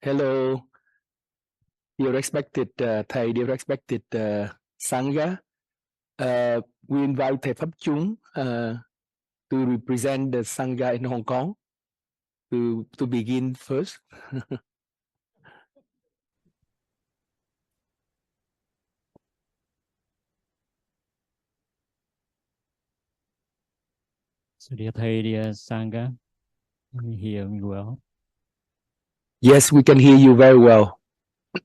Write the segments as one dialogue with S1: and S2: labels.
S1: Hello, dear respected thầy, dear respected Sangha. We invite thầy Pháp Chúng to represent the Sangha in Hong Kong to begin first.
S2: So dear thầy, dear Sangha, can you hear me well?
S1: Yes, we can hear you very well.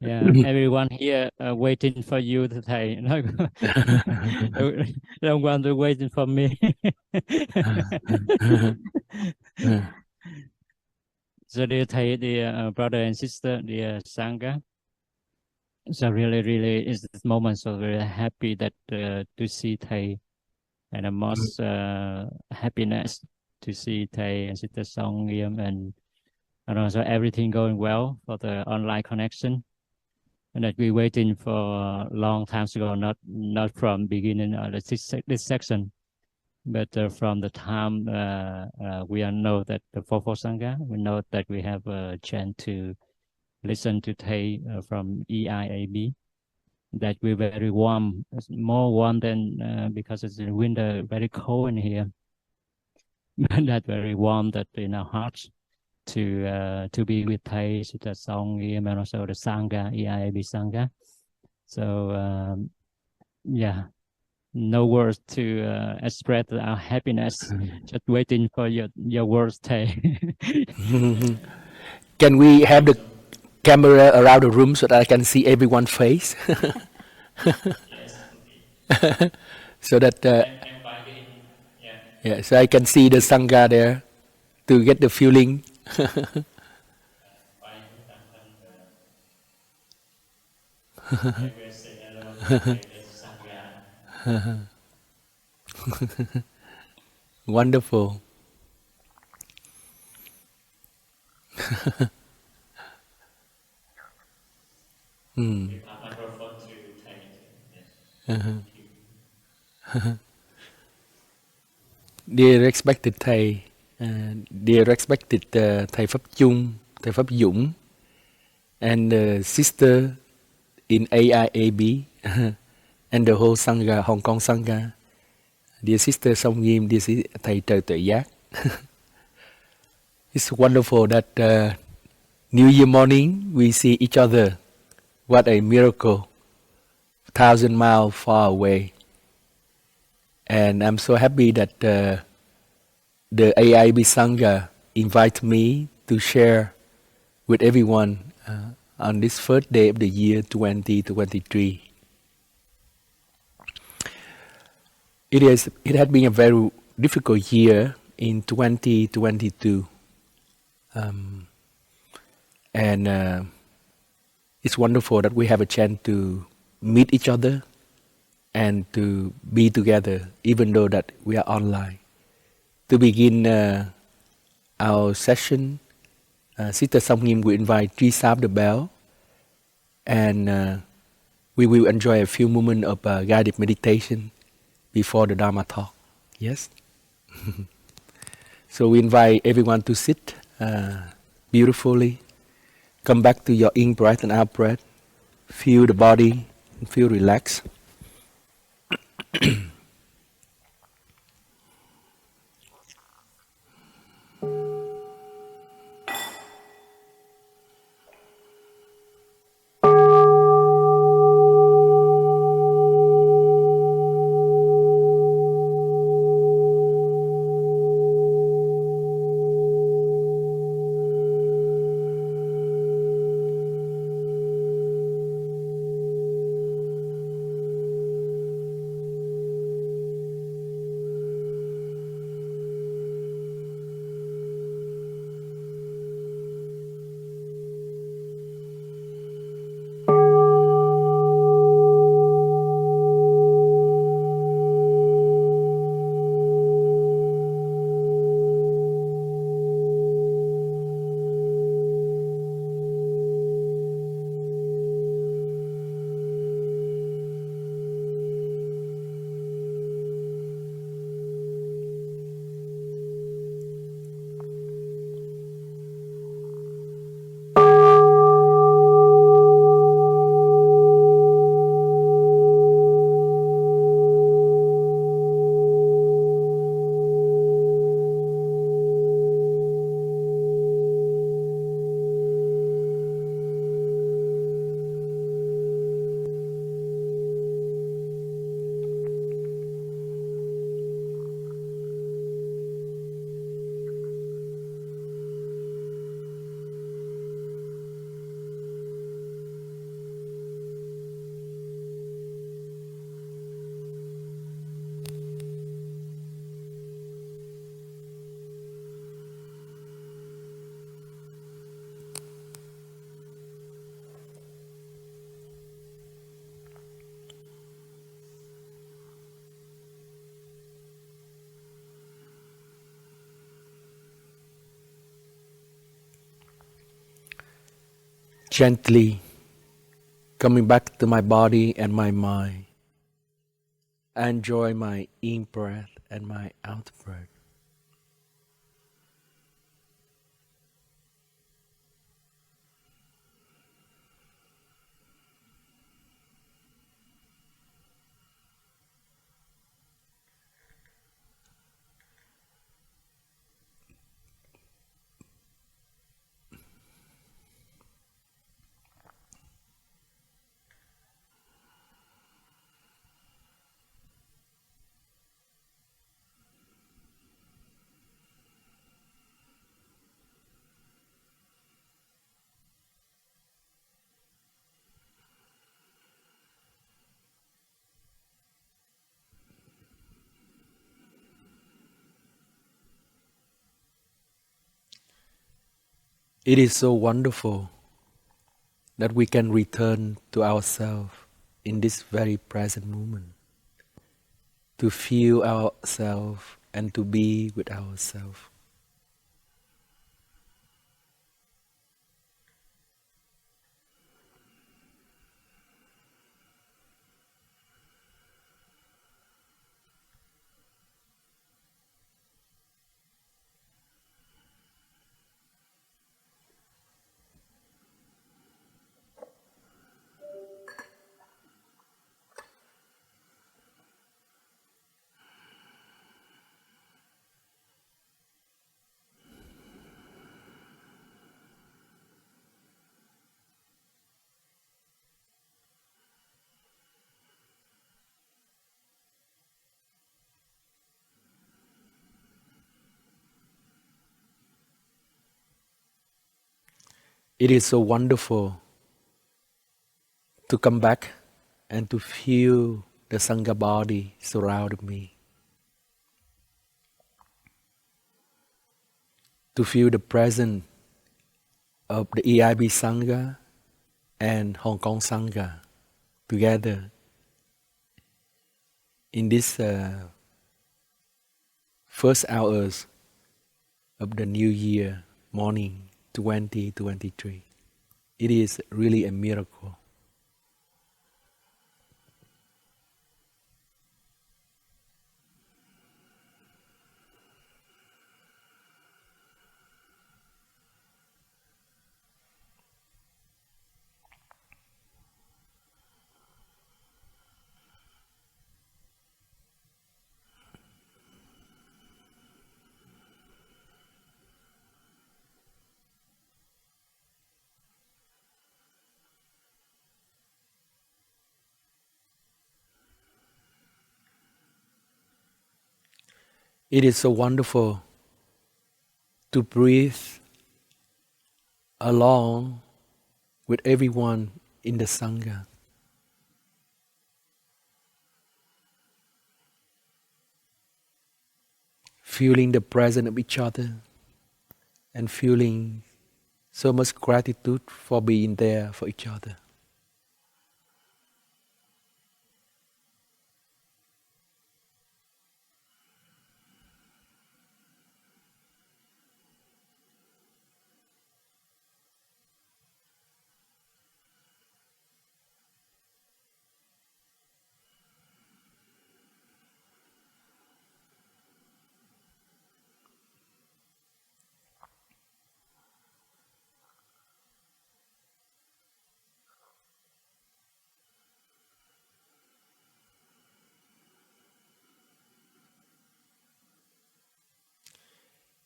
S2: Yeah, everyone here waiting for you, thầy. Don't want to waiting for me. So dear thầy, dear brother and sister, dear Sangha. So really is this moment so very happy that to see thầy, and the most happiness to see thầy and sister Song and also everything going well for the online connection. And that we waiting for a long time ago, not from beginning of this section, but from the time we know that the four Sangha, we know that we have a chance to listen to Thầy from EIAB. That we're very warm, more warm than because it's in winter, very cold in here. But that very warm that in our hearts to be with Thầy, Sister Song, and also the Sangha, EIAB Sangha. So yeah, no words to express our happiness. Just waiting for your words, Thầy.
S1: Can we have the camera around the room so that I can see everyone's face? So that yeah, so I can see the Sangha there to get the feeling. Wonderful. Dear respected thầy, dear respected thầy Pháp Chung, thầy Pháp Dũng, and sister in AIAB and the whole Sangha, Hong Kong Sangha, dear sister Song Nghiêm, dear thầy Trời Tuệ Giác. It's wonderful that New Year morning we see each other. What a miracle, 1,000 miles far away. And I'm so happy that the AIB Sangha invite me to share with everyone on this first day of the year 2023. It had been a very difficult year in 2022. And it's wonderful that we have a chance to meet each other and to be together, even though that we are online. To begin our session, Sister Song Nghiêm will invite Tri Sáp the bell, and we will enjoy a few moments of guided meditation before the Dharma talk. Yes? So we invite everyone to sit beautifully. Come back to your in breath and out breath. Feel the body and feel relaxed. Gently coming back to my body and my mind. I enjoy my in breath and my out breath. It is so wonderful that we can return to ourselves in this very present moment, to feel ourselves and to be with ourselves. It is so wonderful to come back and to feel the Sangha body surround me, to feel the presence of the EIAB Sangha and Hong Kong Sangha together in this first hours of the new year morning 2023. It is really a miracle. It is so wonderful to breathe along with everyone in the Sangha. Feeling the presence of each other and feeling so much gratitude for being there for each other.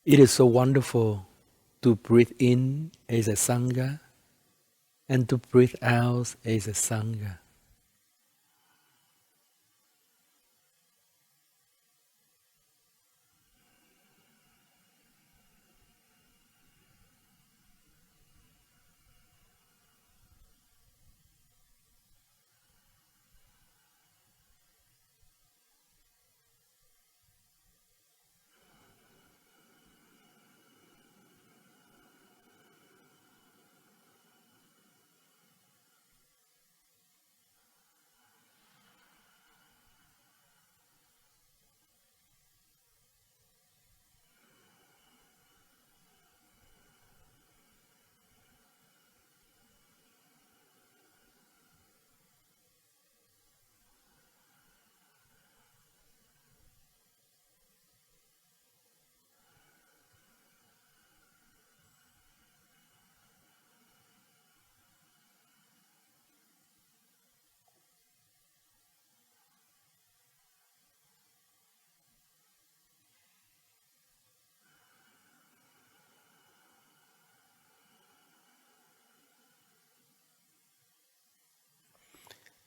S1: It is so wonderful to breathe in as a Sangha and to breathe out as a Sangha.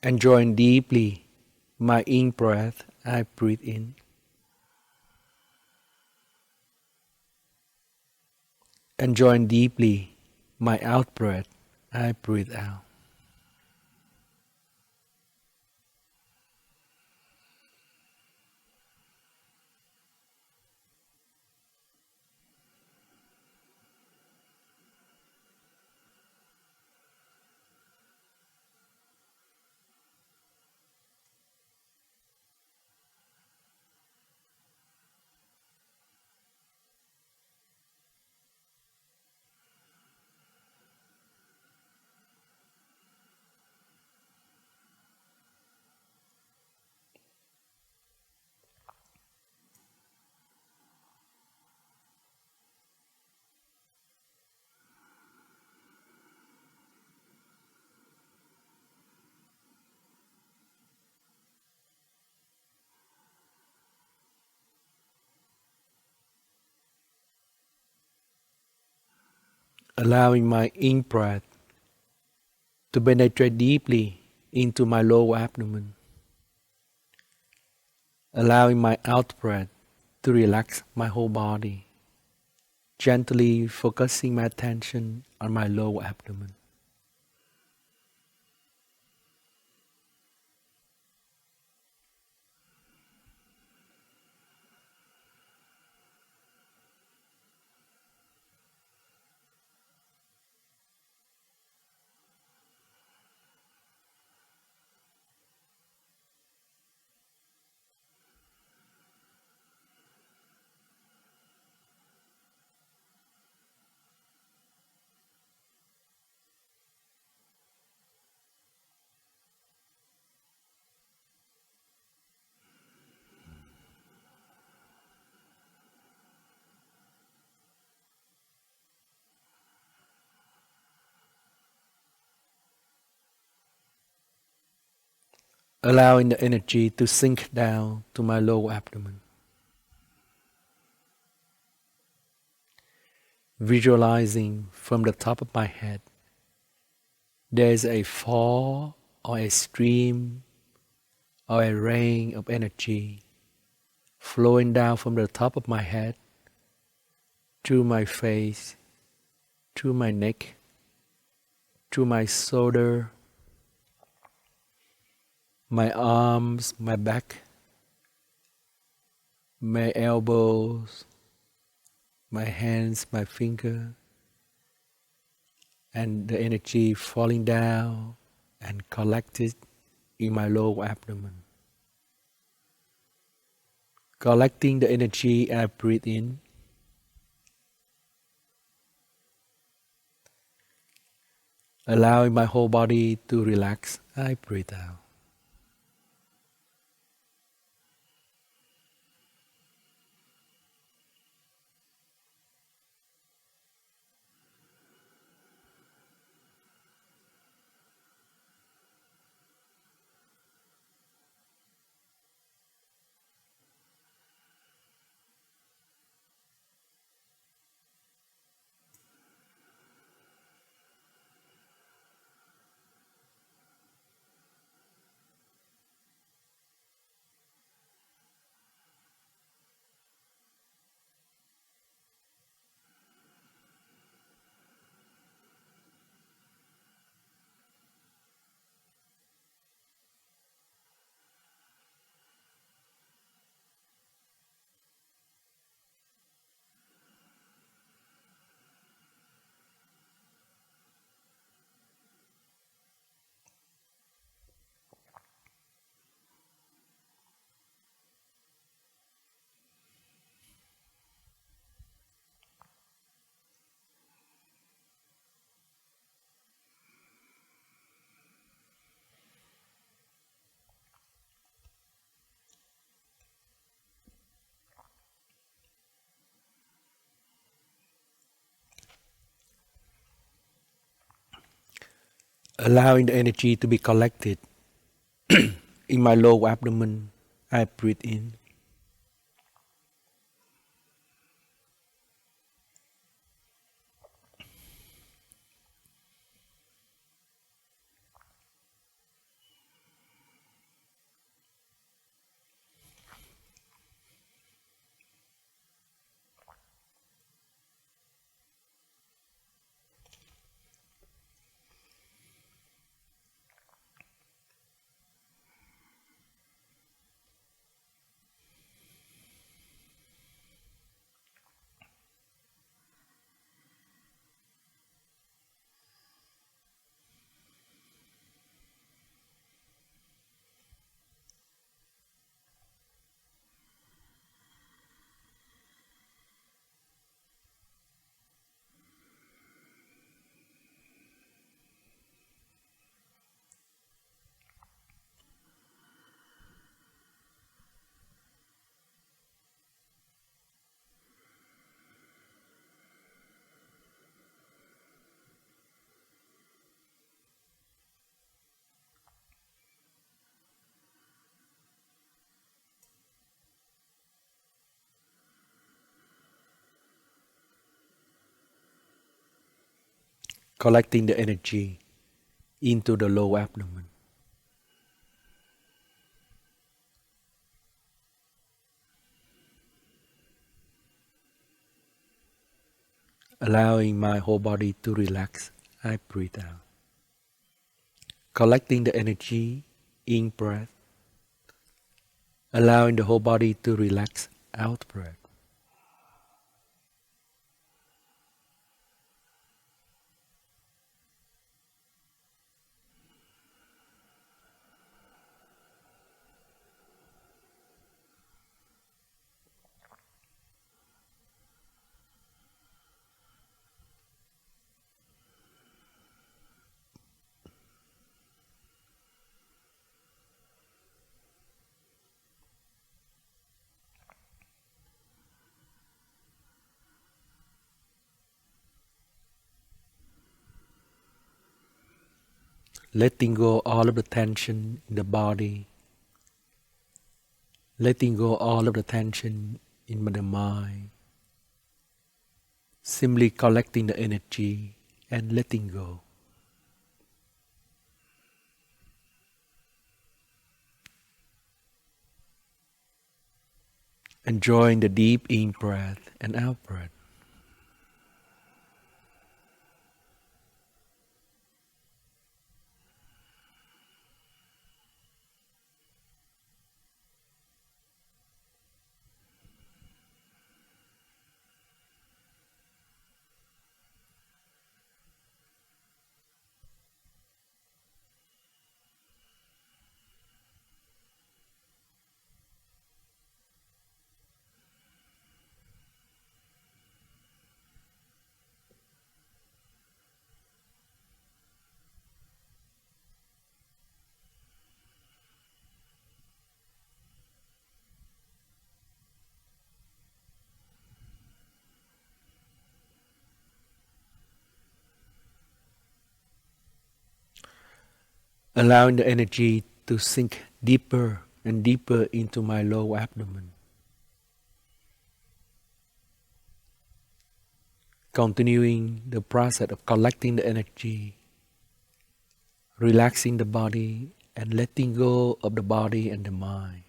S1: Enjoying deeply my in breath, I breathe in. Enjoying deeply my out breath, I breathe out. Allowing my in breath to penetrate deeply into my lower abdomen. Allowing my out breath to relax my whole body. Gently focusing my attention on my lower abdomen. Allowing the energy to sink down to my lower abdomen. Visualizing from the top of my head, there is a fall or a stream or a rain of energy flowing down from the top of my head to my face, to my neck, to my shoulder, my arms, my back, my elbows, my hands, my finger, and the energy falling down and collected in my lower abdomen. Collecting the energy, I breathe in. Allowing my whole body to relax, I breathe out. Allowing the energy to be collected in my lower abdomen, I breathe in. collecting the energy into the low abdomen. Allowing my whole body to relax, I breathe out. Collecting the energy, in breath. Allowing the whole body to relax, out breath. Letting go all of the tension in the body. Letting go all of the tension in the mind. Simply collecting the energy and letting go. Enjoying the deep in breath and out breath. Allowing the energy to sink deeper and deeper into my low abdomen. Continuing the process of collecting the energy, relaxing the body and letting go of the body and the mind.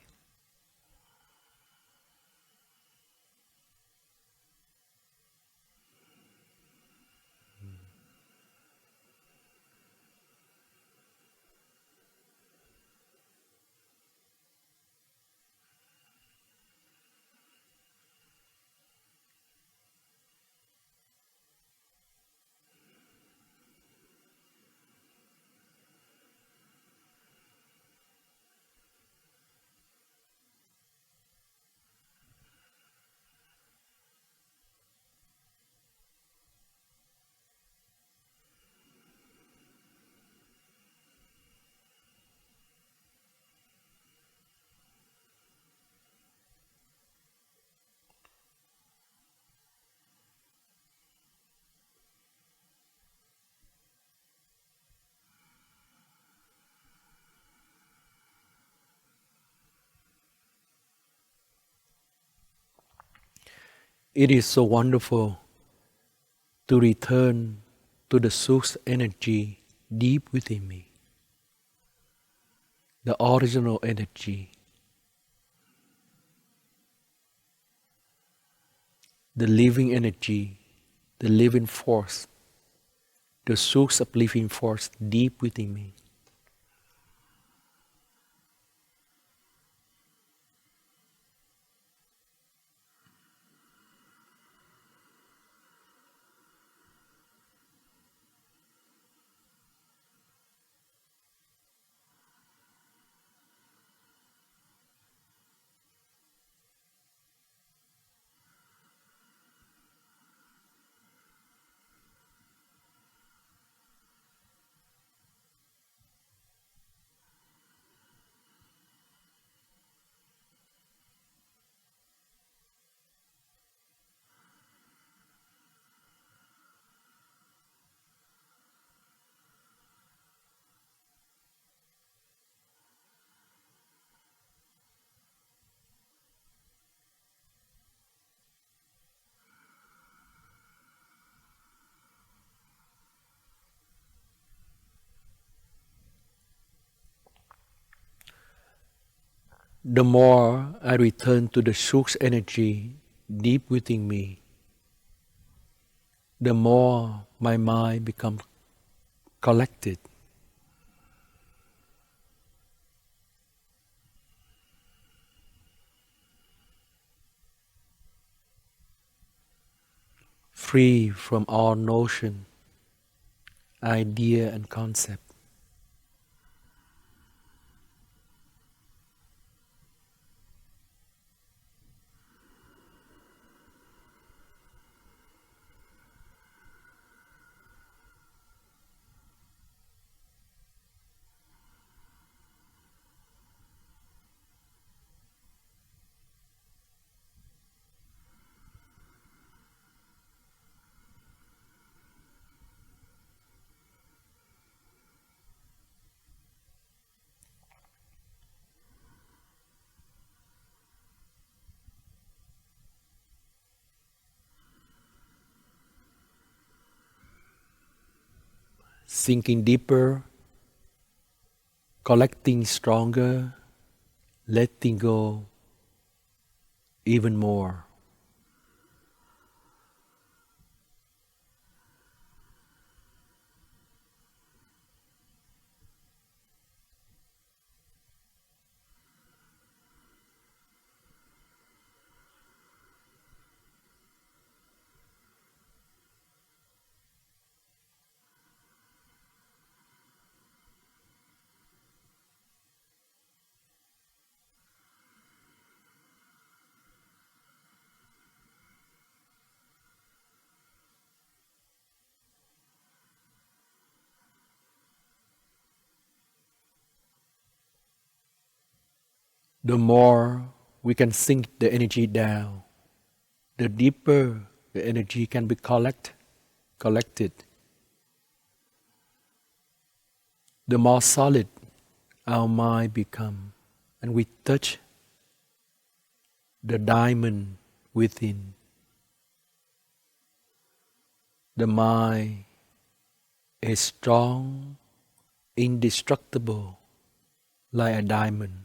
S1: It is so wonderful to return to the source energy deep within me, the original energy, the living energy, the living force, the source of living force deep within me. the more I return to the source energy deep within me, the more my mind becomes collected. Free from all notion, idea and concept. Sinking deeper, collecting stronger, letting go even more. The more we can sink the energy down, the deeper the energy can be collected, the more solid our mind become, and we touch the diamond within. The mind is strong, indestructible, like a diamond.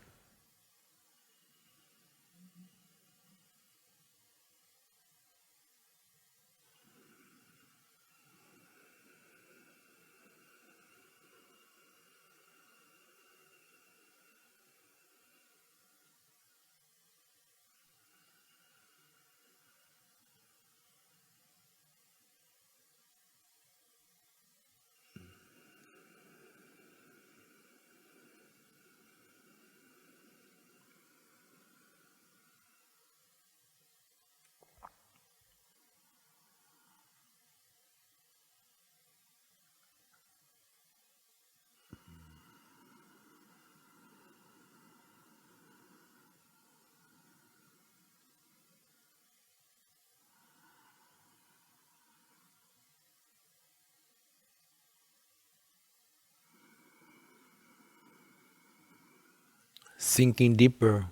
S1: Sinking deeper,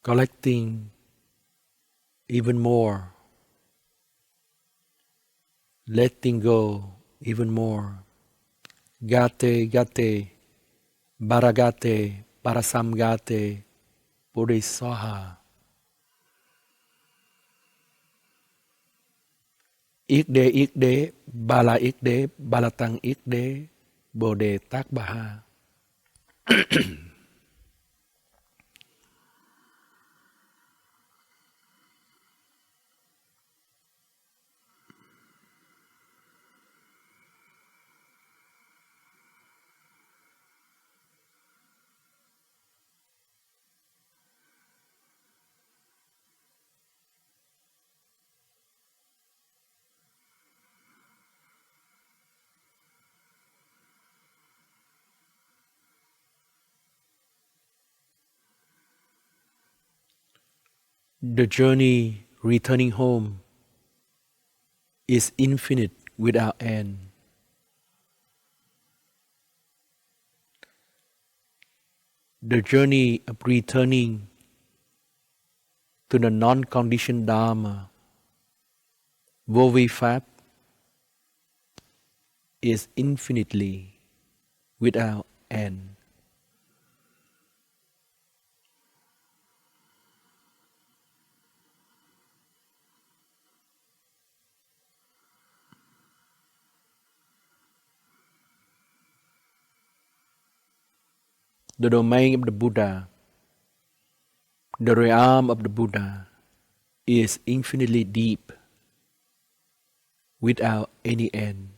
S1: collecting even more, letting go even more. Gate, gate, baragate, parasamgate, bodhisattva. Yết đế, bala yết đế, balatang yết đế, bồ đề tát bà ha. The journey returning home is infinite without end. The journey of returning to the non-conditioned Dharma, vô vi pháp, is infinitely without end. the domain of the Buddha, the realm of the Buddha, is infinitely deep, without any end.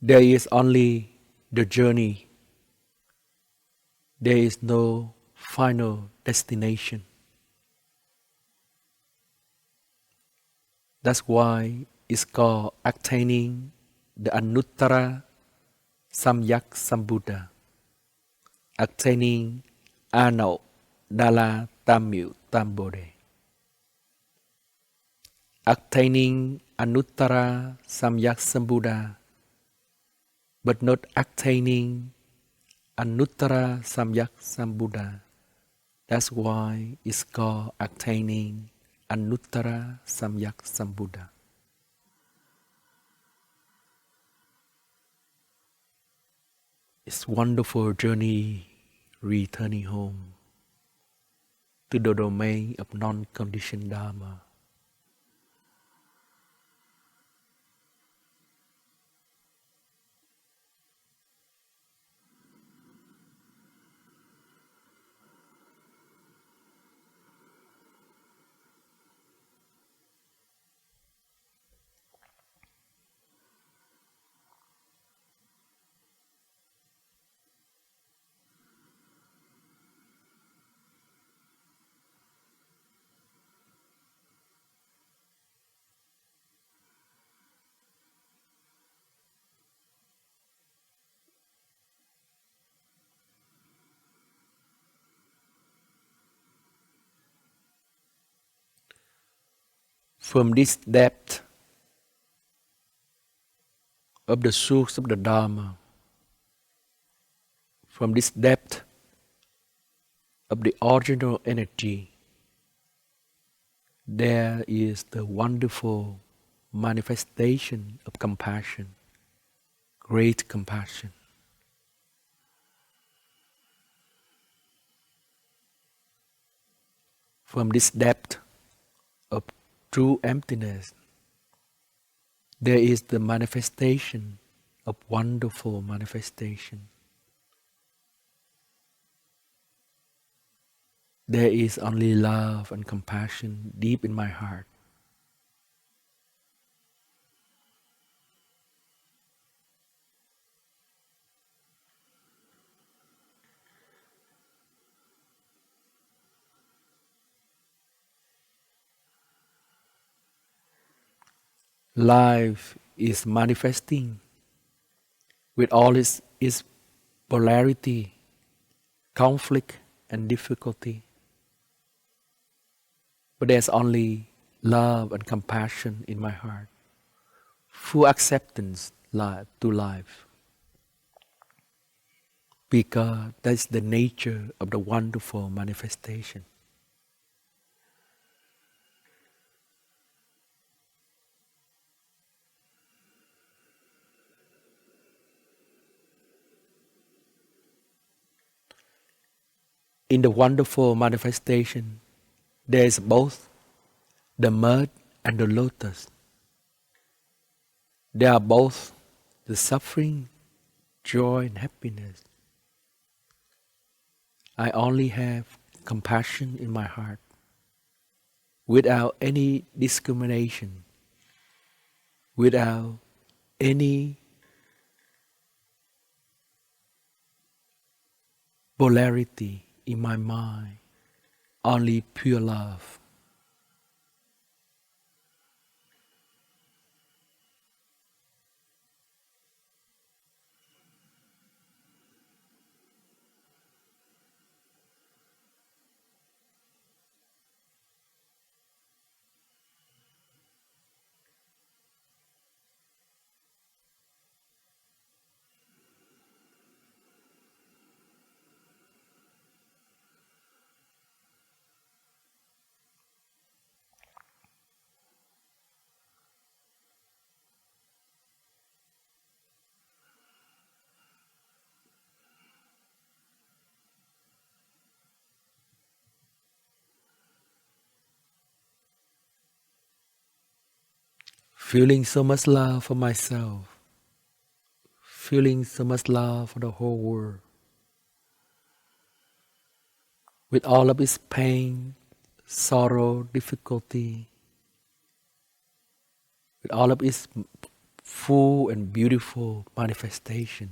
S1: There is only the journey. There is no final destination. That's why it's called attaining the Anuttara Samyak Sambuddha, attaining Ano Dala Tamyu Tambode, attaining Anuttara Samyak Sambuddha, but not attaining Anuttara Samyak Sambuddha. That's why it's called attaining Anuttara Samyak Sambuddha. It's wonderful journey returning home to the domain of non-conditioned Dharma. From this depth of the source of the Dharma, from this depth of the original energy, there is the wonderful manifestation of compassion, great compassion. From this depth of true emptiness, there is the manifestation of wonderful manifestation. There is only love and compassion deep in my heart. Life is manifesting with all its polarity, conflict, and difficulty. But there's only love and compassion in my heart, full acceptance to life. Because that's the nature of the wonderful manifestation. In the wonderful manifestation, there is both the mud and the lotus. They are both the suffering, joy, and happiness. I only have compassion in my heart, without any discrimination, without any polarity in my mind, only pure love. Feeling so much love for myself. Feeling so much love for the whole world. With all of its pain, sorrow, difficulty, with all of its full and beautiful manifestation.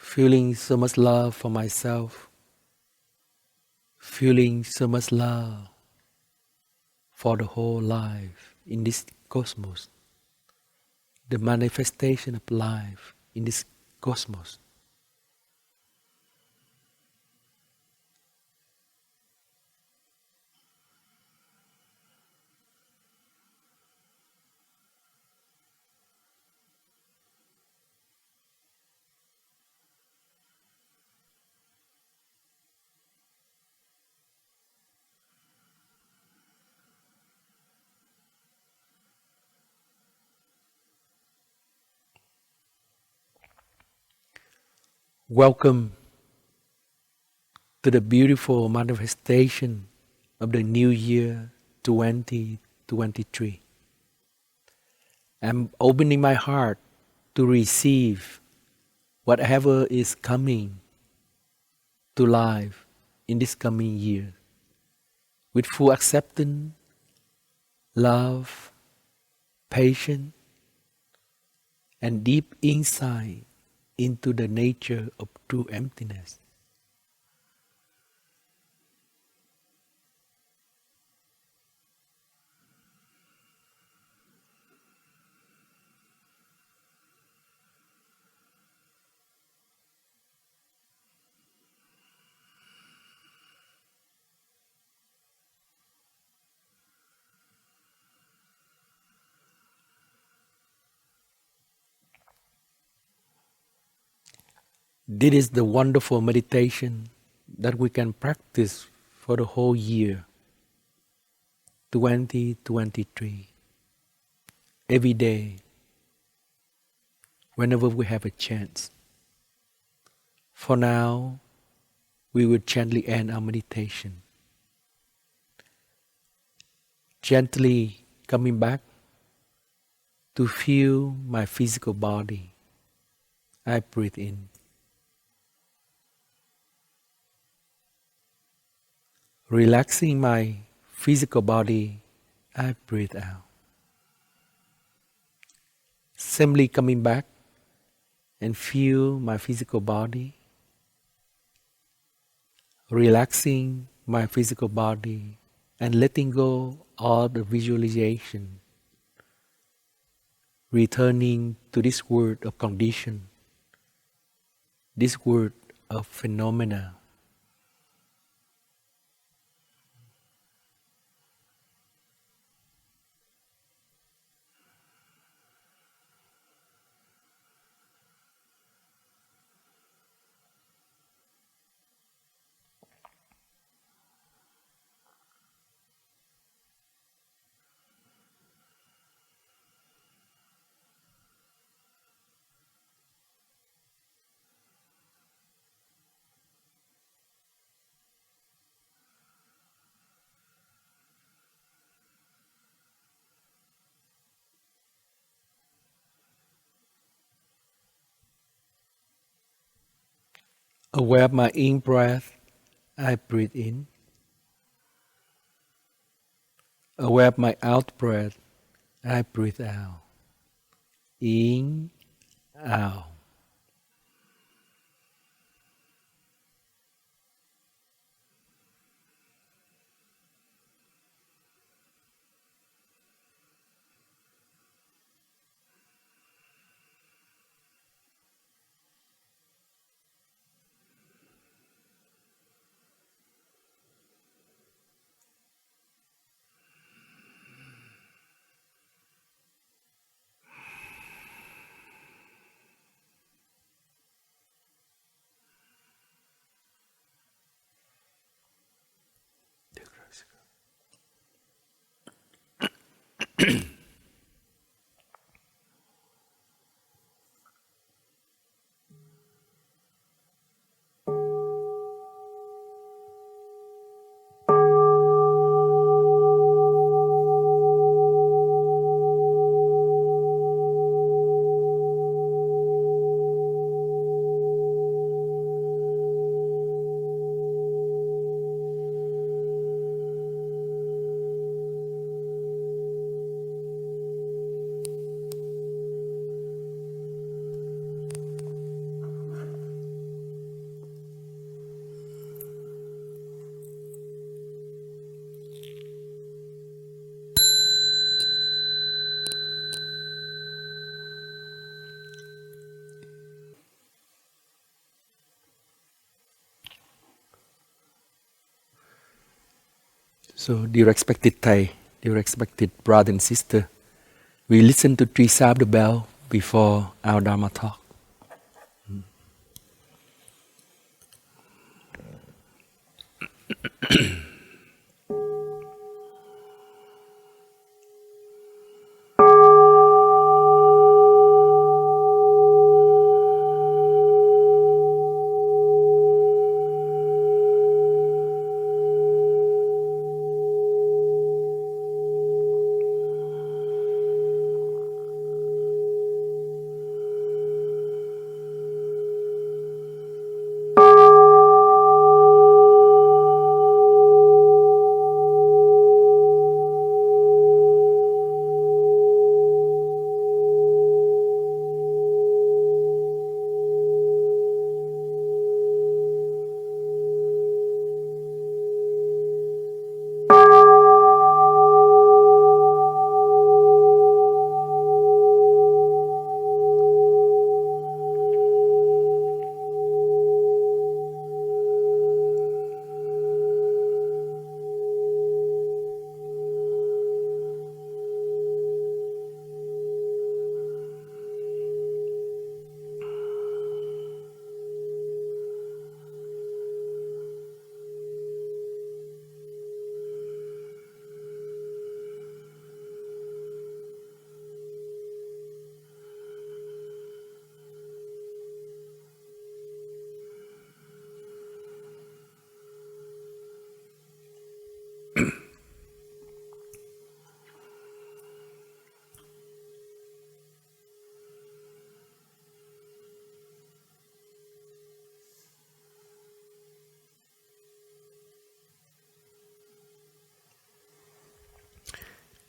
S1: Feeling so much love for myself. Feeling so much love for the whole life in this cosmos. The manifestation of life in this cosmos. Welcome to the beautiful manifestation of the new year 2023. I'm opening my heart to receive whatever is coming to life in this coming year with full acceptance, love, patience, and deep insight into the nature of true emptiness. This is the wonderful meditation that we can practice for the whole year 2023. Every day, whenever we have a chance. For now, we will gently end our meditation. Gently coming back to feel my physical body. I breathe in. Relaxing my physical body, I breathe out. Simply coming back and feel my physical body. Relaxing my physical body and letting go all the visualization. Returning to this world of condition, this world of phenomena. Aware of my in-breath, I breathe in. Aware of my out-breath, I breathe out. In, out. So, dear respected Thầy, dear respected brother and sister, we listen to 3 sound the bell before our Dharma talk.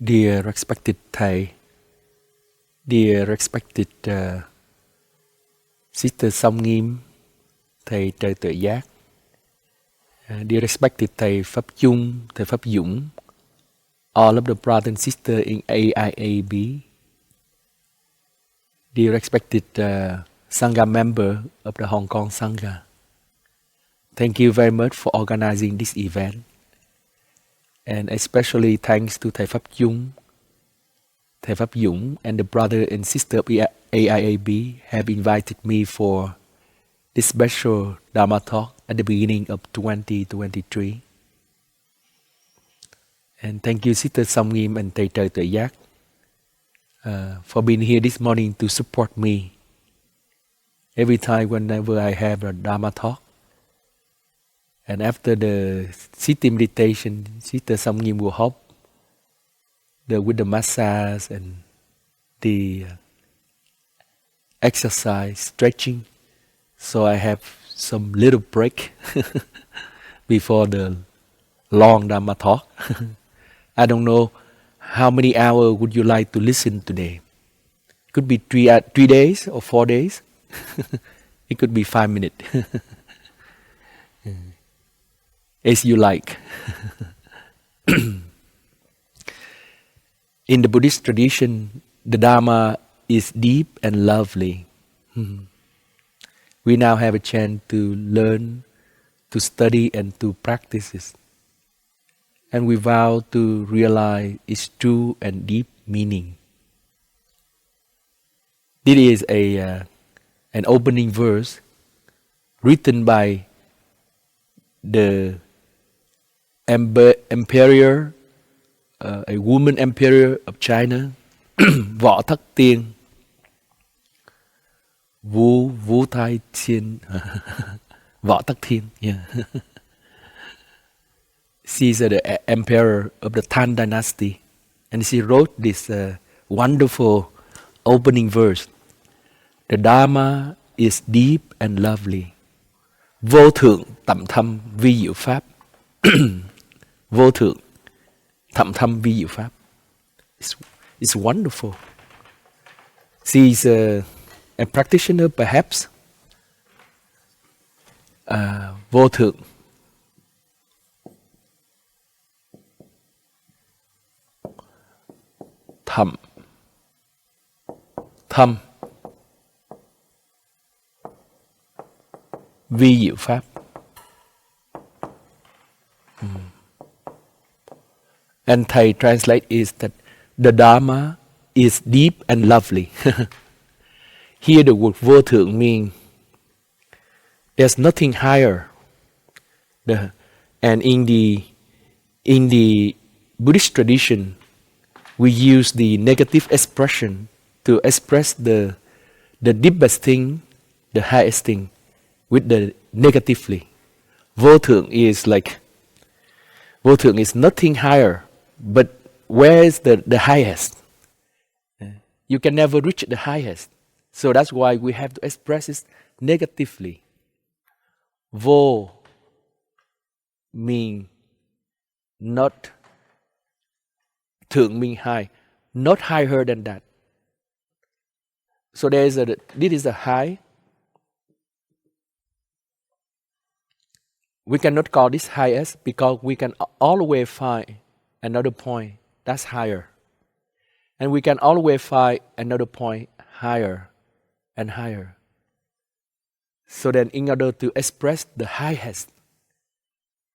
S1: Dear respected Thầy, dear respected Sister Song Nghiêm, Thầy Trời Tự Giác, dear respected Thầy Pháp Chung, Thầy Pháp Dũng, all of the brothers and sisters in EIAB, dear respected Sangha member of the Hong Kong Sangha. Thank you very much for organizing this event. And especially thanks to Thầy Pháp Chung, Thầy Pháp Dũng, and the brother and sister of EIAB have invited me for this special Dharma talk at the beginning of 2023. And thank you Sister Song Nghiêm and Thầy Trời Tự Giác for being here this morning to support me every time whenever I have a Dharma talk. And after the sitting meditation, Sister Song Nghiêm will help with the massage and the exercise, stretching. So I have some little break before the long Dharma talk. I don't know how many hours would you like to listen today. Could be 3 days or 4 days. It could be 5 minutes. As you like. In the Buddhist tradition, the Dharma is deep and lovely. We now have a chance to learn, to study and to practice it. And we vow to realize its true and deep meaning. This is an opening verse written by the emperor, a woman emperor of China, Võ Thất Tiên, Vũ Thái Thiên, Võ Tắc Thiên, yeah. She's the emperor of the Tang dynasty, and she wrote this wonderful opening verse. The Dharma is deep and lovely. Vô thượng tầm thâm vi diệu pháp. Vô thượng tầm thâm vi diệu pháp. It's wonderful. She's a practitioner perhaps. Vô thượng. Thâm. Thâm. Vi diệu pháp. And Thai translate is that the Dharma is deep and lovely. Here the word vô thượng means there's nothing higher. And in the Buddhist tradition, we use the negative expression to express the deepest thing, the highest thing, with the negatively. Vô thượng is like, vô thượng is nothing higher, but where is the highest? You can never reach the highest. So that's why we have to express it negatively. Vô mean not, thượng mean high, not higher than that. So this is a high. We cannot call this highest because we can always find another point that's higher. And we can always find another point higher and higher. So then in order to express the highest,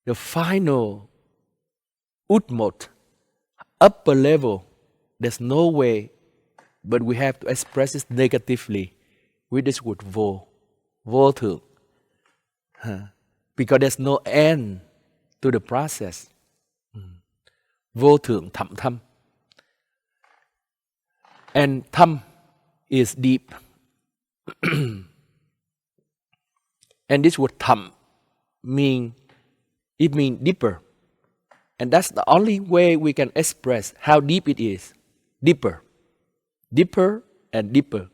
S1: the final, utmost, upper level, there's no way, but we have to express it negatively with this word vô, vô thượng. Because there's no end to the process. Vô thượng thậm thâm. And thâm is deep. And this word thậm means deeper. And that's the only way we can express how deep it is. Deeper. Deeper and deeper.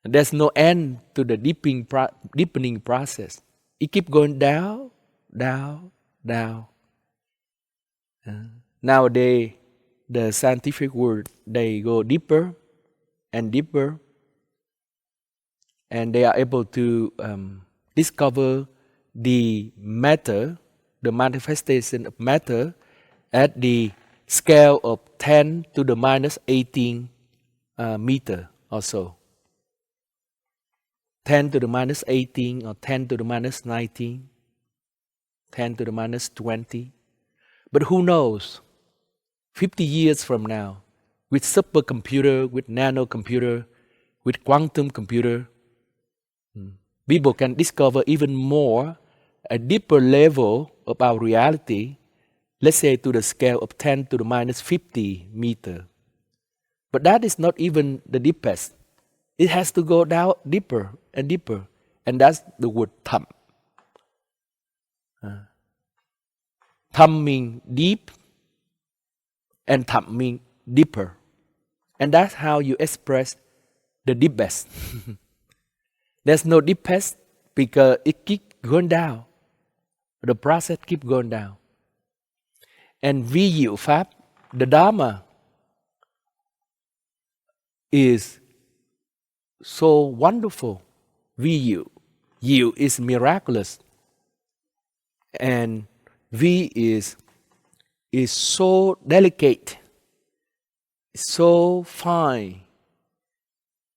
S1: There's no end to the deepening process. It keeps going down, down, down. Nowadays, the scientific world, they go deeper and deeper. And they are able to discover the matter, the manifestation of matter at the scale of 10 to the minus 18 meter or so. 10 to the minus 18 or 10 to the minus 19, 10 to the minus 20. But who knows, 50 years from now, with supercomputer, with nanocomputer, with quantum computer, people can discover even more, a deeper level of our reality, let's say to the scale of 10 to the minus 50 meter. But that is not even the deepest. It has to go down deeper and deeper. And that's the word thậm. Thậm means deep, and thậm means deeper. And that's how you express the deepest. There's no deepest because it keeps going down. The process keeps going down. And vi diệu Pháp, the Dharma, is so wonderful. Vi diệu. Diệu is miraculous. And vi is so delicate, so fine.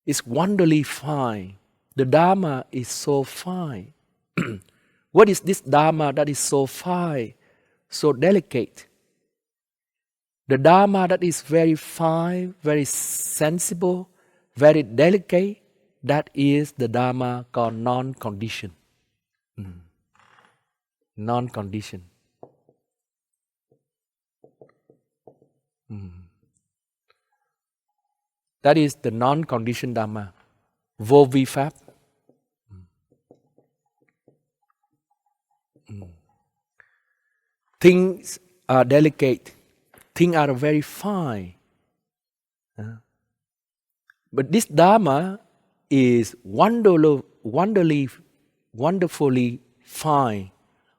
S1: It's wonderfully fine. The Dharma is so fine. What is this Dharma that is so fine, so delicate? The Dharma that is very fine, very sensible, very delicate, that is the Dharma called non-condition. Non-condition. That is the non-conditioned Dharma. Vô vi Pháp. Things are delicate. Things are very fine. But this Dharma is wonderfully fine,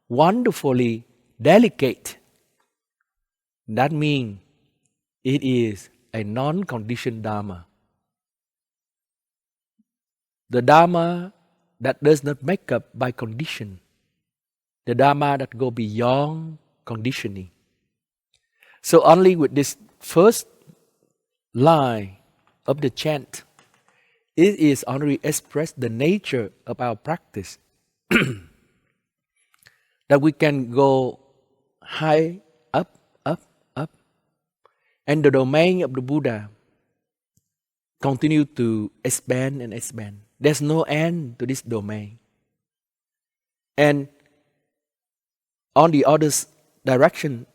S1: wonderfully delicate. That means it is a non-conditioned Dharma. The Dharma that does not make up by condition. The Dharma that go beyond conditioning. So only with this first line of the chant, it is only express the nature of our practice. That we can go high up And the domain of the Buddha continue to expand and expand. There's no end to this domain. And on the other direction,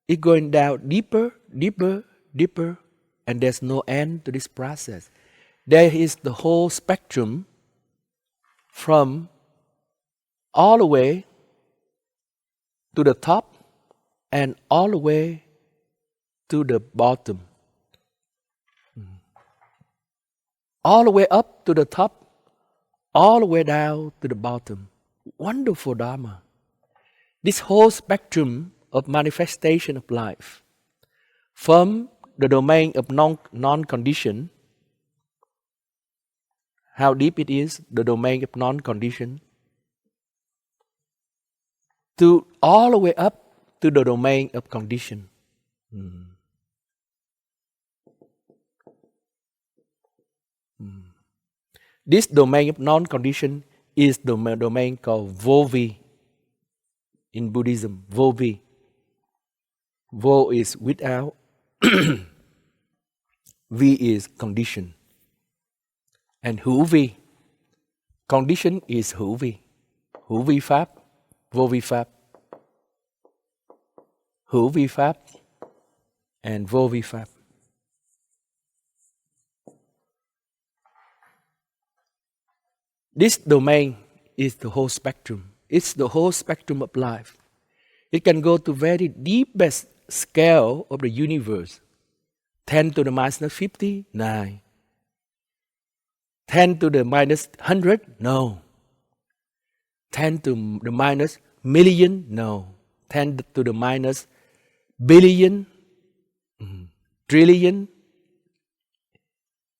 S1: it's going down deeper, deeper, deeper, and there's no end to this process. There is the whole spectrum from all the way to the top and all the way to the bottom. All the way up to the top, all the way down to the bottom. Wonderful Dharma. This whole spectrum of manifestation of life, from the domain of non-condition, how deep it is, the domain of non-condition, to all the way up to the domain of condition. This domain of non-condition is the domain called Vô-vi in Buddhism. Vô-vi. Vô is without, Vi is condition. And Hữu-vi. Condition is Hữu-vi. Hữu-vi Pháp, Vô-vi Pháp. Hữu-vi Pháp and Vô-vi Pháp. This domain is the whole spectrum. It's the whole spectrum of life. It can go to very deepest scale of the universe. 10 to the minus 50? No. 10 to the minus 100? No. 10 to the minus million? No. 10 to the minus billion? Trillion?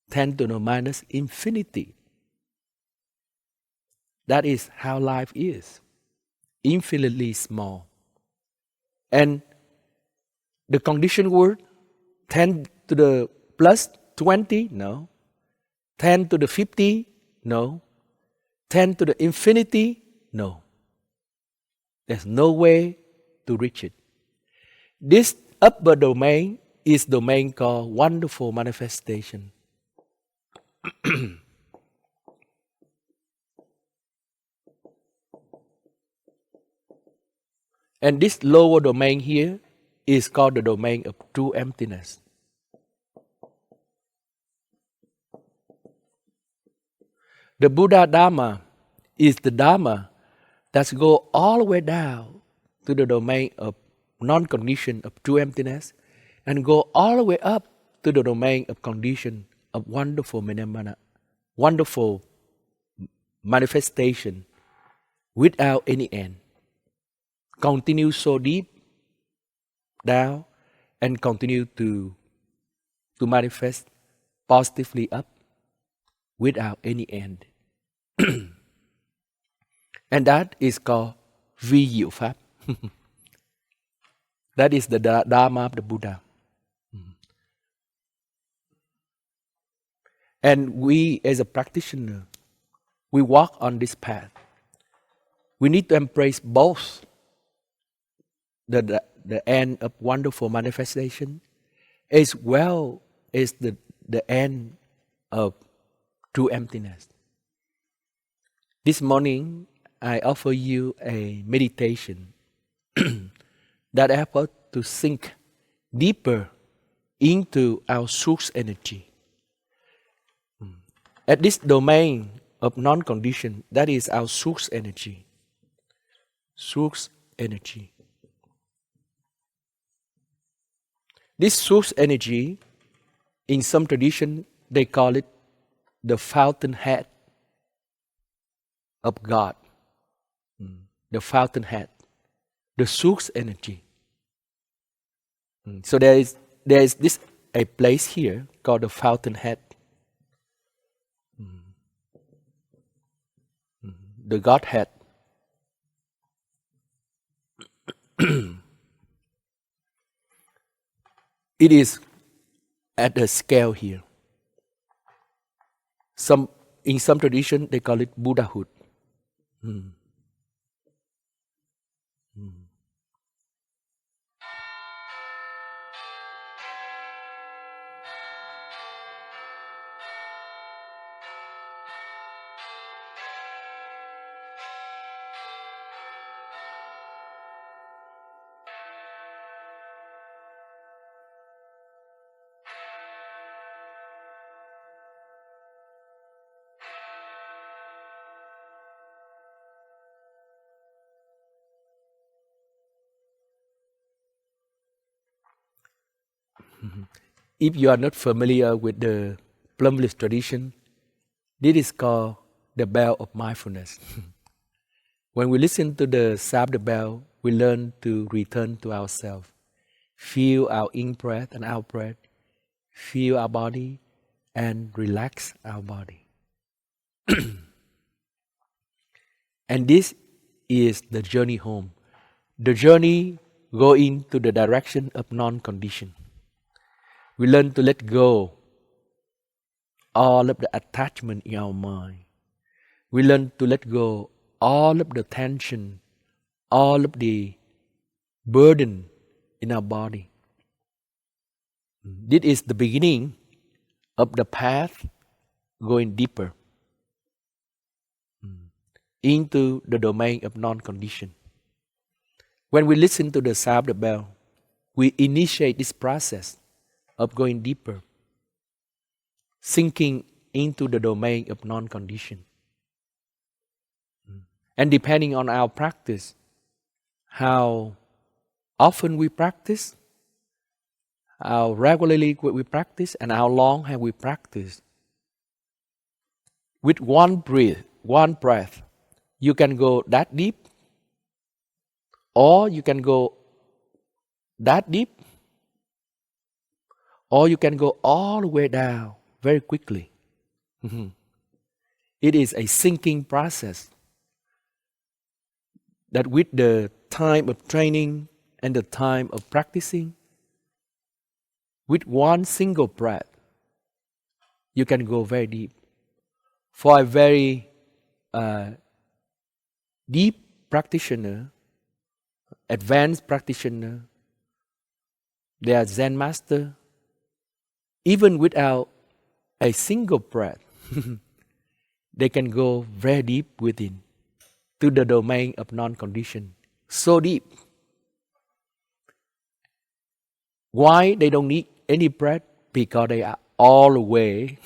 S1: 10 to the minus infinity. That is how life is. Infinitely small. And the conditioned world, 10 to the plus 20? No. 10 to the 50? No. 10 to the infinity? No. There's no way to reach it. This upper domain is domain called wonderful manifestation. And this lower domain here is called the domain of true emptiness. The Buddha Dharma is the Dharma that goes all the way down to the domain of non-condition of true emptiness and go all the way up to the domain of condition of wonderful manifestation without any end. Continue so deep down and continue to manifest positively up without any end. And that is called Vi Diệu Pháp. That is the Dharma of the Buddha. And we as a practitioner, we walk on this path. We need to embrace both the end of wonderful manifestation as well as the end of true emptiness. This morning, I offer you a meditation that helps us to sink deeper into our source energy. At this domain of non-condition, that is our source energy. Source energy. This source energy, in some tradition, they call it the fountainhead of God. The fountainhead, the source energy. So there is this a place here called the fountainhead. The Godhead. It is at a scale here. In some tradition, they call it Buddhahood. If you are not familiar with the Plumless tradition, this is called the bell of mindfulness. When we listen to the sound of the bell, we learn to return to ourselves. Feel our in-breath and out-breath. Feel our body and relax our body. And this is the journey home. The journey going to the direction of non-condition. We learn to let go all of the attachment in our mind. We learn to let go all of the tension, all of the burden in our body. This is the beginning of the path going deeper into the domain of non-condition. When we listen to the sound of the bell, we initiate this process of going deeper, sinking into the domain of non-condition. And depending on our practice, how often we practice, how regularly we practice, and how long have we practiced. With one breath, you can go that deep, or you can go that deep, or you can go all the way down very quickly. It is a sinking process that with the time of training and the time of practicing, with one single breath, you can go very deep. For a very deep practitioner, advanced practitioner, they are Zen master, even without a single breath, they can go very deep within, to the domain of non-condition. So deep. Why they don't need any breath? Because they are all the way,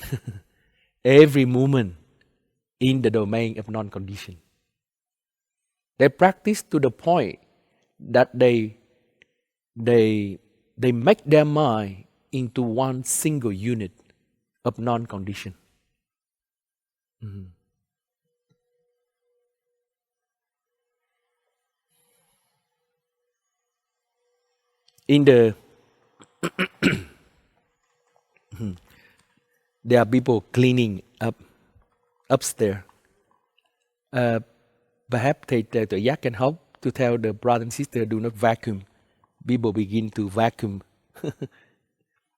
S1: every moment, in the domain of non-condition. They practice to the point that they make their mind into one single unit of non-condition. In the there are people cleaning up upstairs. Perhaps thầy tự giác can help to tell the brother and sister do not vacuum. People begin to vacuum.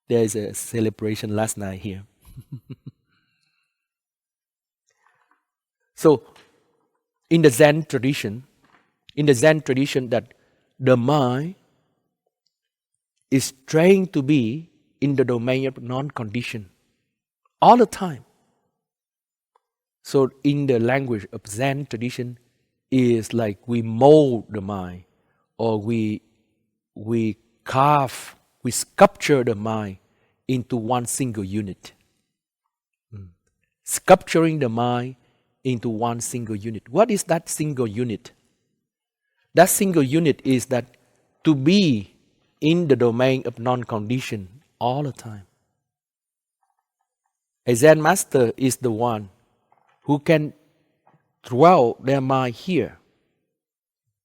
S1: There is a celebration last night here. So, in the Zen tradition, that the mind is trained to be in the domain of non-condition all the time. So, in the language of Zen tradition, is like we mold the mind, or we carve, we sculpture the mind into one single unit. Sculpturing the mind into one single unit. What is that single unit? That single unit is that to be in the domain of non-condition all the time. A Zen master is the one who can dwell their mind here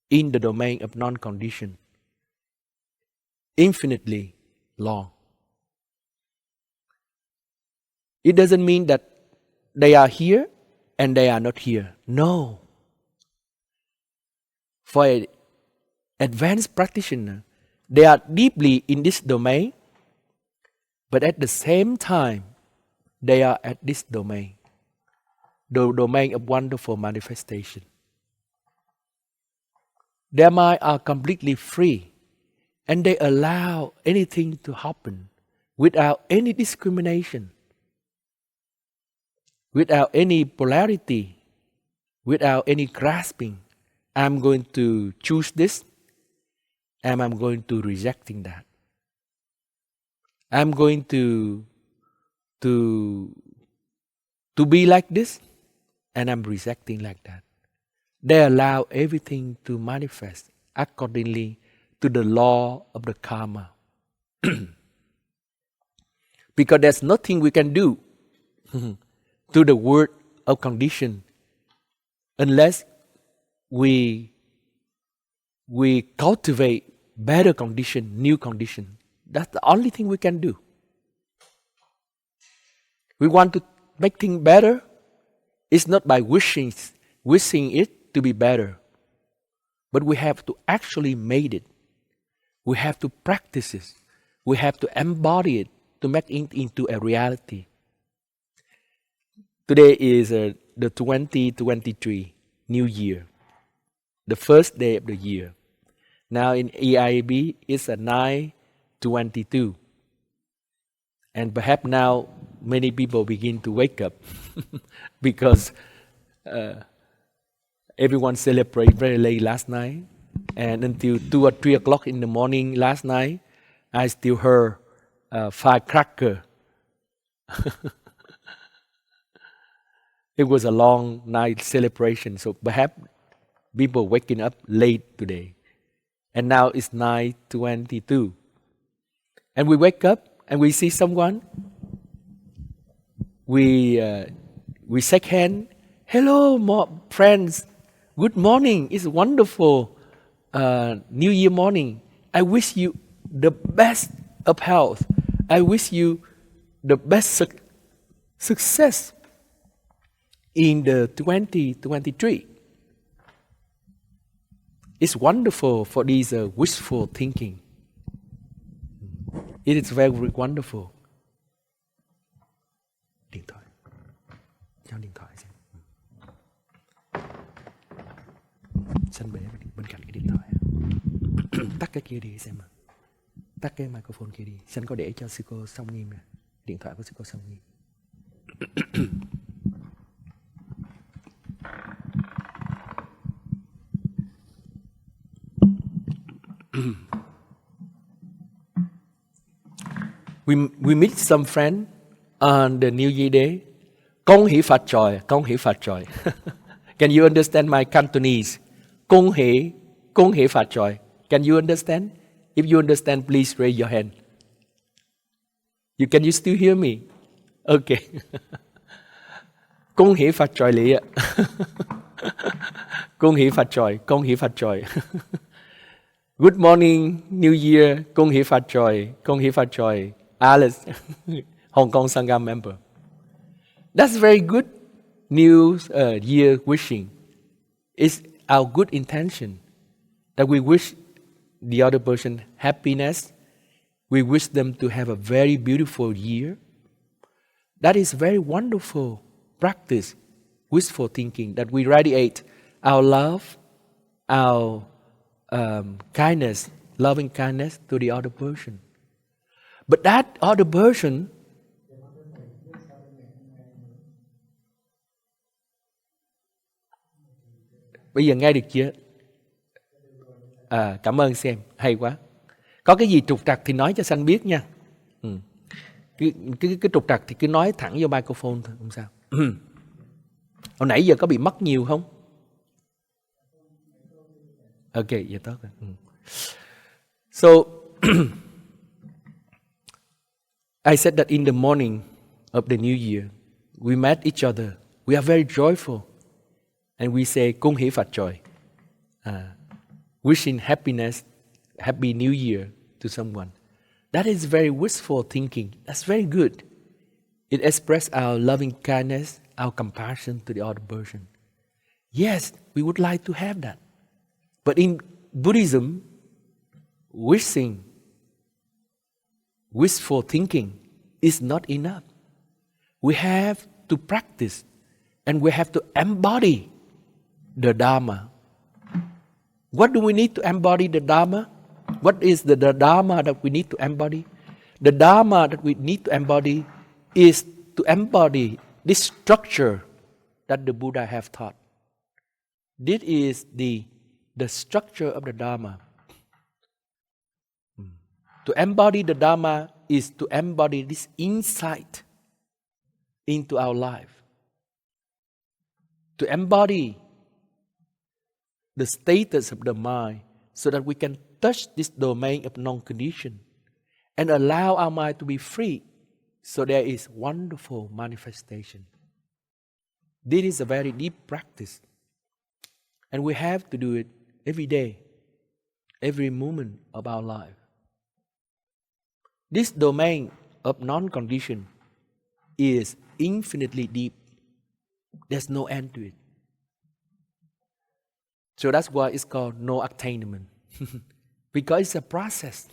S1: in the domain of non-condition infinitely long. It doesn't mean that they are here and they are not here. No. For an advanced practitioner, they are deeply in this domain, but at the same time, they are at this domain, the domain of wonderful manifestation. Their minds are completely free, and they allow anything to happen without any discrimination, without any polarity, without any grasping. I'm going to choose this, and I'm going to rejecting that. I'm going to be like this, and I'm rejecting like that. They allow everything to manifest accordingly to the law of the karma. Because there's nothing we can do to the world of condition unless we cultivate better condition, new condition. That's the only thing we can do. We want to make things better. It's not by wishing it to be better, but we have to actually make it. We have to practice it. We have to embody it to make it into a reality. Today is the 2023 New Year, the first day of the year. Now in EIAB, it's a 9/22. And perhaps now many people begin to wake up because everyone celebrated very late last night. And until 2 or 3 o'clock in the morning last night, I still heard firecracker. It was a long night celebration, so perhaps people waking up late today. And now it's 9:22. And we wake up and we see someone. We shake hands. Hello, friends. Good morning. It's wonderful New Year morning. I wish you the best of health. I wish you the best success in the 2023. It's wonderful for this wishful thinking. It is very wonderful. Điện thoại. Cho điện thoại xem. Sanh bể bên cạnh cái điện thoại. Tắt cái kia đi xem mà. Tắt cái microphone kia đi. Sanh có để cho sư cô Song Nghiêm nè. Điện thoại của sư cô Song Nghiêm. We meet some friend on the New Year day.恭喜發財, 恭喜發財. Can you understand my Cantonese? 恭喜發財. Can you understand? If you understand, please raise your hand. Can you still hear me? Okay. 恭喜發財你啊. 恭喜發財, 恭喜發財. Good morning, New Year. 恭喜發財, 恭喜發財. Alice, Hong Kong Sangha member. That's very good New Year wishing. It's our good intention that we wish the other person happiness. We wish them to have a very beautiful year. That is very wonderful practice, wishful thinking, that we radiate our love, our kindness, loving kindness to the other person. But that other person bây giờ nghe được chưa? Cảm ơn xem, hay quá. Có cái gì trục trặc thì nói cho Sanh biết nha. Cái trục trặc thì cứ nói thẳng vô microphone thôi, không sao. Hồi nãy giờ có bị mất nhiều không? Ok, vậy tốt rồi. So I said that in the morning of the New Year, we met each other. We are very joyful. And we say, 恭喜發財. Wishing happiness, happy New Year to someone. That is very wishful thinking. That's very good. It expresses our loving kindness, our compassion to the other person. Yes, we would like to have that. But in Buddhism, wishful thinking is not enough. We have to practice and we have to embody the Dharma. What do we need to embody the Dharma? What is the Dharma that we need to embody? The Dharma that we need to embody is to embody this structure that the Buddha have taught. This is the structure of the Dharma. To embody the Dharma is to embody this insight into our life. To embody the status of the mind so that we can touch this domain of non-condition and allow our mind to be free So there is wonderful manifestation. This is a very deep practice. And we have to do it every day, every moment of our life. This domain of non-condition is infinitely deep. There's no end to it. So that's why it's called no attainment. Because it's a process.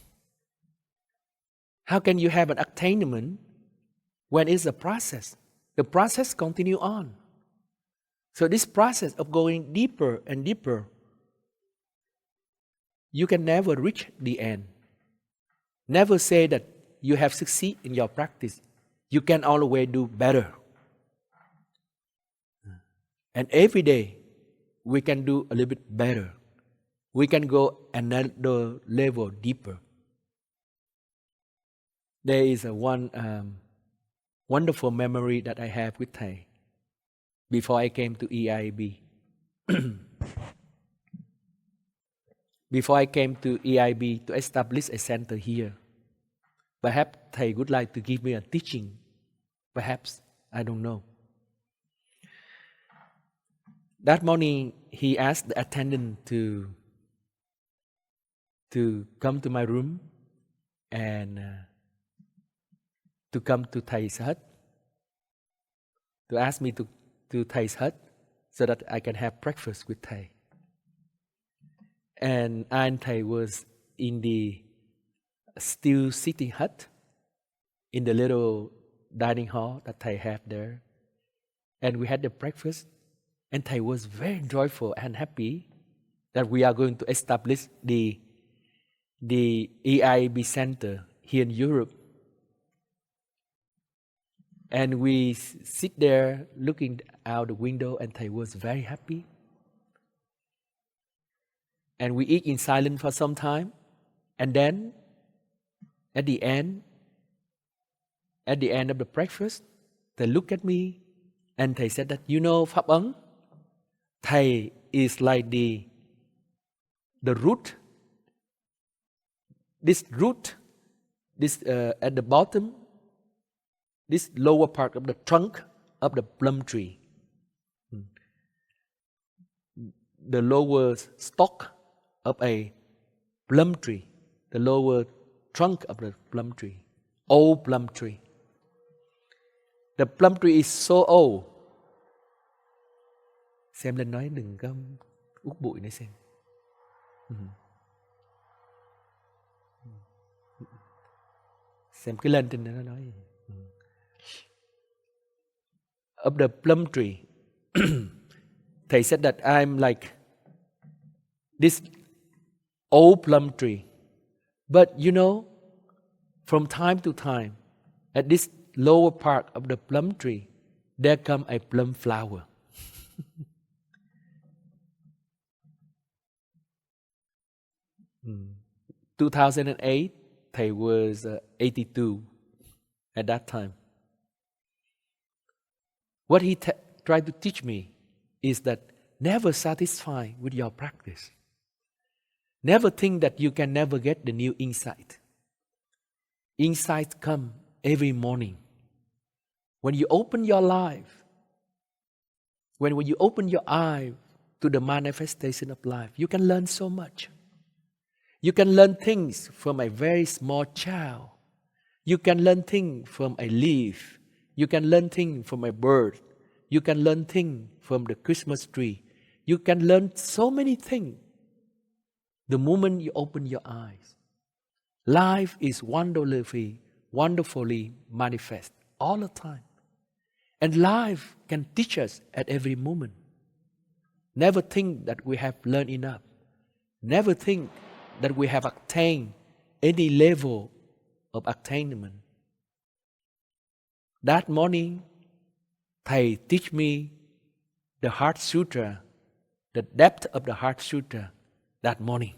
S1: How can you have an attainment when it's a process? The process continues on. So this process of going deeper and deeper, you can never reach the end. Never say that you have succeeded in your practice. You can always do better. And every day, we can do a little bit better. We can go another level deeper. There is one wonderful memory that I have with Thầy before I came to EIAB. Before I came to EIAB to establish a center here, perhaps Thầy would like to give me a teaching. Perhaps, I don't know. That morning, he asked the attendant to come to my room and to come to Thay's hut, to ask me to Thay's hut so that I can have breakfast with Thay. And I and Thay was in the still sitting hut in the little dining hall that Thay had there. And we had the breakfast, and Thay was very joyful and happy that we are going to establish the EIAB center here in Europe. And we sit there looking out the window, and Thầy was very happy. And we eat in silence for some time. And then, at the end of the breakfast, Thầy looked at me, and Thầy said that, you know, Pháp Ấn, Thầy is like the root. This root, at the bottom, this lower part of the trunk of the plum tree. The lower stalk of a plum tree. The lower trunk of the plum tree. Old plum tree. The plum tree is so old. Xem lên nói đừng có út bụi nữa xem. Xem cái lên trên đó nó nói gì. Of the plum tree. Thầy said that I'm like this old plum tree. But you know, from time to time, at this lower part of the plum tree, there come a plum flower. 2008, Thầy was 82 at that time. What he tried to teach me is that never satisfied with your practice. Never think that you can never get the new insight. Insights come every morning. When you open your life, when you open your eye to the manifestation of life, you can learn so much. You can learn things from a very small child. You can learn things from a leaf. You can learn things from a bird. You can learn things from the Christmas tree. You can learn so many things the moment you open your eyes. Life is wonderfully manifest all the time. And life can teach us at every moment. Never think that we have learned enough. Never think that we have attained any level of attainment. That morning, Thầy teach me the Heart Sutra, the depth of the Heart Sutra that morning.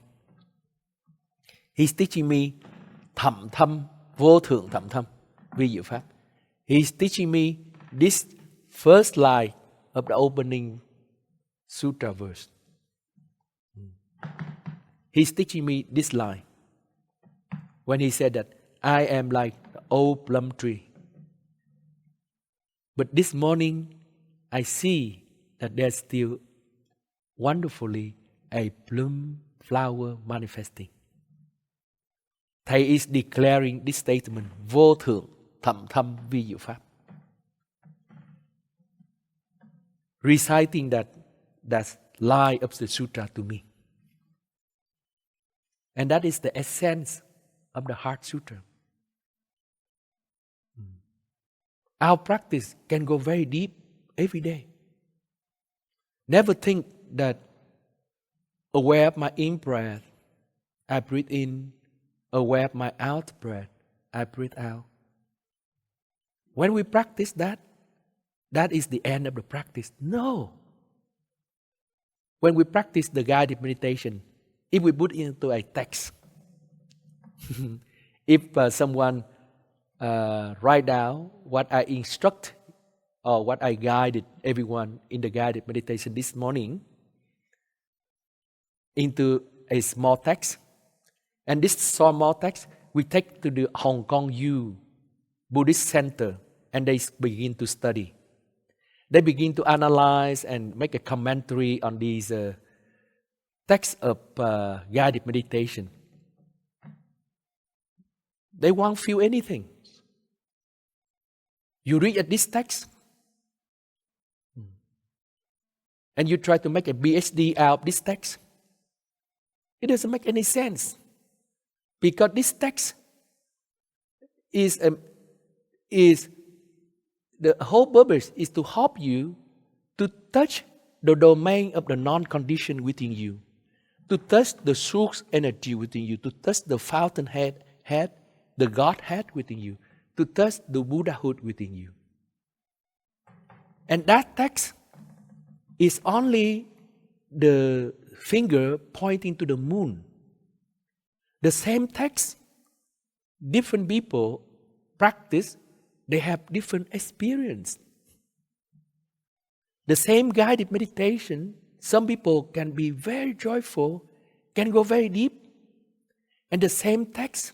S1: He's teaching me thầm thâm, vô thượng thầm thâm, vi diệu pháp. He's teaching me this first line of the opening sutra verse. He's teaching me this line when he said that I am like the old plum tree. But this morning, I see that there's still wonderfully a bloom flower manifesting. Thầy is declaring this statement, vô thượng thậm thâm vi diệu pháp. Reciting that line of the sutra to me. And that is the essence of the Heart Sutra. Our practice can go very deep every day. Never think that aware of my in-breath, I breathe in. Aware of my out-breath, I breathe out. When we practice that is the end of the practice. No. When we practice the guided meditation, if we put into a text, if someone write down what I instruct or what I guided everyone in the guided meditation this morning into a small text, and this small text we take to the Hong Kong U Buddhist Center, and they begin to study. They begin to analyze and make a commentary on these texts of guided meditation. They won't feel anything. You read at this text, and you try to make a PhD out of this text. It doesn't make any sense. Because this text is the whole purpose is to help you to touch the domain of the non-conditioned within you, to touch the source energy within you, to touch the fountainhead, the Godhead within you, to touch the Buddhahood within you. And that text is only the finger pointing to the moon. The same text, different people practice, they have different experience. The same guided meditation, some people can be very joyful, can go very deep. And the same text,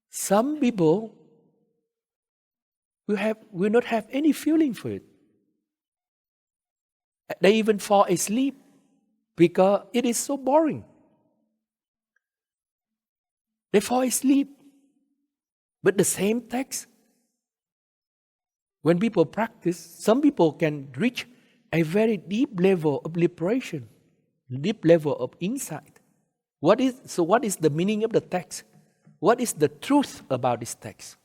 S1: some people will not have any feeling for it. They even fall asleep because it is so boring. They fall asleep. But the same text, when people practice, some people can reach a very deep level of liberation, deep level of insight. What is the meaning of the text? What is the truth about this text?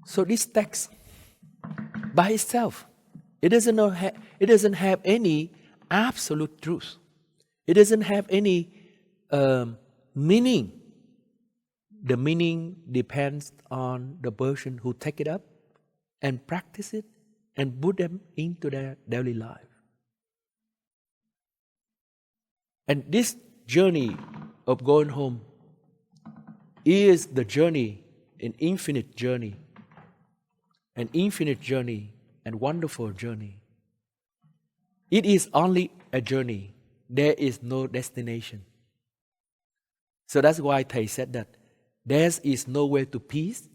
S1: So this text, by itself, it doesn't have any absolute truth. It doesn't have any meaning. The meaning depends on the person who take it up and practice it and put them into their daily life. And this journey of going home is the journey, an infinite journey and wonderful journey. It is only a journey. There is no destination. So that's why Thầy said that there is no way to peace.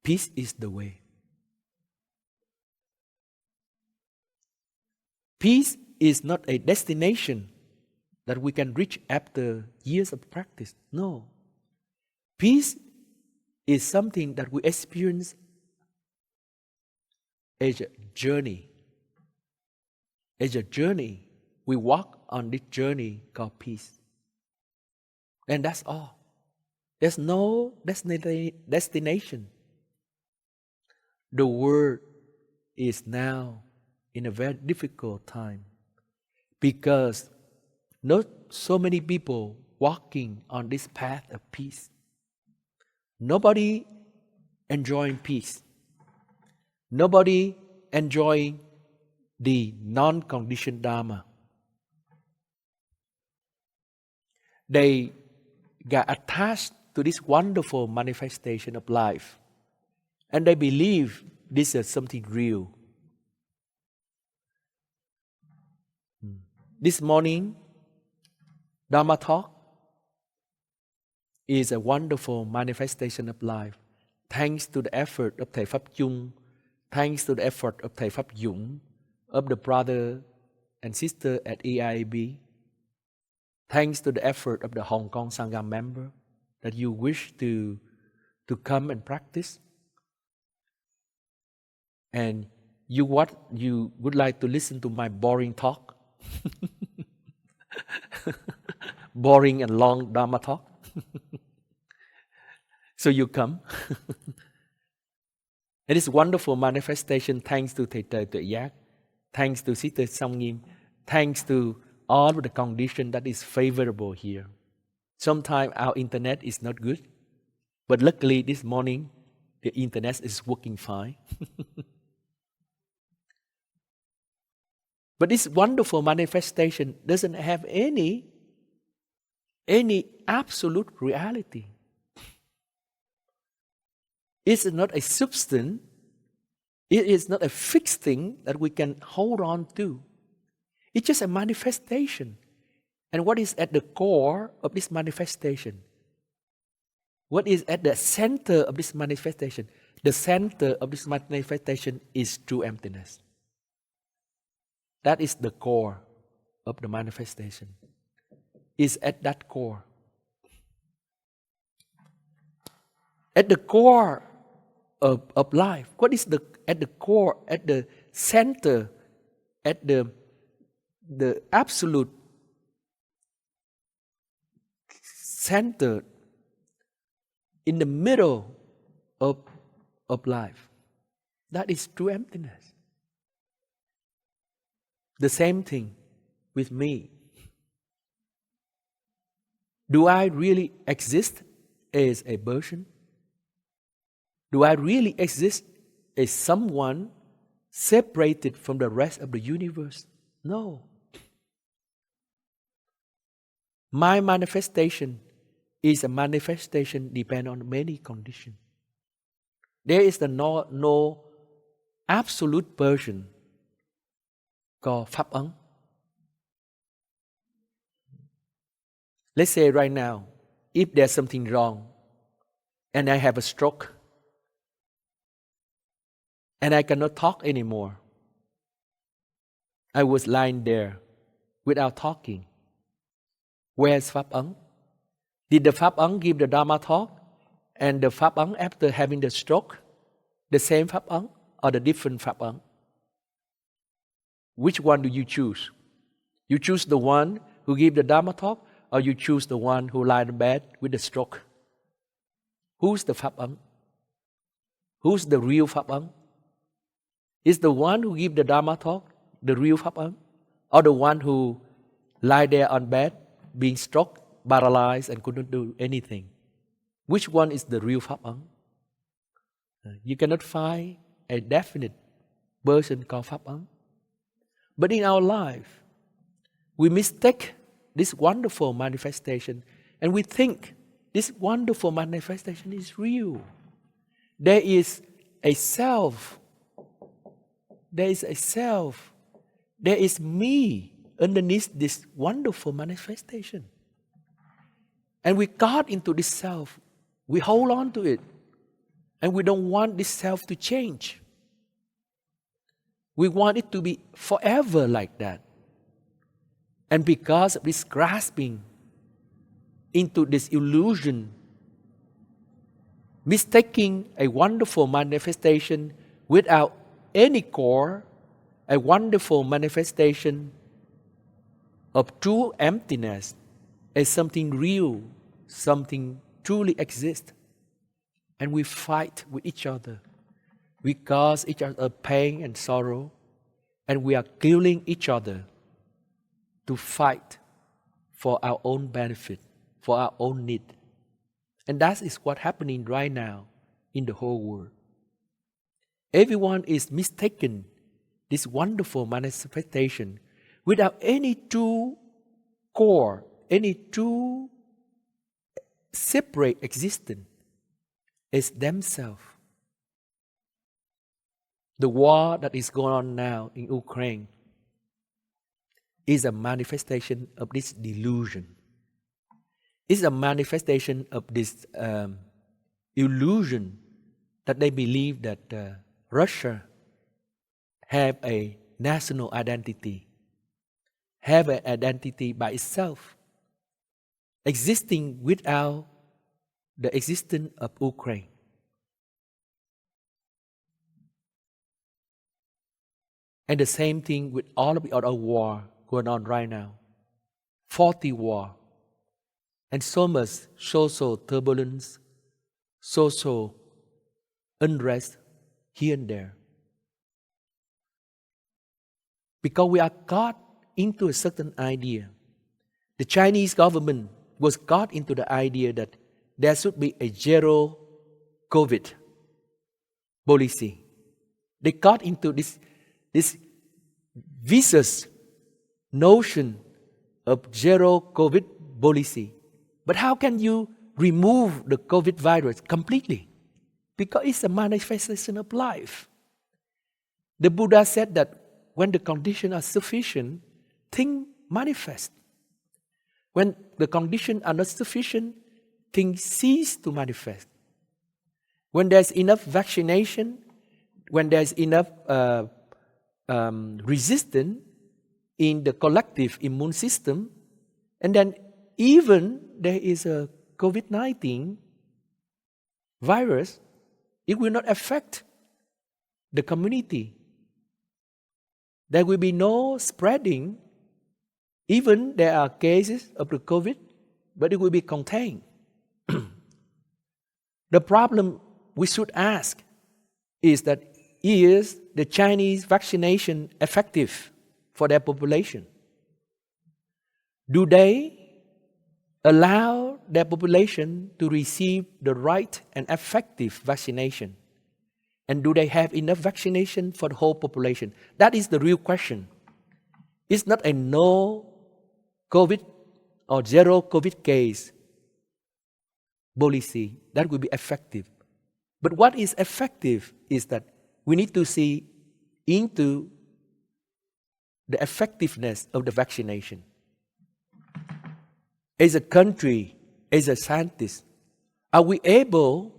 S1: Peace is the way. Peace is not a destination that we can reach after years of practice. No. Peace is something that we experience as a journey. As a journey, we walk on this journey called peace. And that's all. There's no destination. The world is now in a very difficult time. because not so many people walking on this path of peace. Nobody enjoying peace. Nobody enjoying the non-conditioned Dharma. They got attached to this wonderful manifestation of life, and they believe this is something real. This morning, Dharma talk is a wonderful manifestation of life. Thanks to the effort of Thầy Pháp Chung, thanks to the effort of Thầy Pháp Dũng, of the brother and sister at EIAB, thanks to the effort of the Hong Kong Sangha member that you wish to come and practice. And you would like to listen to my boring talk? Boring and long Dharma talk? So you come. It is wonderful manifestation thanks to Thầy Tuệ Giác, thanks to Sister Song Nghiêm, thanks to all of the condition that is favorable here. Sometimes our internet is not good, but luckily this morning the internet is working fine. But this wonderful manifestation doesn't have any absolute reality. It's not a substance. It is not a fixed thing that we can hold on to. It's just a manifestation. And what is at the core of this manifestation? What is at the center of this manifestation? The center of this manifestation is true emptiness. That is the core of the manifestation. Is at that core. At the core of life. What is at the core, at the center, at the absolute center, in the middle of life? That is true emptiness. The same thing with me. Do I really exist as a person? Do I really exist as someone separated from the rest of the universe? No. My manifestation is a manifestation depending on many conditions. There is no absolute person called Pháp Ấn. Let's say right now, if there's something wrong and I have a stroke and I cannot talk anymore, I was lying there without talking. Where's Pháp Ấn? Did the Pháp Ấn give the Dharma talk and the Pháp Ấn after having the stroke, the same Pháp Ấn or the different Pháp Ấn? Which one do you choose? You choose the one who gave the Dharma talk, or you choose the one who lied in bed with the stroke? Who's the Pháp Ấn? Who's the real Pháp Ấn? Is the one who gave the Dharma talk the real Pháp Ấn, or the one who lied there on bed, being struck, paralyzed, and couldn't do anything? Which one is the real Pháp Ấn? You cannot find a definite person called Pháp Ấn. But in our life, we mistake this wonderful manifestation and we think this wonderful manifestation is real. There is a self. There is a self. There is me underneath this wonderful manifestation. And we got into this self. We hold on to it. And we don't want this self to change. We want it to be forever like that. And because of this grasping into this illusion, mistaking a wonderful manifestation without any core, a wonderful manifestation of true emptiness as something real, something truly exists. And we fight with each other. We cause each other pain and sorrow, and we are killing each other to fight for our own benefit, for our own need. And that is what's happening right now in the whole world. Everyone is mistaken this wonderful manifestation without any true core, any true separate existence as themselves. The war that is going on now in Ukraine is a manifestation of this delusion. It's a manifestation of this illusion that they believe that Russia have a national identity, have an identity by itself, existing without the existence of Ukraine. And the same thing with all of the other war going on right now. 40 war. And so much social turbulence, social unrest here and there. Because we are caught into a certain idea. The Chinese government was caught into the idea that there should be a zero COVID policy. They got into this vicious notion of zero COVID policy. But how can you remove the COVID virus completely? Because it's a manifestation of life. The Buddha said that when the conditions are sufficient, things manifest. When the conditions are not sufficient, things cease to manifest. When there's enough vaccination, when there's enough resistance in the collective immune system, and then even there is a COVID-19 virus, it will not affect the community. There will be no spreading. Even there are cases of the COVID, but it will be contained. The problem we should ask is that, is the Chinese vaccination effective for their population? Do they allow their population to receive the right and effective vaccination? And do they have enough vaccination for the whole population? That is the real question. It's not a no COVID or zero COVID case policy that will be effective. But what is effective is that we need to see into the effectiveness of the vaccination. As a country, as a scientist, are we able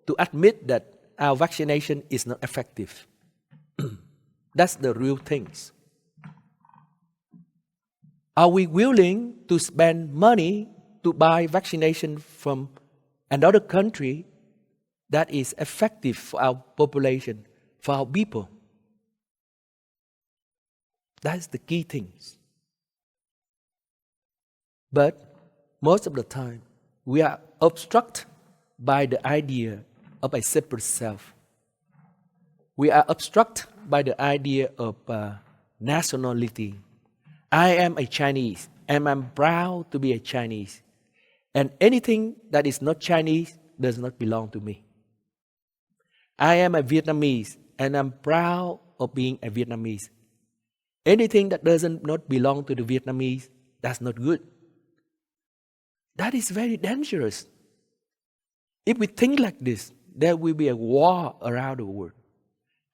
S1: to admit that our vaccination is not effective? That's the real things. Are we willing to spend money to buy vaccination from another country that is effective for our population, for our people? That's the key things. But most of the time, we are obstructed by the idea of a separate self. We are obstructed by the idea of nationality. I am a Chinese, and I'm proud to be a Chinese. And anything that is not Chinese does not belong to me. I am a Vietnamese, and I'm proud of being a Vietnamese. Anything that doesn't not belong to the Vietnamese, that's not good. That is very dangerous. If we think like this, there will be a war around the world.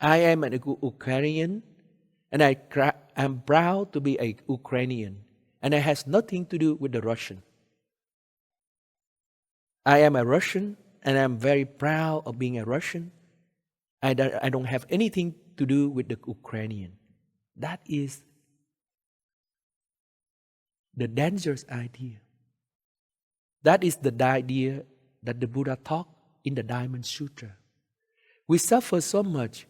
S1: I am an Ukrainian, and I'm proud to be a Ukrainian, and it has nothing to do with the Russian. I am a Russian, and I'm very proud of being a Russian. I don't have anything to do with the Ukrainian. That is the dangerous idea. That is the idea that the Buddha taught in the Diamond Sutra. We suffer so much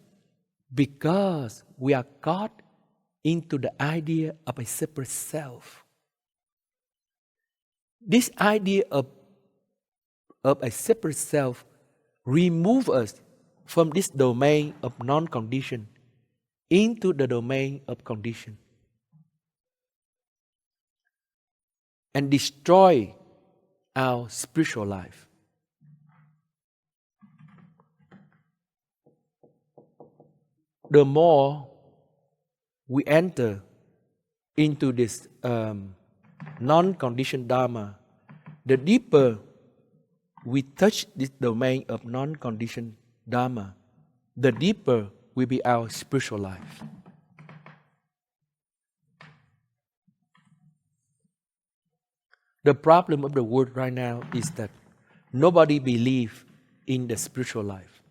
S1: because we are caught into the idea of a separate self. This idea of a separate self removes us from this domain of non-condition into the domain of condition. and destroy our spiritual life. The more we enter into this non-conditioned Dharma, the deeper we touch this domain of non-conditioned Dharma, the deeper will be our spiritual life. The problem of the world right now is that nobody believes in the spiritual life.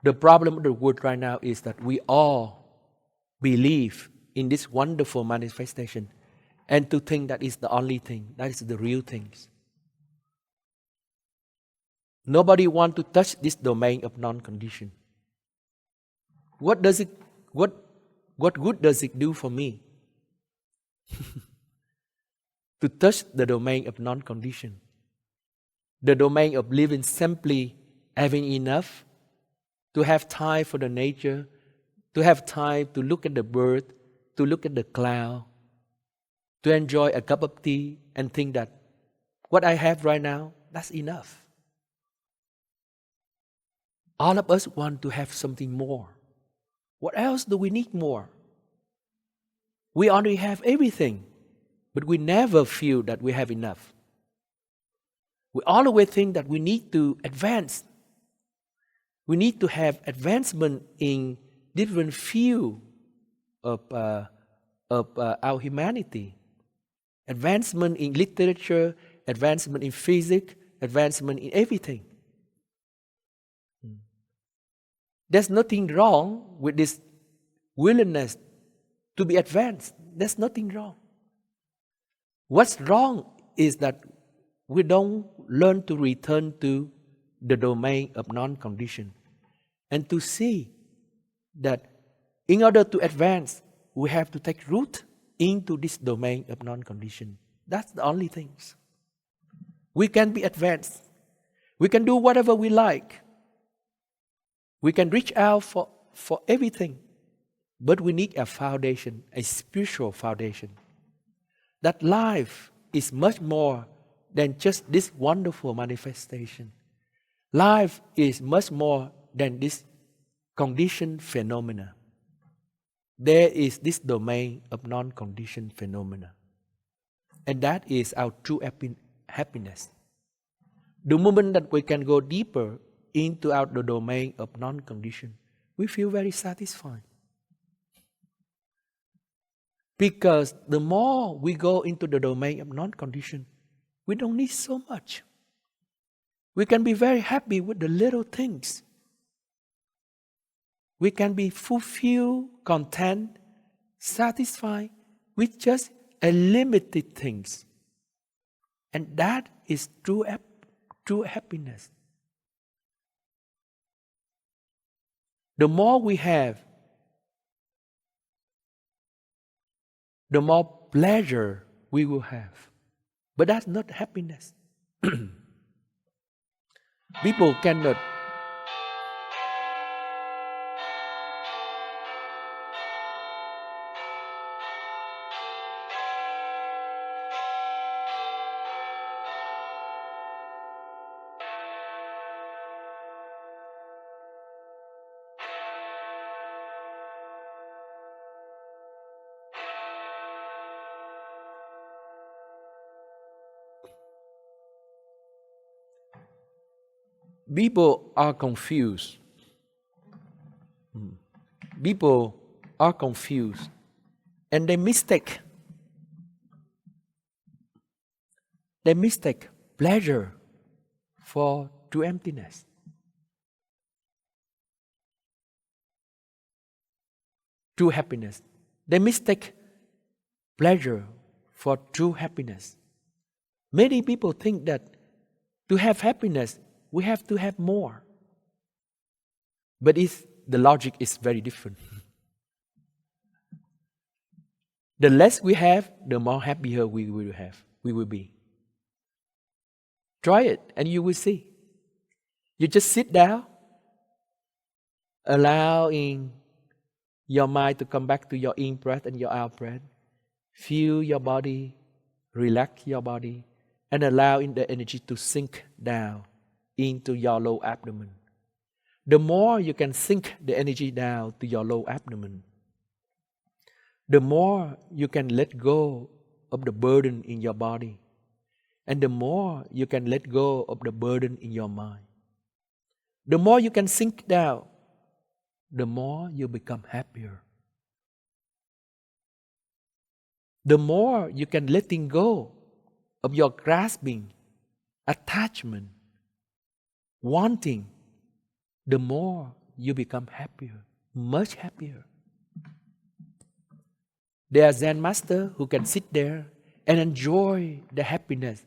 S1: The problem of the world right now is that we all believe in this wonderful manifestation and to think that is the only thing, that is the real things. Nobody wants to touch this domain of non-condition. What good does it do for me to touch the domain of non-condition? The domain of living simply, having enough, to have time for the nature, to have time to look at the bird, to look at the cloud, to enjoy a cup of tea and think that what I have right now, that's enough. All of us want to have something more. What else do we need more? We already have everything, but we never feel that we have enough. We always think that we need to advance. We need to have advancement in different fields of our humanity. Advancement in literature, advancement in physics, advancement in everything. There's nothing wrong with this willingness to be advanced. There's nothing wrong. What's wrong is that we don't learn to return to the domain of non-condition and to see that in order to advance, we have to take root into this domain of non-condition. That's the only things. We can be advanced. We can do whatever we like. We can reach out for everything. But we need a foundation, a spiritual foundation. That life is much more than just this wonderful manifestation. Life is much more than this conditioned phenomena. There is this domain of non-conditioned phenomena. And that is our true happiness. The moment that we can go deeper into the domain of non-conditioned, we feel very satisfied. Because the more we go into the domain of non-conditioned, we don't need so much. We can be very happy with the little things. We can be fulfilled, content, satisfied with just a limited things. And that is true happiness. The more we have, the more pleasure we will have. But that's not happiness. People cannot People are confused. People are confused. And they mistake pleasure for true emptiness. True happiness. They mistake pleasure for true happiness. Many people think that to have happiness, we have to have more. But the logic is very different. The less we have, the more happier we will be. Try it and you will see. You just sit down, allowing your mind to come back to your in-breath and your out-breath, Feel your body, relax your body, and allow the energy to sink down into your low abdomen. The more you can sink the energy down to your low abdomen, the more you can let go of the burden in your body, and the more you can let go of the burden in your mind. The more you can sink down, the more you become happier. The more you can letting go of your grasping, attachment, wanting, the more you become happier, much happier. There are Zen masters who can sit there and enjoy the happiness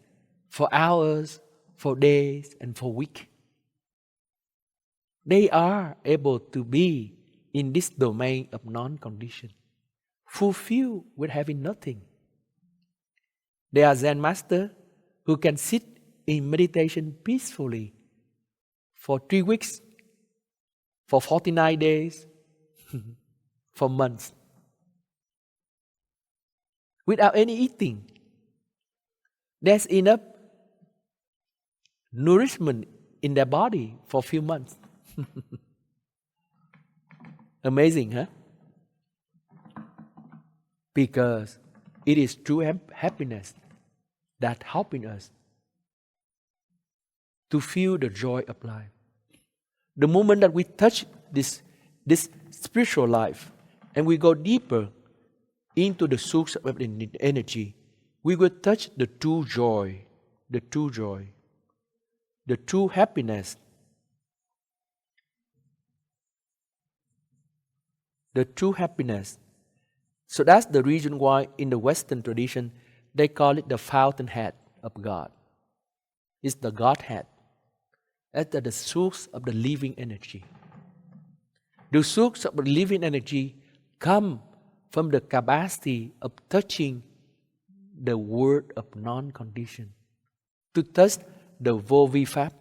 S1: for hours, for days, and for weeks. They are able to be in this domain of non-condition, fulfilled with having nothing. There are Zen masters who can sit in meditation peacefully for 3 weeks, for 49 days, for months, without any eating. There's enough nourishment in their body for a few months. Amazing, huh? Because it is true happiness that helping us to feel the joy of life. The moment that we touch this spiritual life and we go deeper into the source of energy, we will touch the true joy, the true happiness, the true happiness. So that's the reason why in the Western tradition, they call it the fountainhead of God. It's the Godhead. That's the source of the living energy. The source of the living energy comes from the capacity of touching the word of non-condition. To touch the vô vi pháp,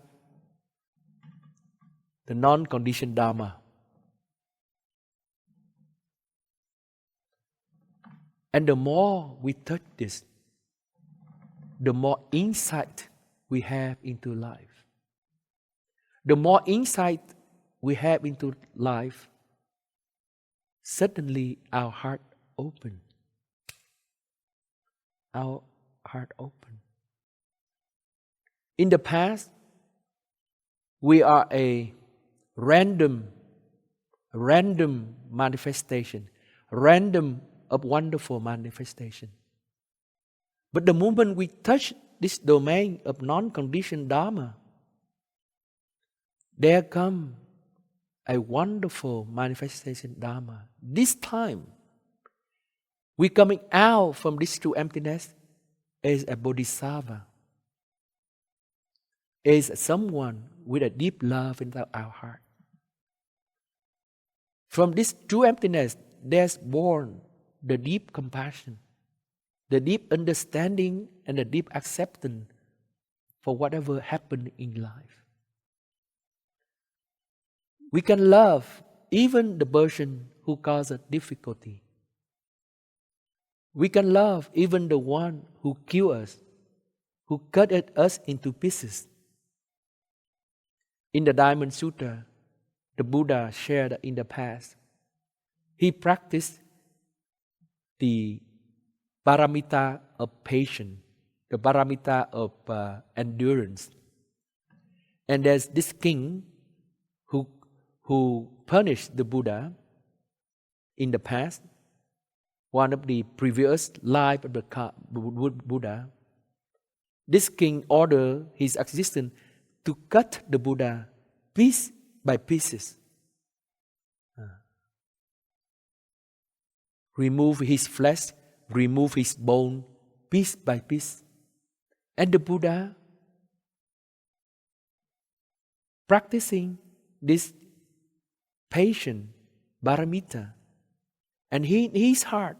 S1: the non-conditioned Dharma. And the more we touch this, the more insight we have into life. The more insight we have into life, suddenly our heart open. Our heart open. In the past, we are a random manifestation, random of wonderful manifestation. But the moment we touch this domain of non-conditioned Dharma, there come a wonderful manifestation Dharma. This time, we coming out from this true emptiness as a bodhisattva, as someone with a deep love in our heart. From this true emptiness, there's born the deep compassion, the deep understanding, and the deep acceptance for whatever happened in life. We can love even the person who caused difficulty. We can love even the one who killed us, who cut us into pieces. In the Diamond Sutra, the Buddha shared in the past, he practiced the paramita of patience, the paramita of endurance. And there's this king who punished the Buddha in the past, one of the previous life of the Buddha. This king ordered his assistant to cut the Buddha piece by pieces. Remove his flesh, remove his bone, piece by piece. And the Buddha, practicing this patient paramita, and in his heart,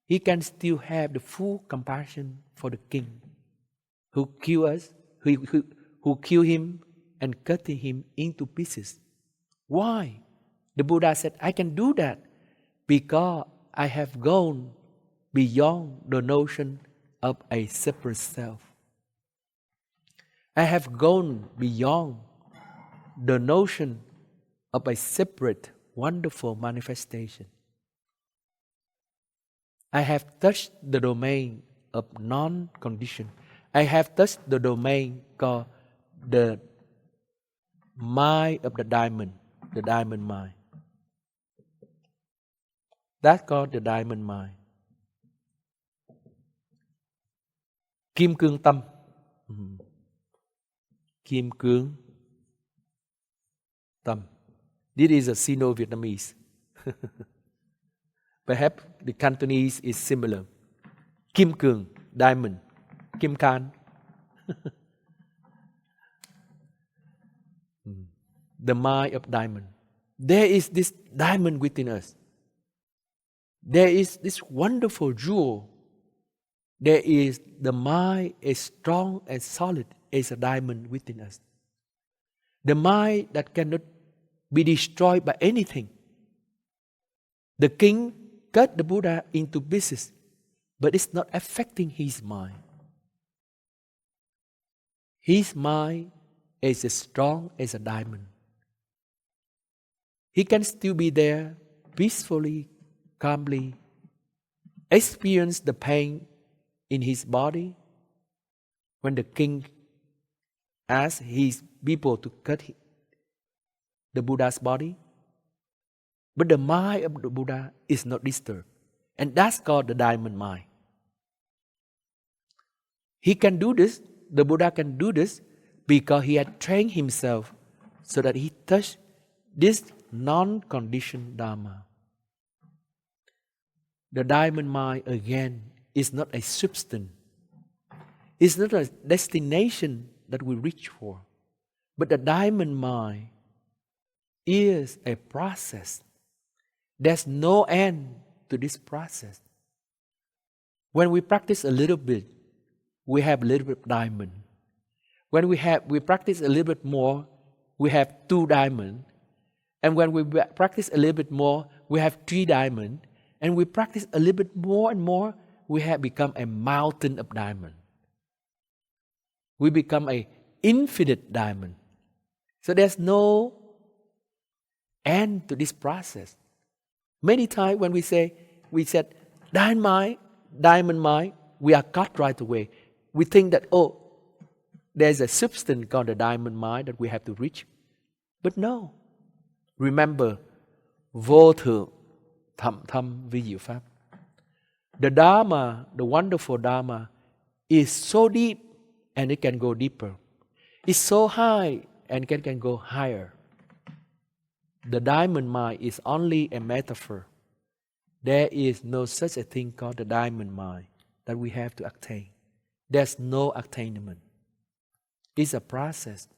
S1: he can still have the full compassion for the king who killed us, who killed him and cut him into pieces. Why? The Buddha said, I can do that because I have gone beyond the notion of a separate self. I have gone beyond the notion of a separate, wonderful manifestation. I have touched the domain of non-condition. I have touched the domain called the mind of the diamond mind. That's called the diamond mind. Kim cương tâm. Kim cương tâm. This is a Sino-Vietnamese. Perhaps the Cantonese is similar. Kim cương, diamond. Kim can. The mind of diamond. There is this diamond within us. There is this wonderful jewel. There is the mind as strong and solid as a diamond within us. The mind that cannot be destroyed by anything. The king cut the Buddha into pieces, but it's not affecting his mind. His mind is as strong as a diamond. He can still be there peacefully, calmly, experience the pain in his body when the king asked his people to cut the Buddha's body. But the mind of the Buddha is not disturbed. And that's called the diamond mind. He can do this, the Buddha can do this because he had trained himself so that he touched this non-conditioned Dharma. The diamond mind, again, is not a substance. It's not a destination that we reach for. But the diamond mind is a process. There's no end to this process. When we practice a little bit, we have a little bit of diamond. When we practice a little bit more, we have 2 diamonds. And when we practice a little bit more, we have 3 diamonds. And we practice a little bit more and more, we have become a mountain of diamond. We become an infinite diamond. So there's no end to this process. Many times when we said, diamond mind, we are caught right away. We think that, there's a substance called the diamond mind that we have to reach. But no. Remember, vô thượng, thậm thâm vi diệu pháp. The Dharma, the wonderful Dharma, is so deep and it can go deeper. It's so high and it can go higher. The diamond mind is only a metaphor. There is no such a thing called the diamond mind that we have to attain. There's no attainment. It's a process.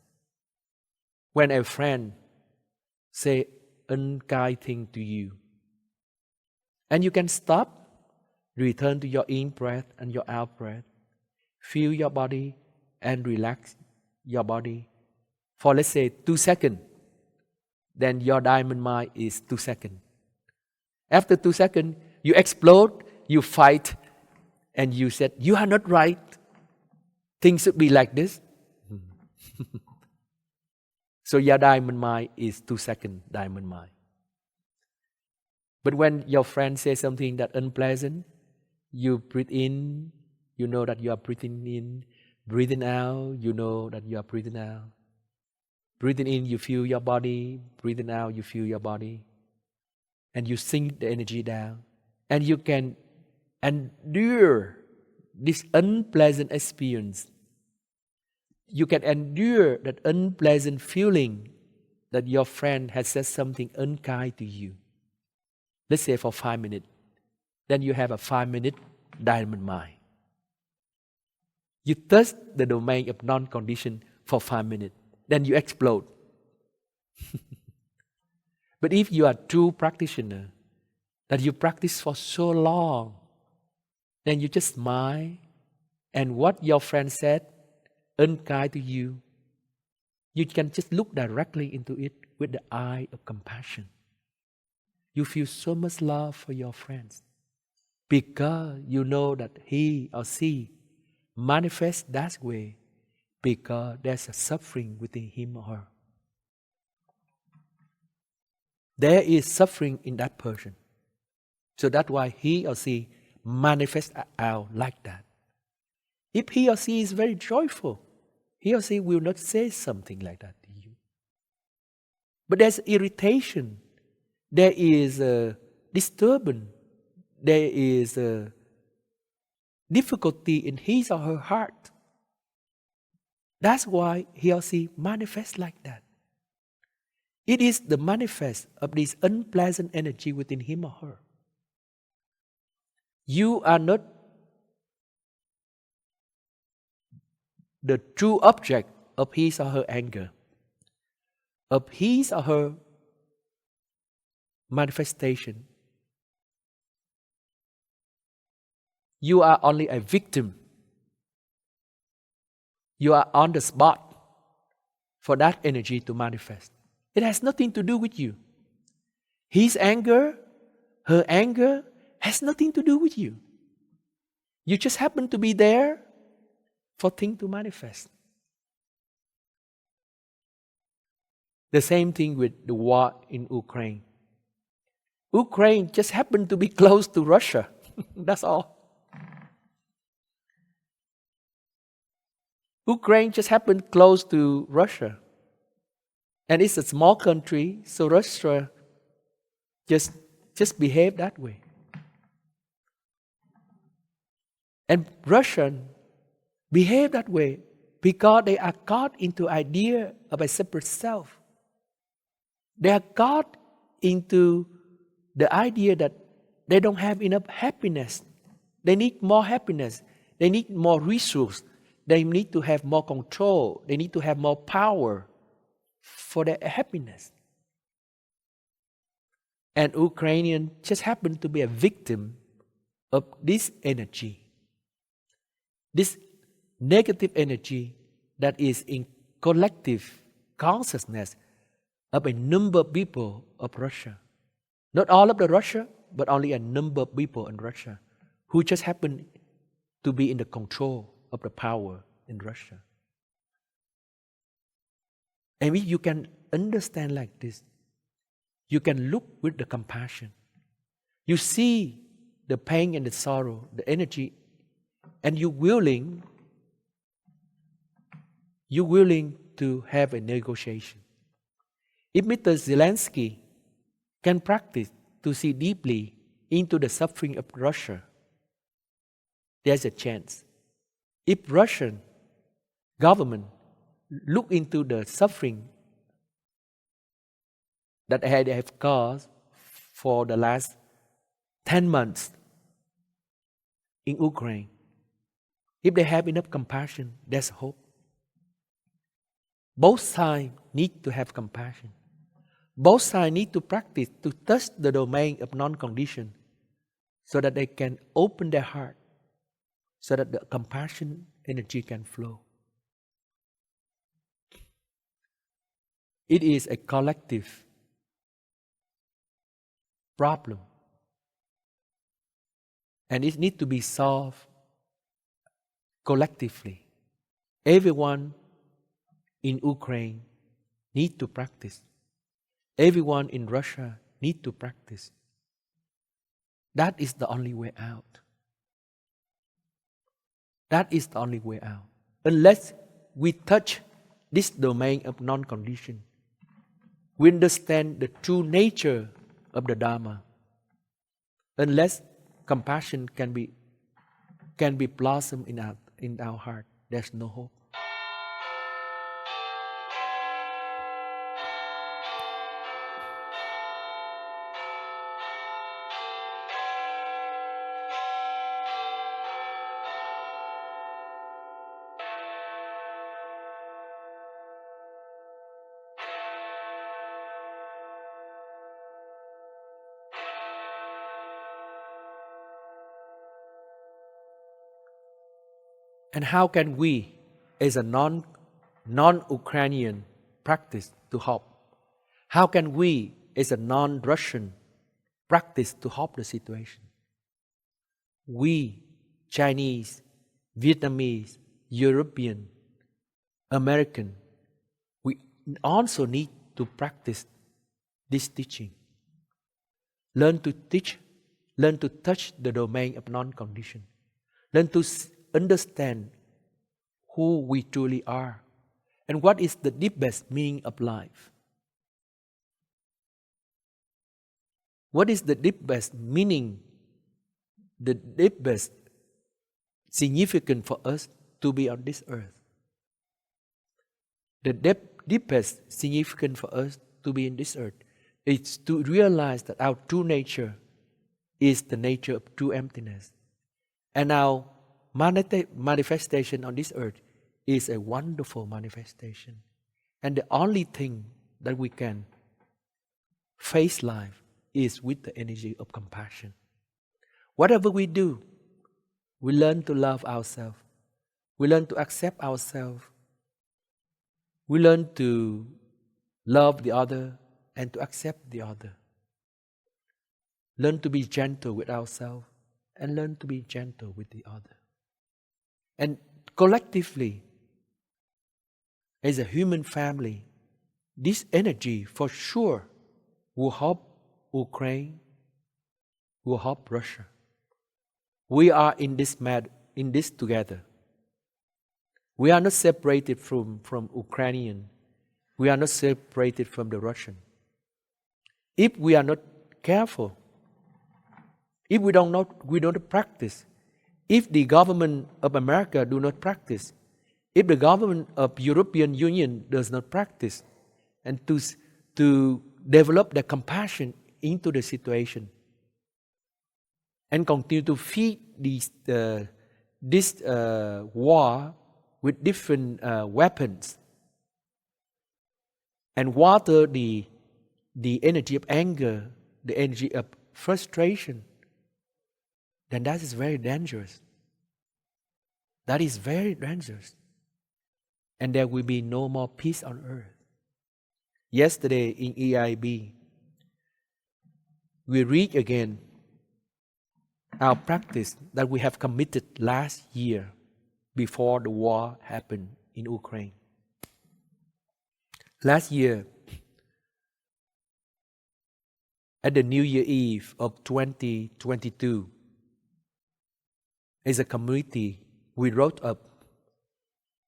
S1: When a friend say unkind thing to you, and you can stop, return to your in breath and your out breath, feel your body and relax your body for, let's say, 2 seconds. Then your diamond mind is 2 seconds. After 2 seconds, you explode, you fight, and you said, you are not right. Things should be like this. So your diamond mind is 2 second diamond mind. But when your friend says something that unpleasant, you breathe in, you know that you are breathing in. Breathing out, you know that you are breathing out. Breathing in, you feel your body. Breathing out, you feel your body. And you sink the energy down. And you can endure this unpleasant experience. You can endure that unpleasant feeling that your friend has said something unkind to you. Let's say for 5 minutes. Then you have a 5-minute diamond mind. You touch the domain of non-condition for 5 minutes. Then you explode. But if you are a true practitioner, that you practice for so long, then you just smile, and what your friend said, unkind to you, you can just look directly into it with the eye of compassion. You feel so much love for your friends. because you know that he or she manifests that way because there's a suffering within him or her. There is suffering in that person. So that's why he or she manifests out like that. If he or she is very joyful, he or she will not say something like that to you. But there's irritation. There is a disturbance. There is a difficulty in his or her heart. That's why he or she manifests like that. It is the manifest of this unpleasant energy within him or her. You are not the true object of his or her anger, of his or her manifestation. You are only a victim. You are on the spot for that energy to manifest. It has nothing to do with you. His anger, her anger, has nothing to do with you. You just happen to be there for things to manifest. The same thing with the war in Ukraine. Ukraine just happened to be close to Russia. That's all. Ukraine just happened close to Russia. And it's a small country, so Russia just behave that way. And Russians behave that way because they are caught into idea of a separate self. They are caught into the idea that they don't have enough happiness. They need more happiness. They need more resource. They need to have more control. They need to have more power for their happiness. And Ukrainian just happen to be a victim of this energy. This negative energy that is in collective consciousness of a number of people of Russia. Not all of the Russia, but only a number of people in Russia who just happen to be in the control of the power in Russia. And if you can understand like this, you can look with the compassion. You see the pain and the sorrow, the energy, and you're willing to have a negotiation. If Mr. Zelensky can practice to see deeply into the suffering of Russia, there's a chance. If Russian government look into the suffering that they have caused for the last 10 months in Ukraine, if they have enough compassion, there's hope. Both sides need to have compassion. Both sides need to practice to touch the domain of non-condition so that they can open their heart, so that the compassion energy can flow. It is a collective problem. And it needs to be solved collectively. Everyone in Ukraine needs to practice. Everyone in Russia needs to practice. That is the only way out. That is the only way out. Unless we touch this domain of non-condition, we understand the true nature of the Dharma. Unless compassion can be blossomed in our heart, there's no hope. And how can we, as a non-Ukrainian, practice to help? How can we, as a non-Russian, practice to help the situation? we, Chinese, Vietnamese, European, American, we also need to practice this teaching. Learn to teach, learn to touch the domain of non-condition. Learn to understand who we truly are and what is the deepest meaning of life. What is the deepest meaning, the deepest significance for us to be on this earth? The deepest significance for us to be in this earth is to realize that our true nature is the nature of true emptiness. And our manifestation on this earth is a wonderful manifestation. And the only thing that we can face life is with the energy of compassion. Whatever we do, we learn to love ourselves. We learn to accept ourselves. We learn to love the other and to accept the other. Learn to be gentle with ourselves and learn to be gentle with the other. And collectively, as a human family, this energy for sure will help Ukraine, will help Russia. We are in this together. We are not separated from Ukrainian. We are not separated from the Russian. If we are not careful, if we don't practice, if the government of America do not practice, if the government of European Union does not practice, and to develop the compassion into the situation, and continue to feed this war with different weapons, and water the energy of anger, the energy of frustration, then that is very dangerous. That is very dangerous. And there will be no more peace on earth. Yesterday in EIAB, we read again our practice that we have committed last year before the war happened in Ukraine. Last year, at the New Year Eve of 2022, as a community, we wrote up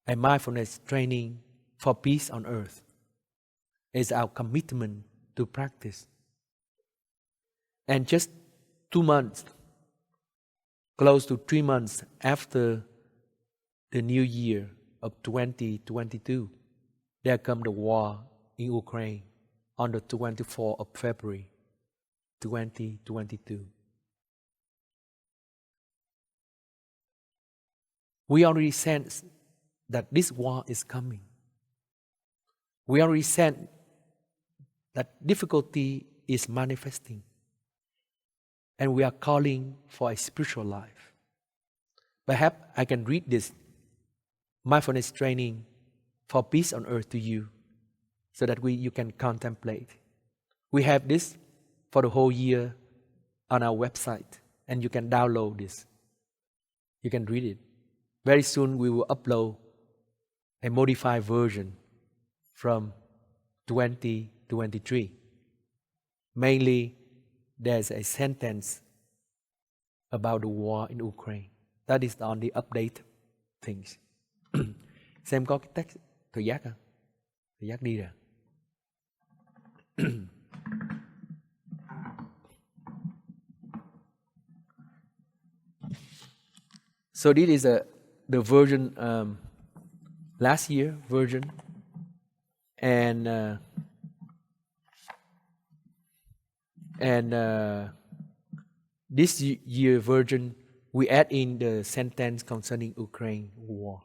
S1: a mindfulness training for peace on earth as our commitment to practice. And just 2 months, close to 3 months after the New Year of 2022, there come the war in Ukraine on the 24th of February 2022. We already sense that this war is coming. We already sense that difficulty is manifesting. And we are calling for a spiritual life. Perhaps I can read this mindfulness training for peace on earth to you so that you can contemplate. We have this for the whole year on our website, and you can download this. You can read it. Very soon we will upload a modified version from 2023. Mainly, there's a sentence about the war in Ukraine. That is the only update things. Xem có cái text thời giác không? Thời giác đi rồi. So this is the version, last year version, and this year version we add in the sentence concerning Ukraine war.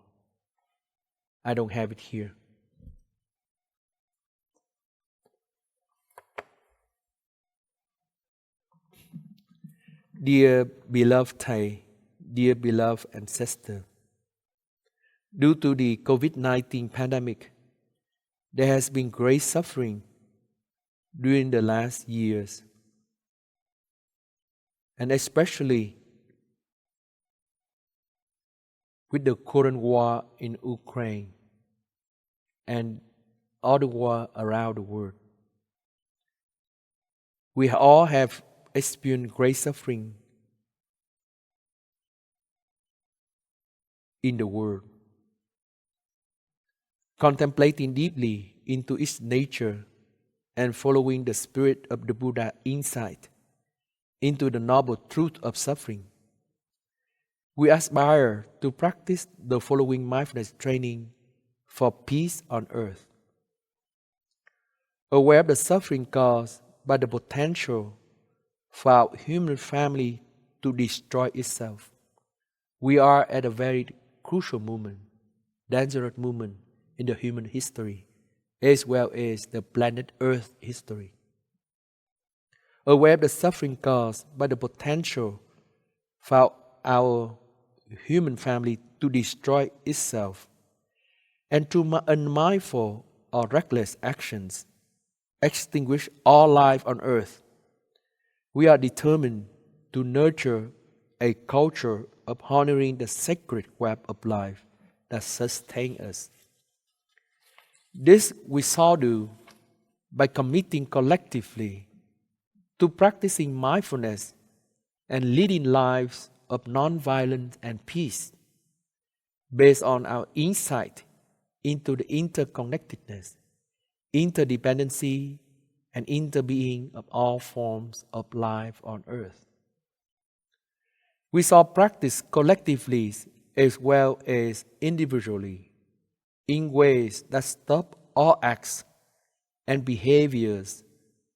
S1: I don't have it here. Dear beloved Thầy, dear beloved ancestor, due to the COVID-19 pandemic, there has been great suffering during the last years, and especially with the current war in Ukraine and all the war around the world. We all have experienced great suffering in the world. Contemplating deeply into its nature and following the spirit of the Buddha insight into the noble truth of suffering, we aspire to practice the following mindfulness training for peace on earth. Aware of the suffering caused by the potential for our human family to destroy itself, we are at a very crucial moment, dangerous moment in the human history, as well as the planet Earth history. Aware of the suffering caused by the potential for our human family to destroy itself, and through unmindful or reckless actions extinguish all life on earth, we are determined to nurture a culture of honoring the sacred web of life that sustains us. This we shall do by committing collectively to practicing mindfulness and leading lives of non-violence and peace, based on our insight into the interconnectedness, interdependency, and interbeing of all forms of life on earth. We shall practice collectively as well as individually in ways that stop all acts and behaviors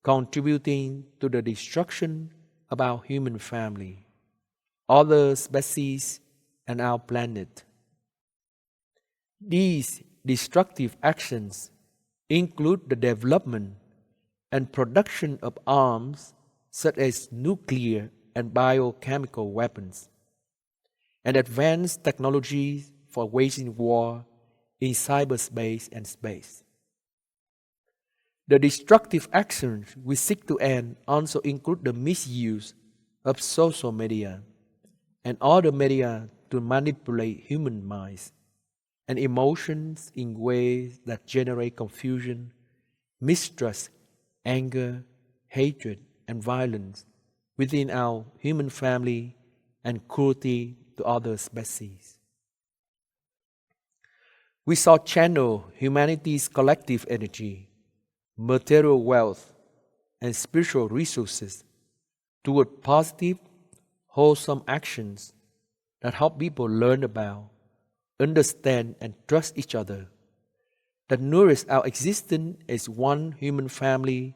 S1: contributing to the destruction of our human family, other species, and our planet. These destructive actions include the development and production of arms such as nuclear and biochemical weapons, and advanced technologies for waging war in cyberspace and space. The destructive actions we seek to end also include the misuse of social media and other media to manipulate human minds and emotions in ways that generate confusion, mistrust, anger, hatred, and violence within our human family and cruelty to other species. We shall channel humanity's collective energy, material wealth, and spiritual resources toward positive, wholesome actions that help people learn about, understand, and trust each other, that nourish our existence as one human family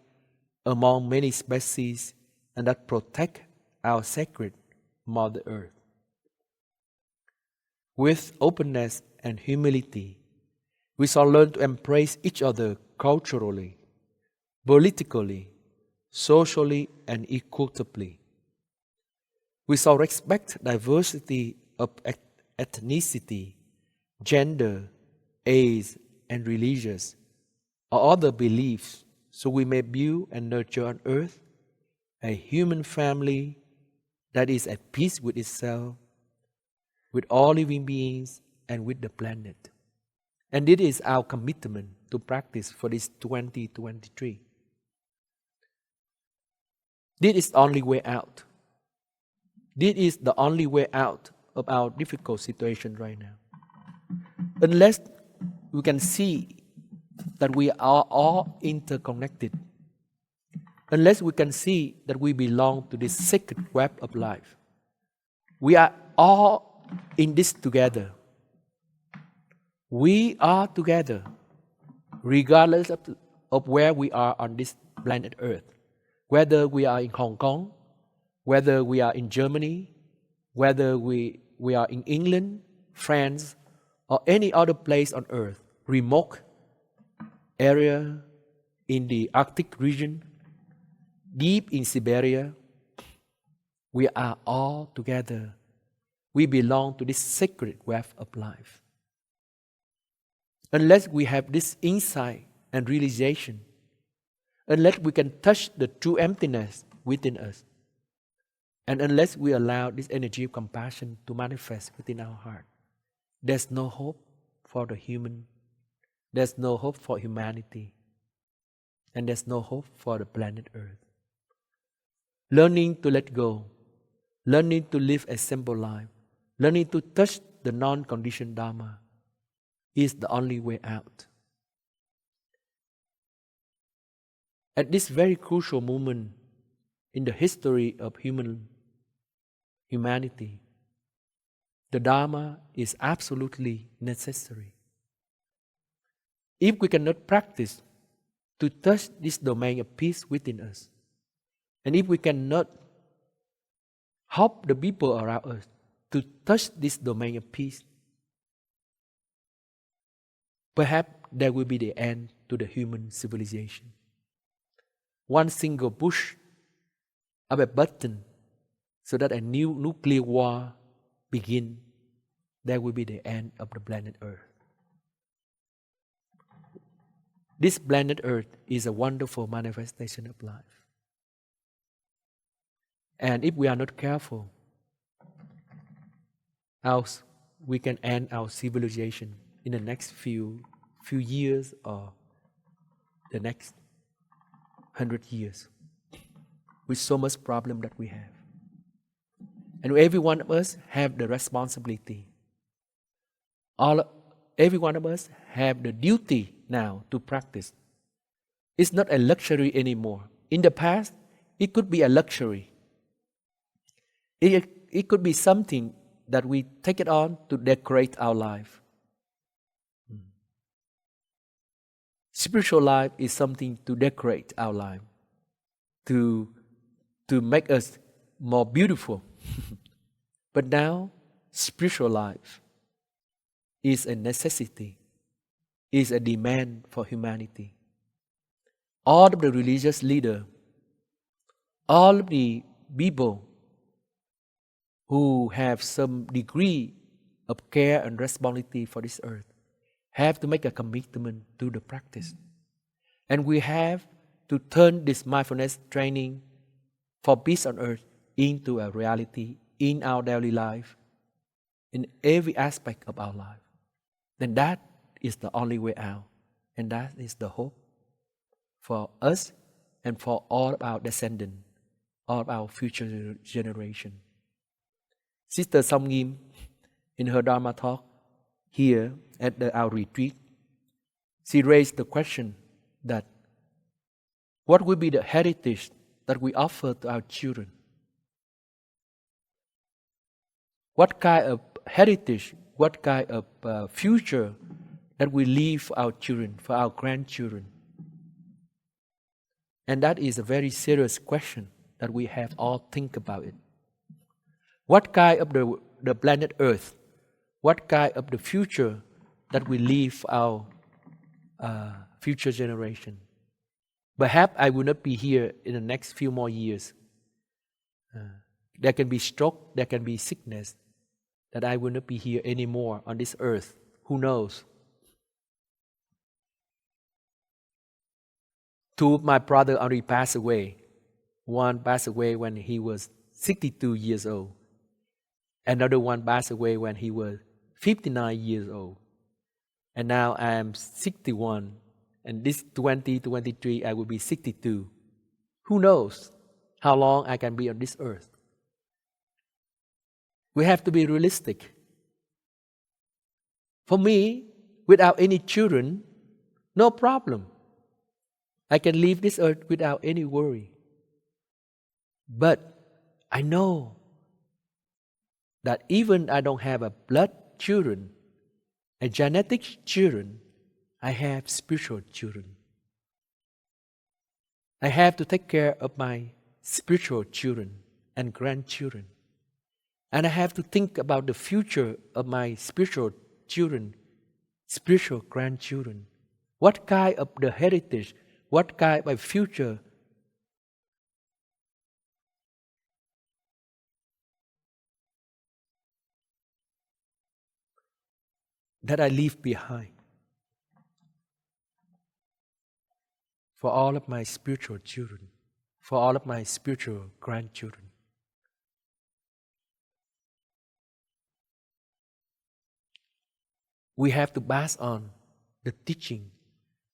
S1: among many species, and that protect our sacred Mother Earth. With openness and humility, we shall learn to embrace each other culturally, politically, socially, and equitably. We shall respect diversity of ethnicity, gender, age, and religious, or other beliefs, so we may build and nurture on earth a human family that is at peace with itself, with all living beings, and with the planet. And it is our commitment to practice for this 2023. This is the only way out. This is the only way out of our difficult situation right now. Unless we can see that we are all interconnected, unless we can see that we belong to this sacred web of life, we are all in this together. We are together, regardless of where we are on this planet Earth. Whether we are in Hong Kong, whether we are in Germany, whether we are in England, France, or any other place on Earth, remote area in the Arctic region, deep in Siberia, we are all together. We belong to this sacred web of life. Unless we have this insight and realization, unless we can touch the true emptiness within us, and unless we allow this energy of compassion to manifest within our heart, there's no hope for the human. There's no hope for humanity. And there's no hope for the planet Earth. Learning to let go, learning to live a simple life, learning to touch the non-conditioned Dharma is the only way out. At this very crucial moment in the history of humanity, the Dharma is absolutely necessary. If we cannot practice to touch this domain of peace within us, and if we cannot help the people around us to touch this domain of peace, perhaps there will be the end to the human civilization. One single push of a button so that a new nuclear war begins, there will be the end of the planet Earth. This planet Earth is a wonderful manifestation of life. And if we are not careful, we can end our civilization in the next few years or the next 100 years with so much problem that we have. And every one of us have the responsibility. Every one of us have the duty now to practice. It's not a luxury anymore. In the past, it could be a luxury. It could be something that we take it on to decorate our life. Spiritual life is something to decorate our life, to make us more beautiful. But now, spiritual life is a necessity, is a demand for humanity. All of the religious leaders, all of the people who have some degree of care and responsibility for this earth have to make a commitment to the practice. And we have to turn this mindfulness training for peace on earth into a reality in our daily life, in every aspect of our life. Then that is the only way out. And that is the hope for us and for all of our descendants, all of our future generation. Sister Samgim, in her Dharma talk here at our retreat, she raised the question that what will be the heritage that we offer to our children? What kind of heritage, what kind of future that we leave for our children, for our grandchildren? And that is a very serious question that we have all think about it. What kind of the planet Earth, what kind of the future that we leave for our future generation? Perhaps I will not be here in the next few more years. There can be stroke, there can be sickness, that I will not be here anymore on this earth. Who knows? Two of my brothers already passed away. One passed away when he was 62 years old. Another one passed away when he was 59 years old. And now I am 61. And this 2023, I will be 62. Who knows how long I can be on this earth? We have to be realistic. For me, without any children, no problem. I can leave this earth without any worry. But I know that even I don't have a blood children, a genetic children, I have spiritual children. I have to take care of my spiritual children and grandchildren. And I have to think about the future of my spiritual children, spiritual grandchildren. What kind of the heritage, what kind of future that I leave behind for all of my spiritual children, for all of my spiritual grandchildren. We have to pass on the teaching.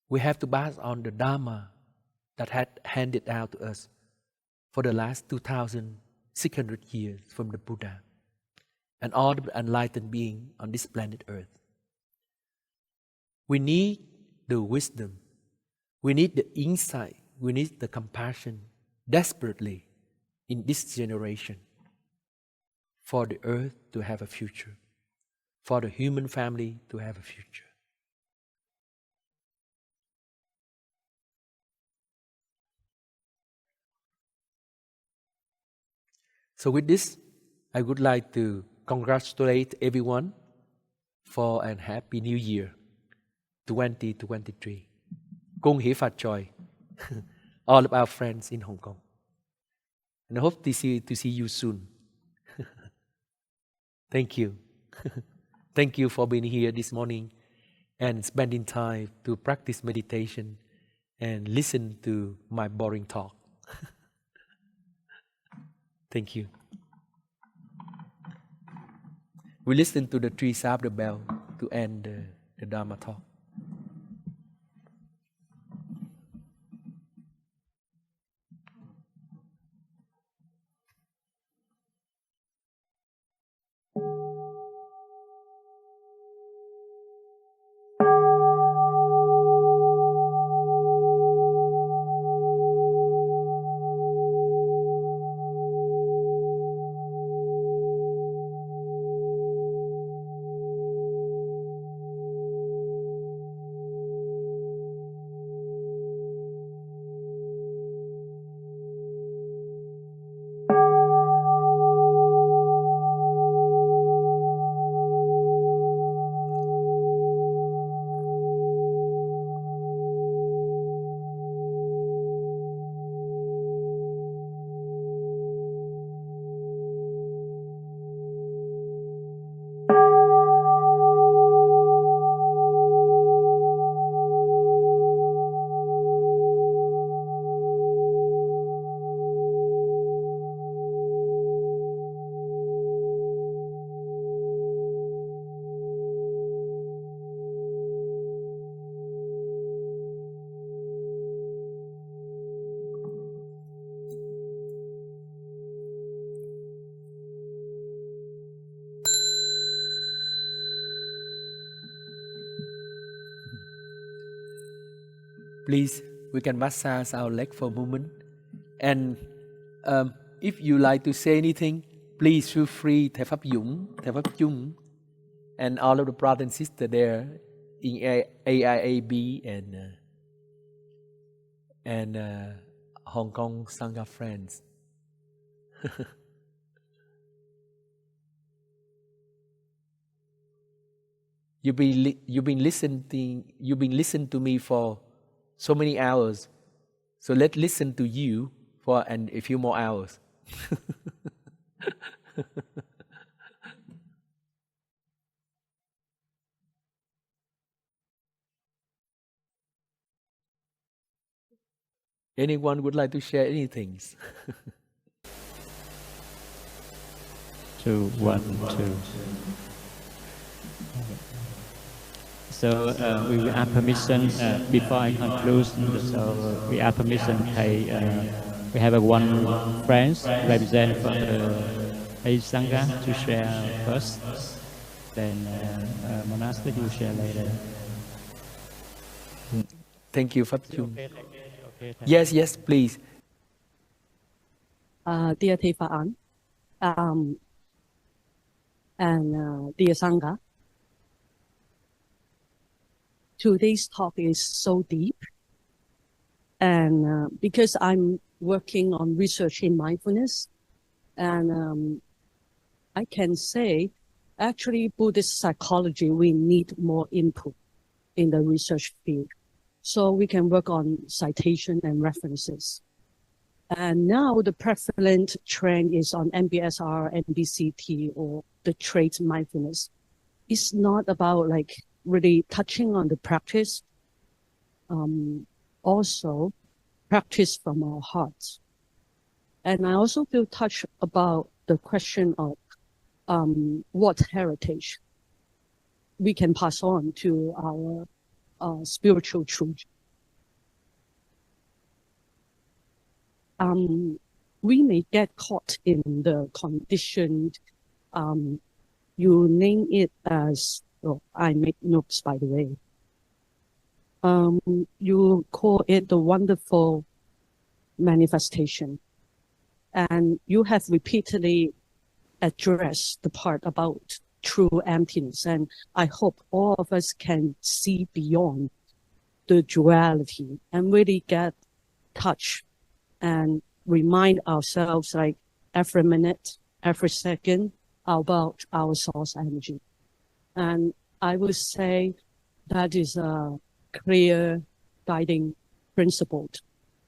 S1: We have to pass on the Dharma that had handed out to us for the last 2,600 years from the Buddha and all the enlightened beings on this planet Earth. We need the wisdom. We need the insight. We need the compassion desperately in this generation for the earth to have a future, for the human family to have a future. So with this, I would like to congratulate everyone for a happy new year, 2023. Kung Hỷ Phật Choi, all of our friends in Hong Kong. And I hope to see you soon. Thank you. Thank you for being here this morning and spending time to practice meditation and listen to my boring talk. Thank you. We listen to the three sound of the bell to end the Dharma talk. Please, we can massage our leg for a moment. And if you like to say anything, please feel free. Thầy Pháp Dũng, Thầy Pháp Chung, and all of the brothers and sisters there in EIAB and Hong Kong Sangha friends. You've been listening to me for so many hours. So let's listen to you for a few more hours. Anyone would like to share anything?
S2: 2, 1, 2. So we will ask permission before I conclude. So we ask permission. We have one friend represent for the Sangha to share first. Then monastery will share later.
S1: Thank you, Pháp Chung. Yes, please.
S3: Dear Thầy Phật and dear Sangha, today's talk is so deep, and because I'm working on research in mindfulness, and I can say, actually, Buddhist psychology, we need more input in the research field, so we can work on citation and references. And now the prevalent trend is on MBSR, MBCT, or the trait mindfulness. It's not about like really touching on the practice, also practice from our hearts. And I also feel touched about the question of what heritage. we can pass on to our spiritual children. We may get caught in the conditioned, you name it as, oh, I make notes, by the way. You call it the wonderful manifestation. And you have repeatedly addressed the part about true emptiness. And I hope all of us can see beyond the duality and really get touch and remind ourselves, like, every minute, every second, about our source energy. And I would say that is a clear guiding principle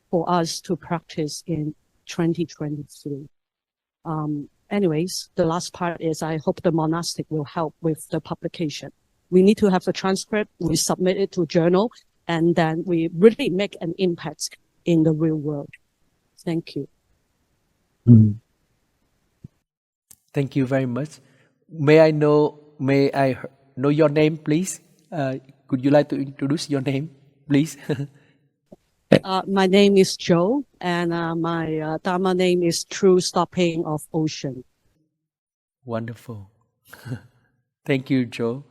S3: for us to practice in 2023. Anyways, the last part is I hope the monastic will help with the publication. We need to have the transcript, we submit it to journal, and then we really make an impact in the real world. Thank you.
S1: Thank you very much. May I know your name, please? Could you like to introduce your name, please?
S3: My name is Joe, and my Dharma name is True Stopping of Ocean.
S1: Wonderful. Thank you, Joe.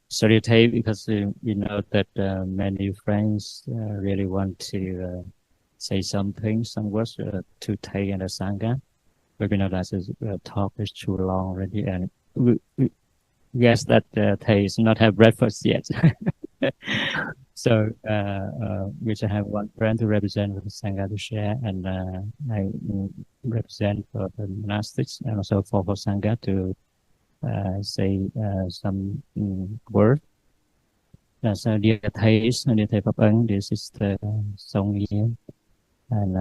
S2: Sorry, Thầy, because we know that many friends really want to say something, some words to Thầy and the Sangha. But we know that the talk is too long already, and we guess that Thầy does not have breakfast yet. So we should have one friend to represent for the Sangha to share, and I represent for the monastics and also for Sangha to say some word. So dear Thầy, dear Thầy Pháp Ấn, dear Sister Song Yin, and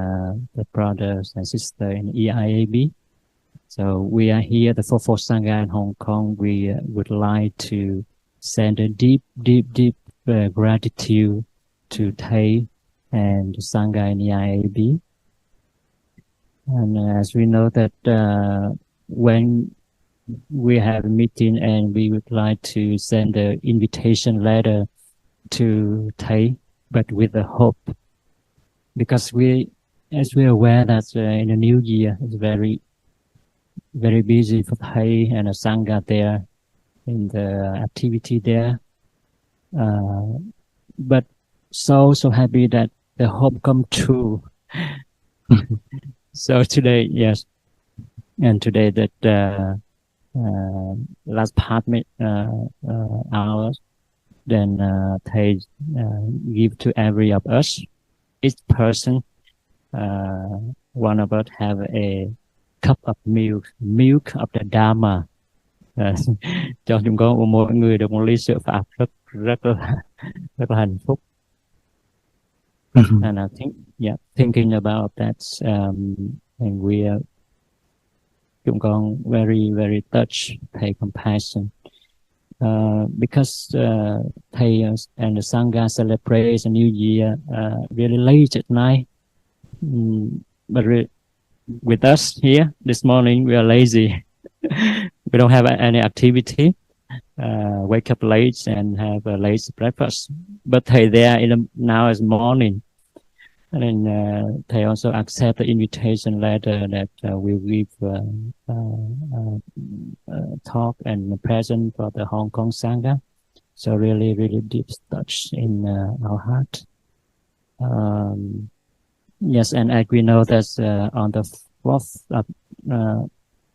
S2: the brothers and sisters in EIAB. So we are here, the four Sangha in Hong Kong. We would like to send a deep gratitude to Thầy and the Sangha in EIAB. And as we know that when we have a meeting and we would like to send the invitation letter to Thầy, but with the hope, because as we are aware that in the new year it's very busy for Thầy and the Sangha there in the activity there, but so happy that the hope come true. So today, yes, and today that last part hours, then Thầy give to every of us, each person, one of us have a cup of milk of the Dharma. Cho chúng con mỗi người được một ly sữa Pháp rất là hạnh phúc. And I think, thinking about that, and we are chúng con very touched, Thầy compassion, because Thầy and the Sangha celebrate the New Year really late at night, but with us here this morning we are lazy. We don't have any activity. Wake up late and have a late breakfast. But Thầy there now is morning. And then Thầy also accept the invitation letter that we give talk and present for the Hong Kong Sangha. So really deep touch in our heart. Yes, and as we know that on the 4th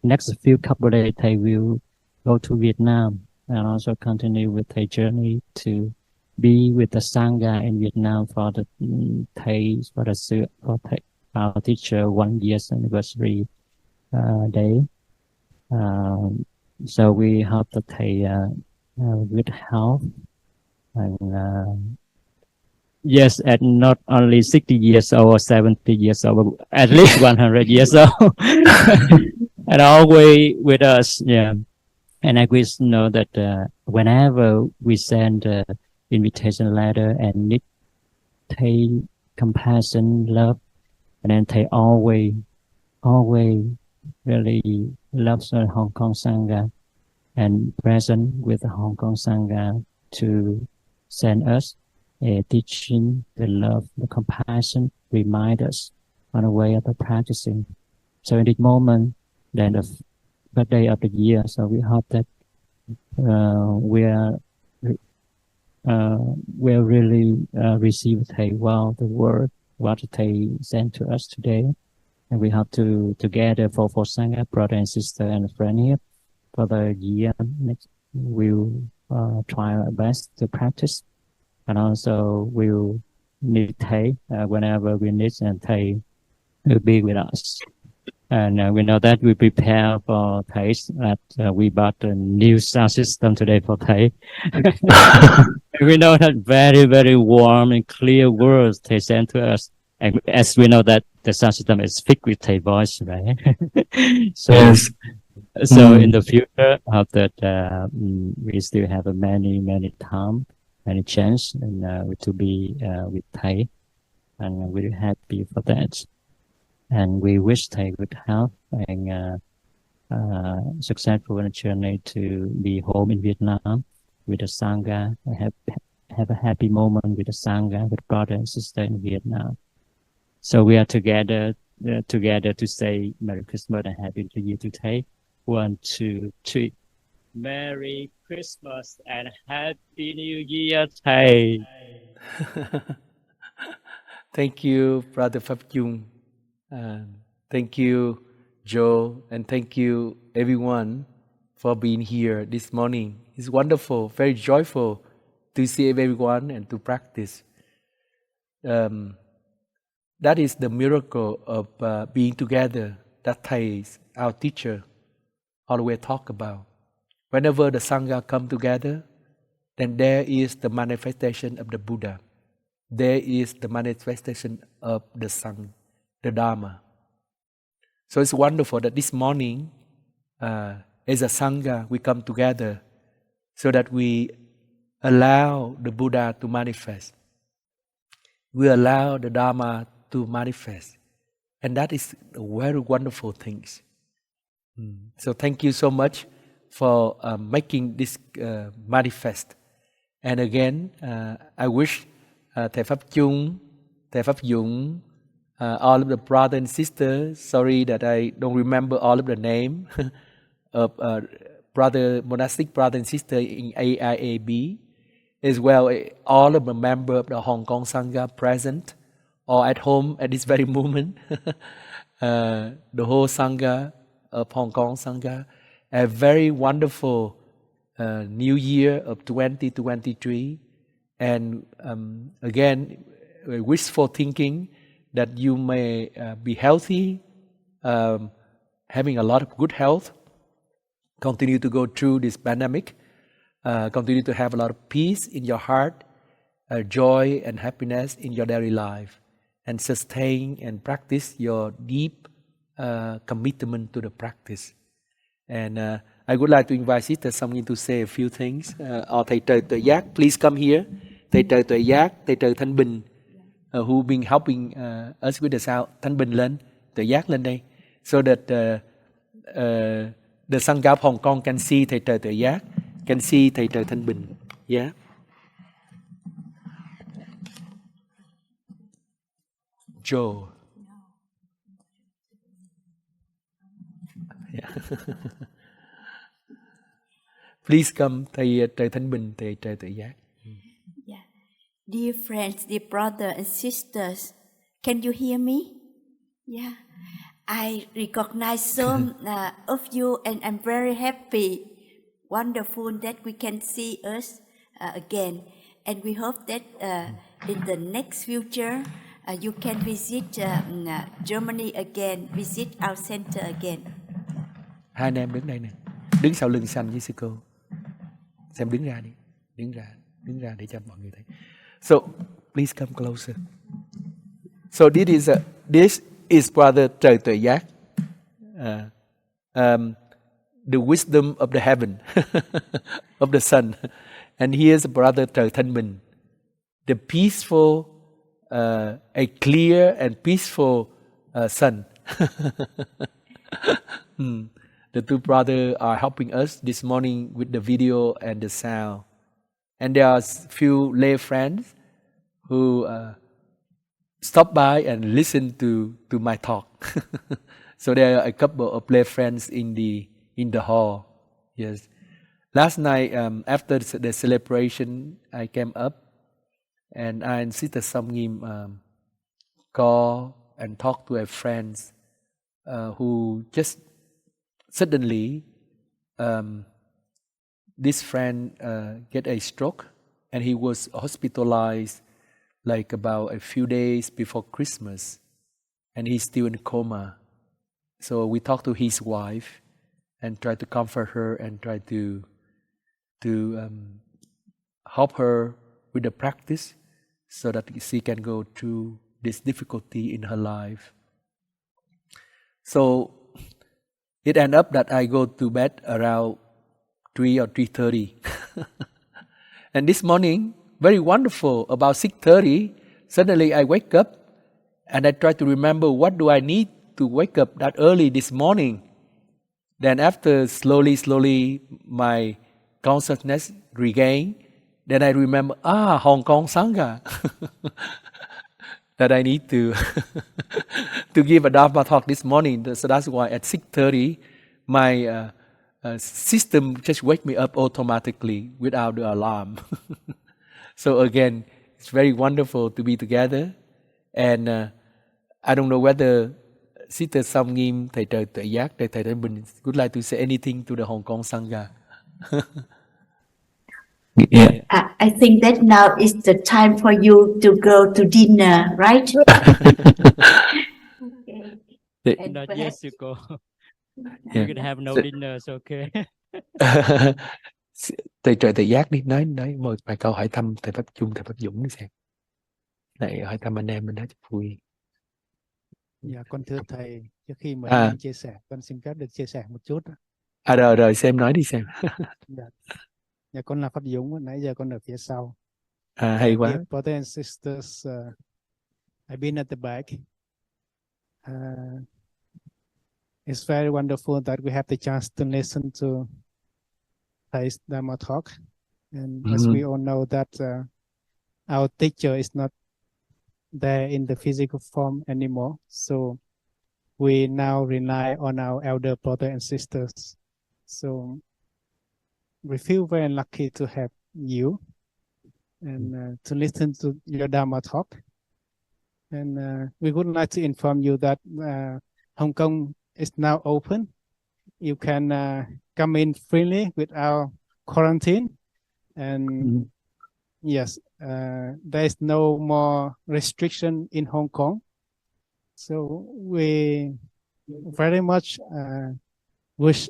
S2: next few couple of days, Thầy will go to Vietnam and also continue with Thầy journey to be with the Sangha in Vietnam for the Thầy, for our teacher 1 year's anniversary day. So we hope that Thầy good health and yes, at not only 60 years old or 70 years old, but at least 100 years old. And always with us, yeah. And I wish know that whenever we send invitation letter and need Thầy compassion, love, and then Thầy always always really loves the Hong Kong Sangha and present with the Hong Kong Sangha to send us a teaching, the love, the compassion, remind us on the way of the practicing. So in this moment, then the birthday of the year, so we hope that we'll really receive Thầy well, the word, what Thầy sent to us today. And we have to together for Sangha, brother and sister and friend here, for the year next, we'll try our best to practice. And also we'll need Thầy whenever we need, and Thầy will be with us. And we know that we prepare for Thầy, that we bought a new sound system today for Thầy. We know that very, very warm and clear words Thầy sent to us. And as we know that the sound system is fixed with Thầy voice, right? So,
S1: Yes.
S2: so in the future, hope that we still have a many time, many chance, and to be with Thầy, and we're happy for that. And we wish Thầy good health and successful journey to be home in Vietnam with the Sangha. Have a happy moment with the Sangha, with brother and sister in Vietnam. So we are together to say Merry Christmas and Happy New Year to Thầy. 1, 2, 3. Merry Christmas and Happy New Year, Thầy.
S1: Thank you, Brother Pháp Dung. Thank you, Joe, and thank you, everyone, for being here this morning. It's wonderful, very joyful to see everyone and to practice. That is the miracle of being together that Thầy, our teacher, always talk about. Whenever the Sangha come together, then there is the manifestation of the Buddha. There is the manifestation of the Sangha, the Dharma. So it's wonderful that this morning, as a Sangha, we come together so that we allow the Buddha to manifest. We allow the Dharma to manifest. And that is a very wonderful thing. So thank you so much for making this manifest. And again, I wish Thầy Pháp Chung, Thầy Pháp Dũng, all of the brothers and sisters, sorry that I don't remember all of the name of monastic brothers and sisters in EIAB, as well all of the members of the Hong Kong Sangha present or at home at this very moment, the whole Sangha of Hong Kong Sangha, a very wonderful New Year of 2023. And again, wishful thinking that you may be healthy, having a lot of good health, continue to go through this pandemic, continue to have a lot of peace in your heart, joy and happiness in your daily life, and sustain and practice your deep commitment to the practice. And I would like to invite Sister Sangha to say a few things. Or Thầy Trời Tuệ Giác, please come here. Thầy Trời Tuệ Giác, Thầy Trời Thanh Bình, who been helping us with the sound. Thanh Bình lên, Tuệ Giác lên đây, so that the Sangha of Hong Kong can see Thầy Trời Tuệ Giác, can see Thầy Trời Thanh Bình. Yeah. Joe. Yeah. Please come, Thầy Trời Thanh Bình, Thầy Trời Tuệ Giác.
S4: Yeah. Dear friends, dear brothers and sisters, can you hear me? Yeah. I recognize some of you and I'm very happy. Wonderful that we can see us again. And we hope that in the next future, you can visit Germany again, visit our center again.
S1: Hai anh em đứng đây nè, đứng sau lưng Sanh với sư cô. Xem đứng ra đi, đứng ra để cho mọi người thấy. So please come closer. So this is Brother Trời Tuệ Giác, the wisdom of the heaven, of the sun, and here's Brother Trời Thanh Bình, the peaceful, a clear and peaceful sun. The two brothers are helping us this morning with the video and the sound. And there are few lay friends who stop by and listen to my talk. So there are a couple of lay friends in the hall. Yes. Last night, after the celebration, I came up and I and Sister Samgim call and talk to a friend who just suddenly, this friend get a stroke and he was hospitalized like about a few days before Christmas, and he's still in coma. So we talked to his wife and try to comfort her and try to help her with the practice so that she can go through this difficulty in her life. So it ended up that I go to bed around 3 or 3:30. And this morning, very wonderful, about 6:30, suddenly I wake up and I try to remember what do I need to wake up that early this morning. Then after slowly my consciousness regain, then I remember, Hong Kong Sangha. That I need to to give a Dharma talk this morning. So that's why at 6:30, my system just wake me up automatically without the alarm. So again, it's very wonderful to be together. And I don't know whether Sister Samgim, Thầy Trời Tuệ Giác, Thầy Thái Bình would like to say anything to the Hong Kong Sangha.
S4: Yeah. I think that now is the time for you to go to dinner, right? Okay.
S2: Not
S4: perhaps-
S2: yes, you go.
S1: Yeah.
S2: You can have no dinner, it's okay.
S1: Thầy Trời Tuệ Giác đi, nói một vài câu hỏi thăm Thầy Pháp Chung, Thầy Pháp Dũng đi xem. Này hỏi thăm anh em mình đó cho vui.
S5: Dạ, con thưa thầy, trước khi mời
S1: À.
S5: anh chia sẻ, con xin phép được chia sẻ một chút.
S1: Rồi xem nói đi xem.
S5: Dạ, con là Pháp Dũng, nãy giờ con ở phía sau.
S1: Hay quá.
S5: Dear brothers and sisters, I've been at the back. It's very wonderful that we have the chance to listen to Thai's Dharma talk. And as we all know that our teacher is not there in the physical form anymore. So we now rely on our elder brothers and sisters. So we feel very lucky to have you and to listen to your Dharma talk. And we would like to inform you that Hong Kong is now open. You can come in freely without quarantine. And yes, there is no more restriction in Hong Kong. So we very much wish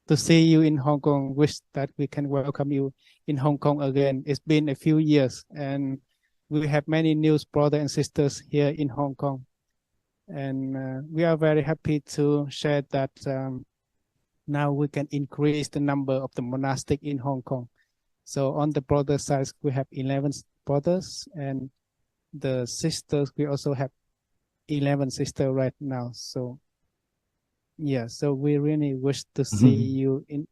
S5: to see you in Hong Kong, wish that we can welcome you in Hong Kong again. It's been a few years and we have many new brothers and sisters here in Hong Kong. And we are very happy to share that now we can increase the number of the monastic in Hong Kong. So on the brother side, we have 11 brothers, and the sisters, we also have 11 sisters right now. So yeah, so we really wish to see you in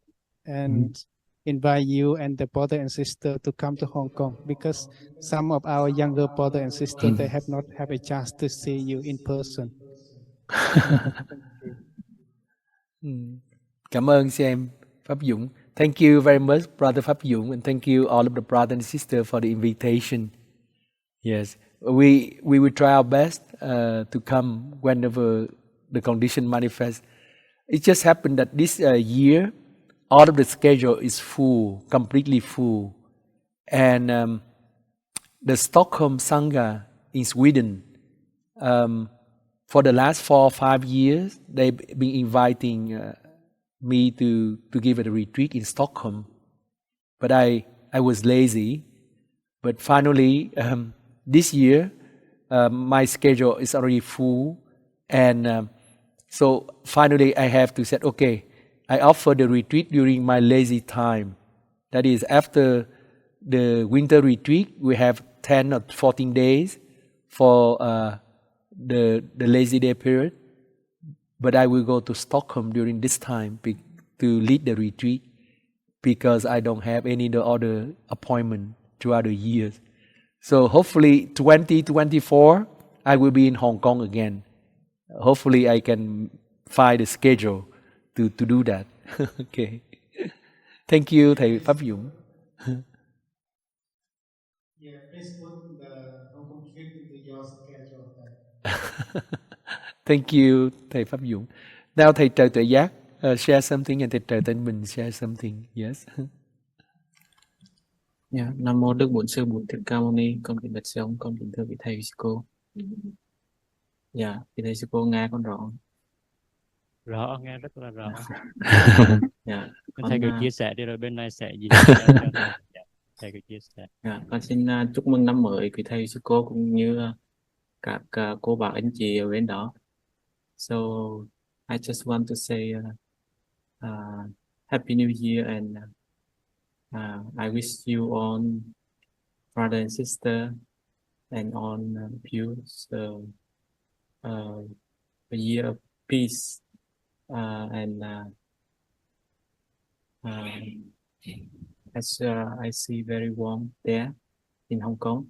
S5: and invite you and the brother and sister to come to Hong Kong, because some of our younger brother and sister, they have not had a chance to see you in person.
S1: Cảm ơn sư em Pháp Dũng. Thank you very much, Brother Pháp Dũng, and thank you all of the brothers and sisters for the invitation. Yes, we will try our best to come whenever the condition manifests. It just happened that this year, all of the schedule is full, completely full. And the Stockholm Sangha in Sweden, for the last 4 or 5 years, they've been inviting me to give a retreat in Stockholm. But I was lazy. But finally, this year, my schedule is already full. And so finally I have to say, okay, I offer the retreat during my lazy time. That is, after the winter retreat, we have 10 or 14 days for the lazy day period, but I will go to Stockholm during this time to lead the retreat because I don't have any other appointment throughout the years. So hopefully 2024 I will be in Hong Kong again. Hopefully I can find a schedule to do that. Okay. Thank you, thầy Pháp Dũng.
S5: Yeah, please put the Hong Kong trip into your schedule.
S1: Thank you, thầy Pháp Dũng. Now thầy Trời Tuệ Giác share something and thầy Trời Thanh Bình share something. Yes.
S6: Yeah. Nam mô Đức Bổn Sư Bổn Thích Ca Mâu Ni. Con kính bạch sư ông, con kính thưa vị thầy sư cô. Dạ, vị thầy sư cô nghe con rõ.
S2: Rõ, nghe rất là rõ.
S6: Dạ.
S2: Thầy cứ chia sẻ đi rồi bên này sẽ gì thầy cứ chia sẻ.
S6: Dạ, con xin chúc mừng năm mới quý thầy sư cô cũng như các cô bác anh chị ở bên đó. So I just want to say Happy New Year, and I wish you all, brother and sister, and all of you, so a year of peace, and as I see very warm there in Hong Kong.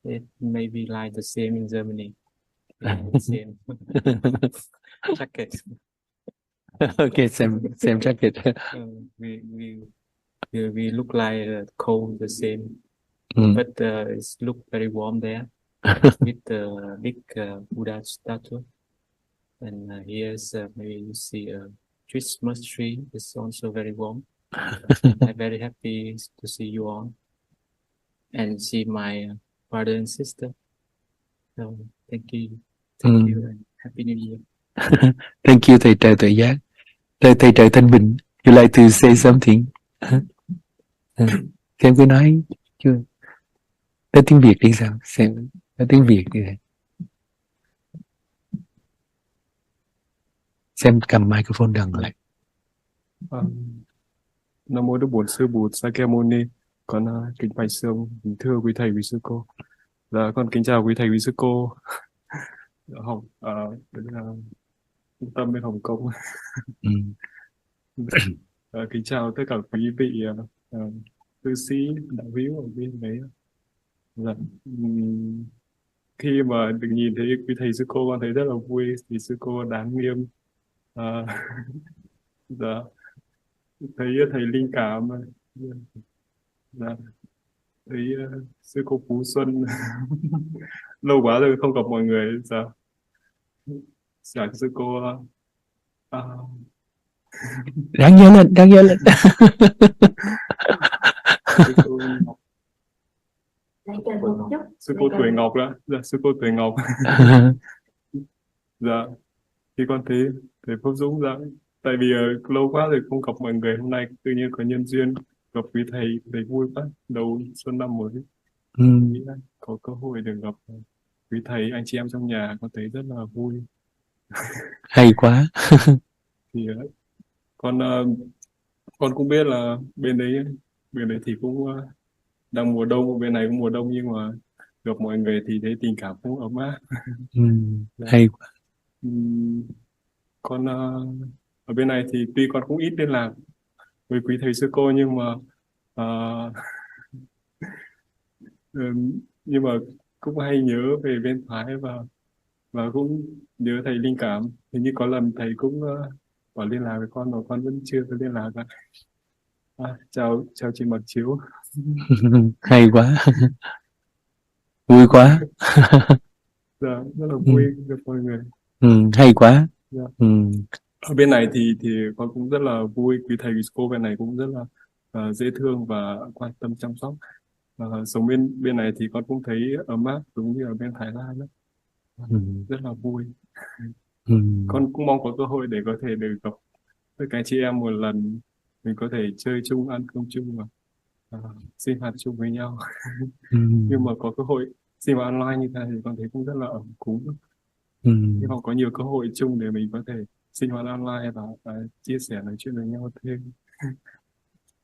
S6: It may be like the same in Germany. The same jacket.
S1: Okay, same jacket.
S6: We look like cold, the same, but it's look very warm there with the big Buddha statue. And here's maybe you see a Christmas tree. It's also very warm. I'm very happy to see you all and see my brother and sister. So thank you, and Happy New Year.
S1: Thank you, thầy Trời Tuệ Giác. Thầy Trời Thanh Bình, you like to say something? Xem cứ nói chưa? Nói tiếng Việt đi sao? Xem nói tiếng Việt đi thầy. Xem cầm microphone gần lại.
S7: Nam mô Đức Bổn Sư Bụt Sakyamuni. Con kính bạch sư ông, kính thưa quý thầy quý sư cô. Dạ, con kính chào quý thầy quý sư cô. Học trung tâm bên Hồng Kông. Kính chào tất cả quý vị cư sĩ đạo hữu ở bên đấy. Dạ. Khi mà được nhìn thấy quý thầy sư cô, con thấy rất là vui. Thì sư cô đáng nghiêm. Dạ. Thấy thầy linh cảm. Dạ. Thấy sư cô Phú Xuân. Lâu quá rồi không gặp mọi người. Dạ. Dạ, sư cô
S1: Đáng nhớ lên.
S7: Sư cô Tuổi Ngọc đó. Dạ, sư cô Tuổi Ngọc. Dạ, thì con thấy thầy Pháp Dũng. Dạ, tại vì lâu quá rồi không gặp mọi người, hôm nay tự nhiên có nhân duyên gặp quý thầy vui quá. Đầu xuân năm mới có cơ hội được gặp quý thầy, anh chị em trong nhà, con thấy rất là vui.
S1: Hay quá.
S7: Thì con cũng biết là bên đấy thì cũng đang mùa đông, bên này cũng mùa đông, nhưng mà gặp mọi người thì thấy tình cảm cũng ấm áp.
S1: Hay quá.
S7: Con ở bên này thì tuy con cũng ít liên lạc với quý thầy sư cô, nhưng mà cũng hay nhớ về bên Thái, và cũng nhớ thầy linh cảm. Hình như có lần thầy cũng có liên lạc với con mà con vẫn chưa có liên lạc. Chào chị Mặc Chiếu.
S1: Hay quá. Vui quá.
S7: Dạ, rất là vui gặp mọi người.
S1: Hay quá.
S7: Dạ. Ở bên này thì con cũng rất là vui. Quý thầy quý cô bên này cũng rất là dễ thương và quan tâm chăm sóc. Sống bên này thì con cũng thấy ấm áp giống như ở bên Thái Lan đó. Rất là vui. Con cũng mong có cơ hội để có thể được gặp tất cả chị em một lần, mình có thể chơi chung, ăn cơm chung và sinh hoạt chung với nhau. Nhưng mà có cơ hội sinh hoạt online như thế này thì con thấy cũng rất là ấm cúng. Hy vọng có nhiều cơ hội chung để mình có thể sinh hoạt online và chia sẻ, nói chuyện với nhau thêm.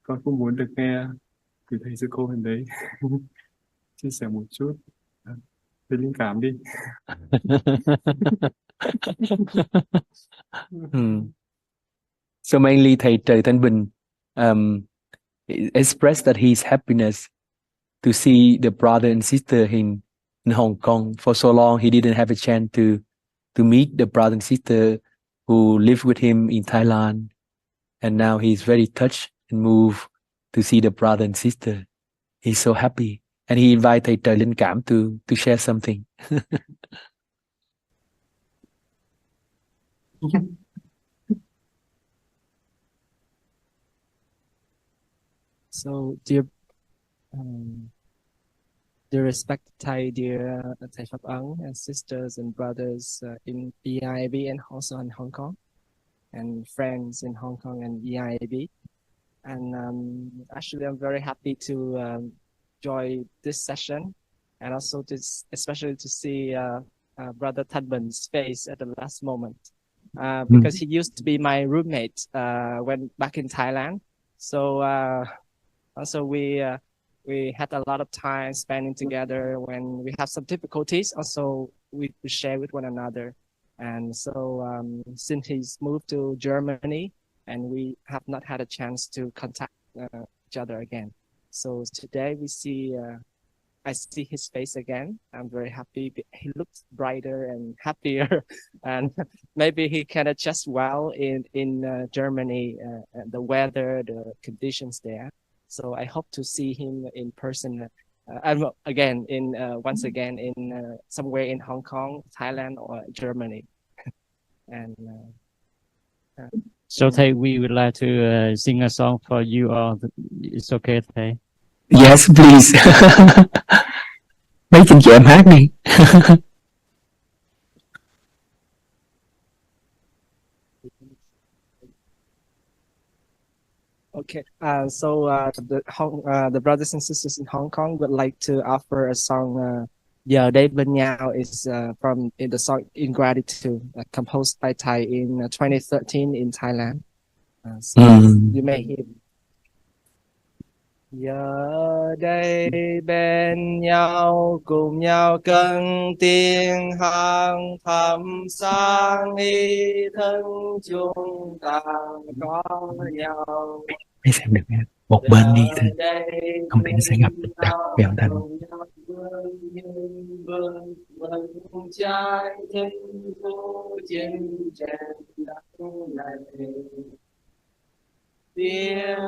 S7: Con cũng muốn được nghe từ thầy sư cô bên đấy chia sẻ một chút. Thầy linh cảm đi.
S1: So mainly thầy Trời Thanh Bình expressed that his happiness to see the brother and sister in Hong Kong. For so long, he didn't have a chance to meet the brother and sister who lived with him in Thailand. And now he's very touched and moved to see the brother and sister. He's so happy. And he invited thầy Trời Linh Cảm to share something.
S8: So, dear respected Thai, dear Thai Pháp Ấn and sisters and brothers in EIAB and also in Hong Kong, and friends in Hong Kong and EIAB. And actually, I'm very happy to join this session, and also especially to see Brother Thanh Binh's face at the last moment, because he used to be my roommate when back in Thailand. So also we had a lot of time spending together when we have some difficulties. Also, we share with one another. And so since he's moved to Germany, and we have not had a chance to contact each other again. So today I see his face again. I'm very happy. He looks brighter and happier, and maybe he can adjust well in Germany, the weather, the conditions there. So I hope to see him in person again once again in somewhere in Hong Kong, Thailand, or Germany. And
S2: so Thầy, we would like to sing a song for you all. It's okay, Thầy?
S1: Yes, please. Mấy chị em hát đi.
S8: Okay, so the brothers and sisters in Hong Kong would like to offer a song. Giờ đây bên nhau is from the song In Gratitude, composed by Thai in 2013 in Thailand. So you may hear. Giờ đây bên nhau cùng nhau cân tiếng hàng thầm sang ý thân chúng ta có nhau.
S1: Hãy xem được nha. Một bên đi thôi, không thì nó sẽ gặp được đặc về âm thanh.
S8: Tiếng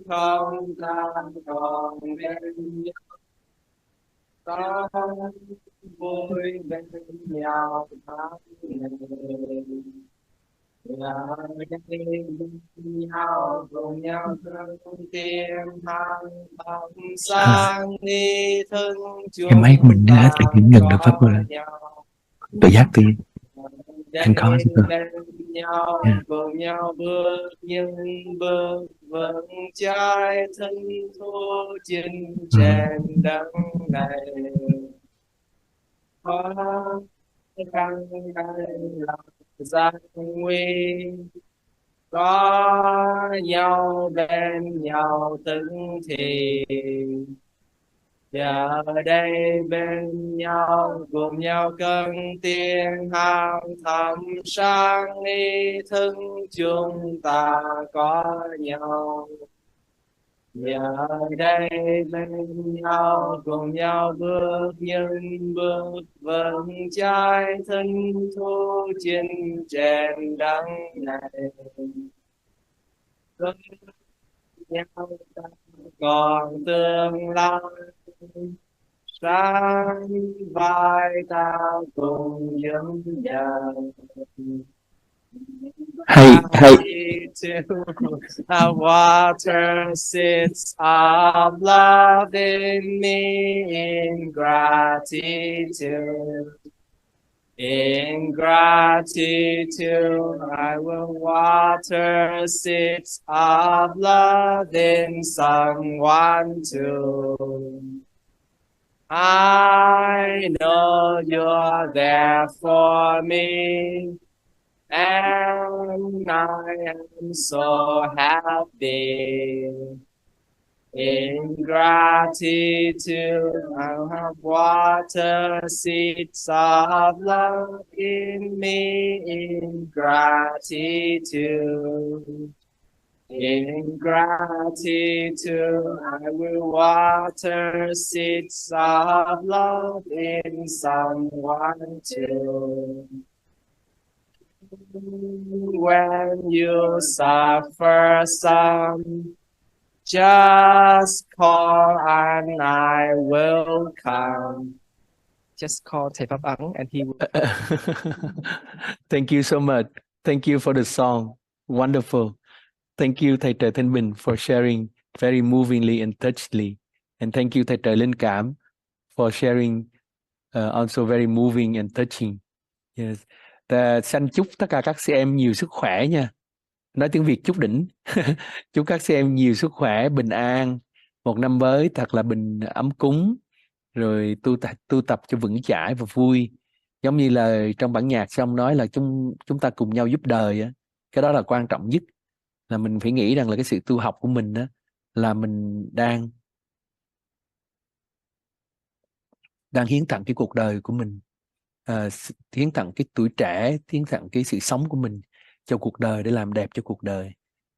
S8: không tan còn bên nhau, có vui bên nhau tháng ngày. Là đây bên nhau cùng nhau cân tiếng hàng thầm sang đi thân chung.
S1: Em mấy mình đã hết được những gần được pháp rồi. Tự giác tự nhiên. Anh có chứ cơ.
S8: Nhau cùng nhau bước những bước vững chãi thân thô trên trên đất này. Có khăn lòng gian nguy, có nhau bên nhau từng thì. Giờ đây bên nhau cùng nhau cân tiếng hàng thầm sang ý thân chúng ta có nhau. Giờ đây bên nhau cùng nhau bước những bước vững chãi thân thô trên trên đất này. Với nhau ta còn tương lai, sáng vai ta cùng dấn dần.
S1: Hey.
S8: A water sits of love in me in gratitude. In gratitude, I will water seeds of love in someone too. I know you're there for me, and I am so happy. In gratitude, I have watered seeds of love in me. In gratitude. In gratitude, I will water seeds of love in someone too. When you suffer some, just call and I will come. Just call Thầy Pháp Ấn and he will.
S1: Thank you so much. Thank you for the song. Wonderful. Thank you, Thầy Trời Thanh Bình, for sharing very movingly and touchingly. And thank you, Thầy Trời Linh Cảm, for sharing also very moving and touching. Yes. Xin chúc tất cả các chị em nhiều sức khỏe nha. Nói tiếng Việt chút đỉnh. Chúc các chị em nhiều sức khỏe, bình an, một năm mới thật là ấm cúng, rồi tu tập cho vững chãi và vui. Giống như là trong bản nhạc xong nói là chúng ta cùng nhau giúp đời á. Cái đó là quan trọng nhất. Là mình phải nghĩ rằng là cái sự tu học của mình á, là mình đang hiến tặng cái cuộc đời của mình, hiến tặng cái tuổi trẻ, hiến tặng cái sự sống của mình cho cuộc đời, để làm đẹp cho cuộc đời.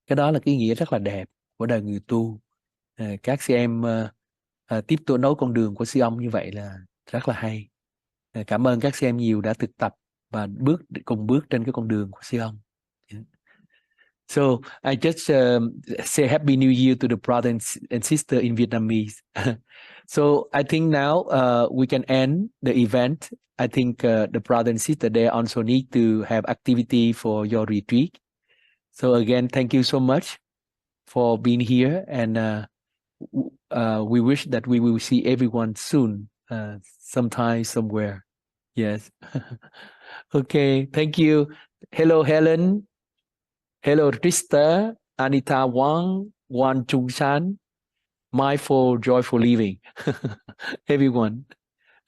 S1: Cái đó là cái ý nghĩa rất là đẹp của đời người tu. Các chị em tiếp tục nối con đường của sư ông như vậy là rất là hay. Cảm ơn các chị em nhiều đã thực tập và cùng bước trên cái con đường của sư ông. So I just say Happy New Year to the brother and sister in Vietnamese. So I think now we can end the event. I think the brother and sister there also need to have activity for your retreat. So again, thank you so much for being here, and we wish that we will see everyone soon, sometime, somewhere. Yes. Okay, thank you. Hello, Helen. Hello, Trista, Anita Wang Chung San, Mindful, Joyful Living. Everyone.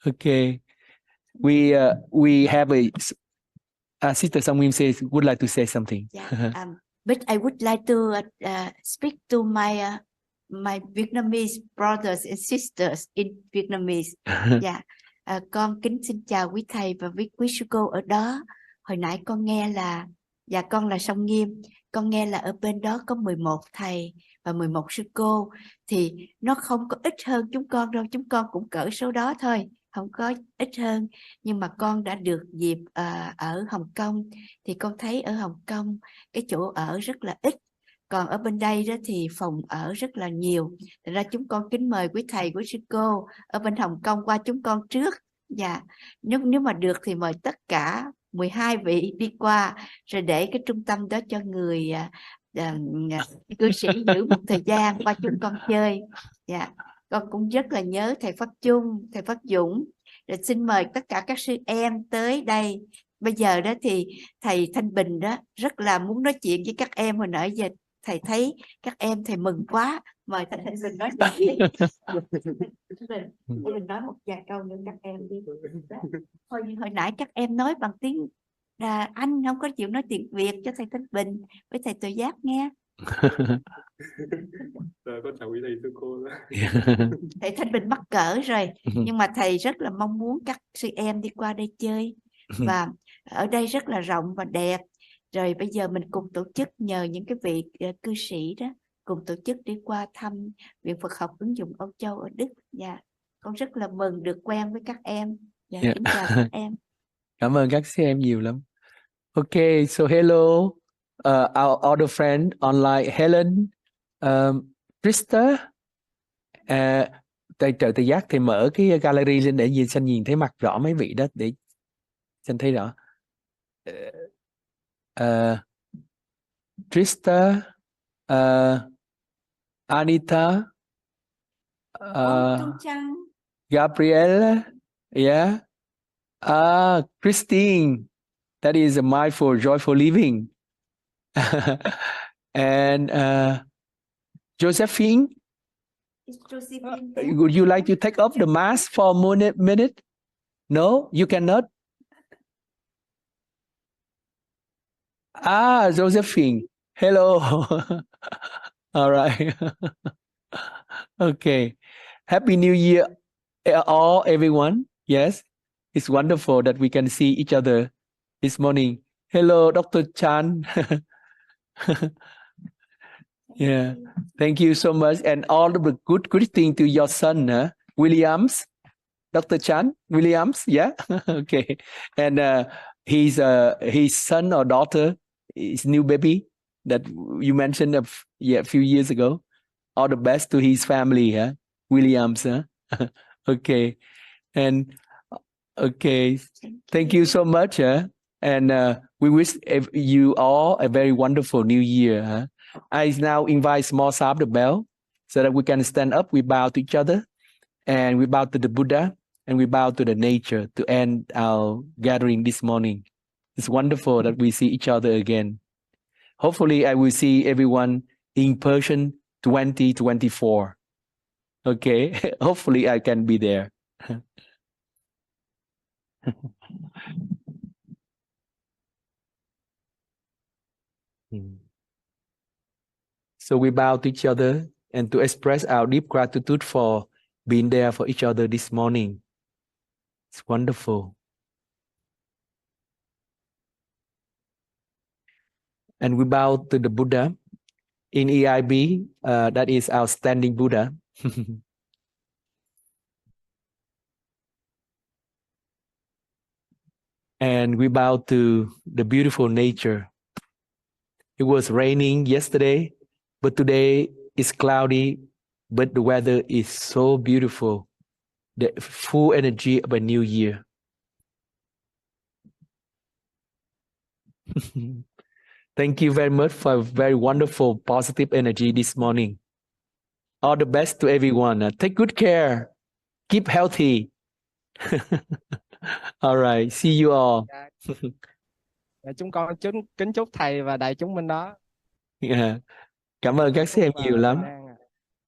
S1: Okay. We have Sister Sangwim says would like to say something.
S4: Yeah, but I would like to speak to my my Vietnamese brothers and sisters in Vietnamese. Yeah, con kính xin chào quý thầy và quý sư cô ở đó. Hồi nãy con nghe là, dạ con là Song Nghiêm, con nghe là ở bên đó có 11 thầy và 11 sư cô, thì nó không có ít hơn chúng con đâu, chúng con cũng cỡ số đó thôi, không có ít hơn. Nhưng mà con đã được dịp ở Hồng Kông, thì con thấy ở Hồng Kông cái chỗ ở rất là ít, còn ở bên đây đó thì phòng ở rất là nhiều. Thật ra chúng con kính mời quý thầy, quý sư cô ở bên Hồng Kông qua chúng con trước. Dạ, nếu mà được thì mời tất cả 12 vị đi qua, rồi để cái trung tâm đó cho người cư sĩ giữ một thời gian qua chúng con chơi. Dạ, con cũng rất là nhớ thầy Pháp Chung, thầy Pháp Dũng. Rồi xin mời tất cả các sư em tới đây. Bây giờ đó thì thầy Thanh Bình đó rất là muốn nói chuyện với các em. Hồi nãy giờ thầy thấy các em thầy mừng quá, mời thầy Thanh Bình nói chuyện đi. Mình nói một vài câu nữa các em đi. Hồi nãy các em nói bằng tiếng Anh, không có chịu nói tiếng Việt cho thầy Thanh Bình với thầy Tuệ Giác nghe.
S7: Con chào quý thầy sư cô.
S4: Thầy Thanh Bình mắc cỡ rồi, nhưng mà thầy rất là mong muốn các sư em đi qua đây chơi, và ở đây rất là rộng và đẹp. Rồi bây giờ mình cùng tổ chức, nhờ những cái vị cư sĩ đó cùng tổ chức đi qua thăm Viện Phật học ứng dụng Âu Châu ở Đức. Dạ, con rất là mừng được quen với các em. Dạ, kính chào các em.
S1: Cảm ơn các em nhiều lắm. Okay, so hello, our other friend online, Helen, Krista. Thầy Trợ Tự Giác thì mở cái gallery lên để xin nhìn thấy mặt rõ mấy vị đó, để xin thấy rõ. Krista, Anita, Gabriella, yeah, Christine, that is a mindful, joyful living, and Josephine. Would you like to take off the mask for a minute? No, you cannot. Josephine, hello. All right. Okay. Happy New Year, all everyone. Yes, it's wonderful that we can see each other this morning. Hello, Dr. Chan. Yeah, thank you so much, and all the good greeting to your son, Williams. Dr. Chan Williams, yeah, okay, and his son or daughter, his new baby that you mentioned a few years ago. All the best to his family, huh? Williams, huh? Okay, and okay, thank you so much, huh? And we wish you all a very wonderful new year. Huh? I now invite small Saab the bell so that we can stand up. We bow to each other and we bow to the Buddha and we bow to the nature to end our gathering this morning. It's wonderful that we see each other again. Hopefully, I will see everyone in person 2024. Okay, hopefully I can be there. So we bow to each other and to express our deep gratitude for being there for each other this morning. It's wonderful. And we bow to the Buddha in EIB, that is our standing Buddha. And we bow to the beautiful nature. It was raining yesterday, but today it's cloudy, but the weather is so beautiful. The full energy of a new year. Thank you very much for a very wonderful, positive energy this morning. All the best to everyone. Take good care. Keep healthy. All right. See you all.
S8: Chúng con kính chúc thầy và đại chúng bên đó.
S1: Yeah. Cảm ơn các xem nhiều lắm.